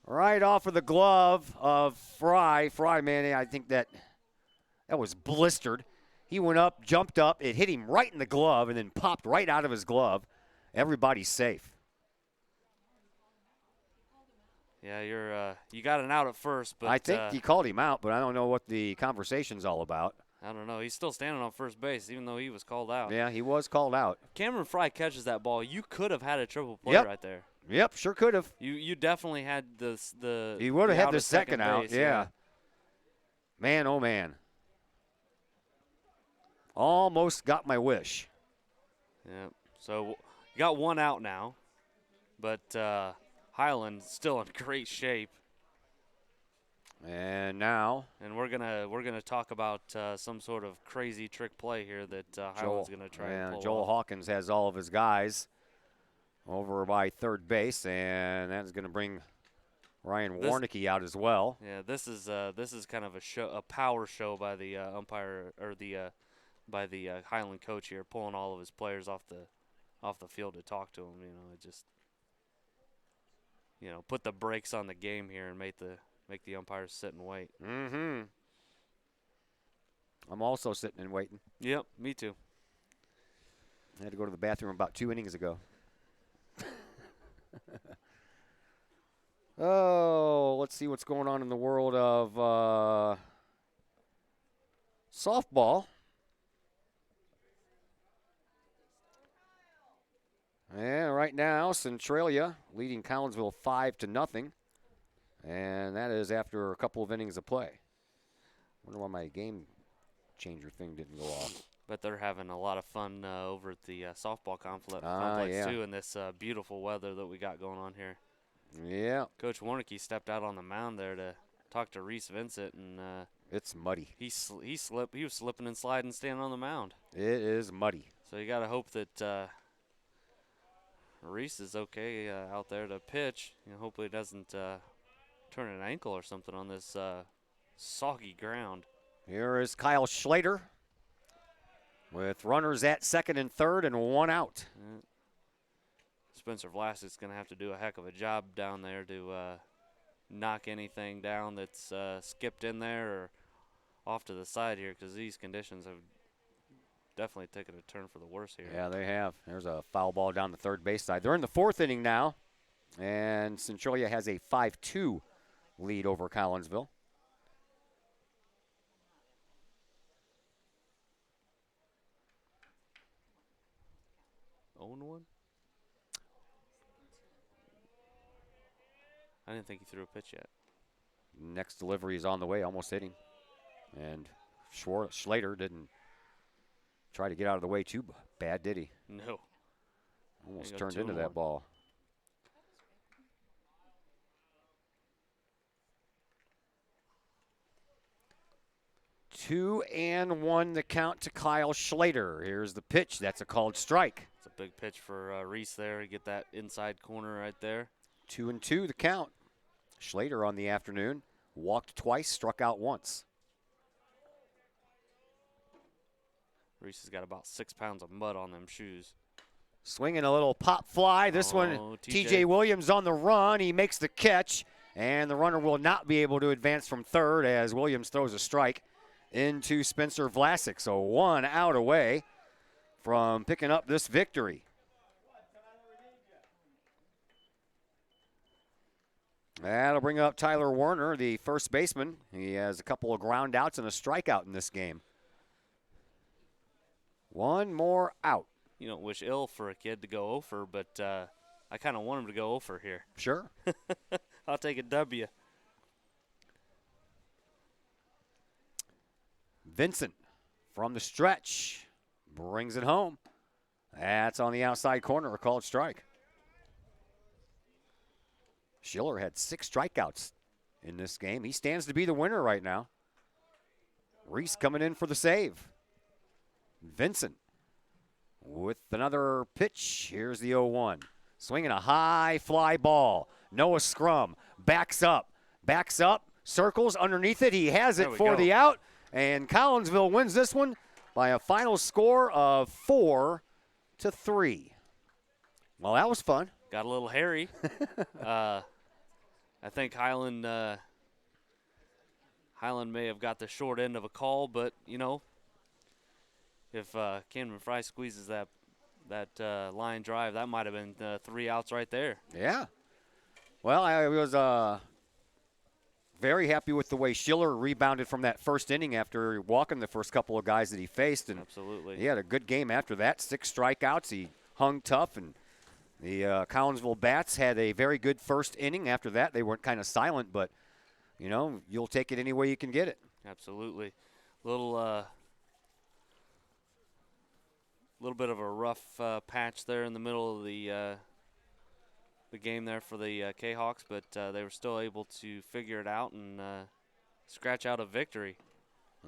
Right off of the glove of Fry. Fry, man, I think that was blistered. He went up, jumped up. It hit him right in the glove and then popped right out of his glove. Everybody's safe. Yeah, you got an out at first, but I think he called him out, but I don't know what the conversation's all about. I don't know. He's still standing on first base, even though he was called out. Yeah, he was called out. Cameron Fry catches that ball. You could have had a triple play Yep. right there. Yep, sure could have. You definitely had the. He would have the had out the of second out. base, Yeah. Man, oh man. Almost got my wish. Yeah. So you got one out now, but Highland still in great shape. And now, And we're gonna talk about some sort of crazy trick play here that Highland's gonna try and pull Joel off. Hawkins has all of his guys over by third base, and that's going to bring Ryan Warnicki out as well. Yeah, this is kind of a power show by the umpire or by the Highland coach here, pulling all of his players off the field to talk to him. You know, it just put the brakes on the game here and make the umpires sit and wait. Mm-hmm. I'm also sitting and waiting. Yep, me too. I had to go to the bathroom about 2 innings ago. Oh, let's see what's going on in the world of softball. And right now, Centralia leading Collinsville 5-0. And that is after a couple of innings of play. Wonder why my game changer thing didn't go off. But they're having a lot of fun over at the softball complex yeah. too, in this beautiful weather that we got going on here. Yeah. Coach Warnicki stepped out on the mound there to talk to Reese Vincent, and it's muddy. He was slipping and sliding standing on the mound. It is muddy. So you got to hope that Reese is okay out there to pitch. Hopefully it doesn't turn an ankle or something on this soggy ground. Here is Kyle Schlater with runners at second and third and one out. Spencer Vlasic's going to have to do a heck of a job down there to knock anything down that's skipped in there or off to the side here, because these conditions have definitely taken a turn for the worse here. Yeah, they have. There's a foul ball down the third base side. They're in the fourth inning now, and Centralia has a 5-2 lead over Collinsville. Own one? I didn't think he threw a pitch yet. Next delivery is on the way, almost hitting. And Schlater didn't try to get out of the way too bad, did he? No. Almost turned into that ball. Two and one the count to Kyle Schlater. Here's the pitch. That's a called strike. It's a big pitch for Reese there to get that inside corner right there. 2-2 the count. Schlater on the afternoon walked twice, struck out once. Reese has got about 6 pounds of mud on them shoes. Swinging a little pop fly. This one, TJ Williams on the run. He makes the catch, and the runner will not be able to advance from third as Williams throws a strike into Spencer Vlasic. So 1 out away from picking up this victory. That'll bring up Tyler Werner, the first baseman. He has a couple of ground outs and a strikeout in this game. One more out. You don't wish ill for a kid to go over, but I kind of want him to go over here. Sure. I'll take a W. Vincent from the stretch brings it home. That's on the outside corner, a called strike. Schiller had 6 strikeouts in this game. He stands to be the winner right now. Reese coming in for the save. Vincent with another pitch. Here's the 0-1. Swinging a high fly ball. Noah Scrum backs up, circles underneath it. He has it for the out. And Collinsville wins this one by a final score of 4-3. Well, that was fun. Got a little hairy. I think Highland may have got the short end of a call, but, if Cameron Fry squeezes that line drive, that might have been 3 outs right there. Yeah. Well, it was very happy with the way Schiller rebounded from that first inning after walking the first couple of guys that he faced. And Absolutely. he had a good game after that. 6 strikeouts. He hung tough, and the Collinsville Bats had a very good first inning. After that, they weren't kind of silent, but, you know, you'll take it any way you can get it. Absolutely. Little bit of a rough patch there in the middle of the game there for the Kahawks, but they were still able to figure it out and scratch out a victory.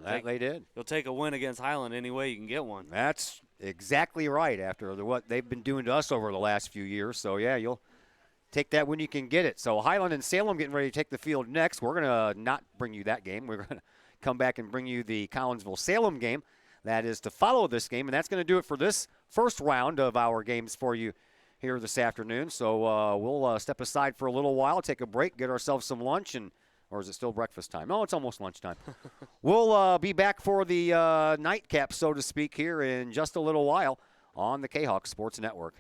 That they did. You'll take a win against Highland any way you can get one. That's exactly right after what they've been doing to us over the last few years. So, yeah, you'll take that when you can get it. So Highland and Salem getting ready to take the field next. We're going to not bring you that game. We're going to come back and bring you the Collinsville-Salem game. That is to follow this game, and that's going to do it for this first round of our games for you here this afternoon. So we'll step aside for a little while, take a break, get ourselves some lunch, or is it still breakfast time? No, it's almost lunchtime. We'll be back for the nightcap, so to speak, here in just a little while on the Kahok Sports Network.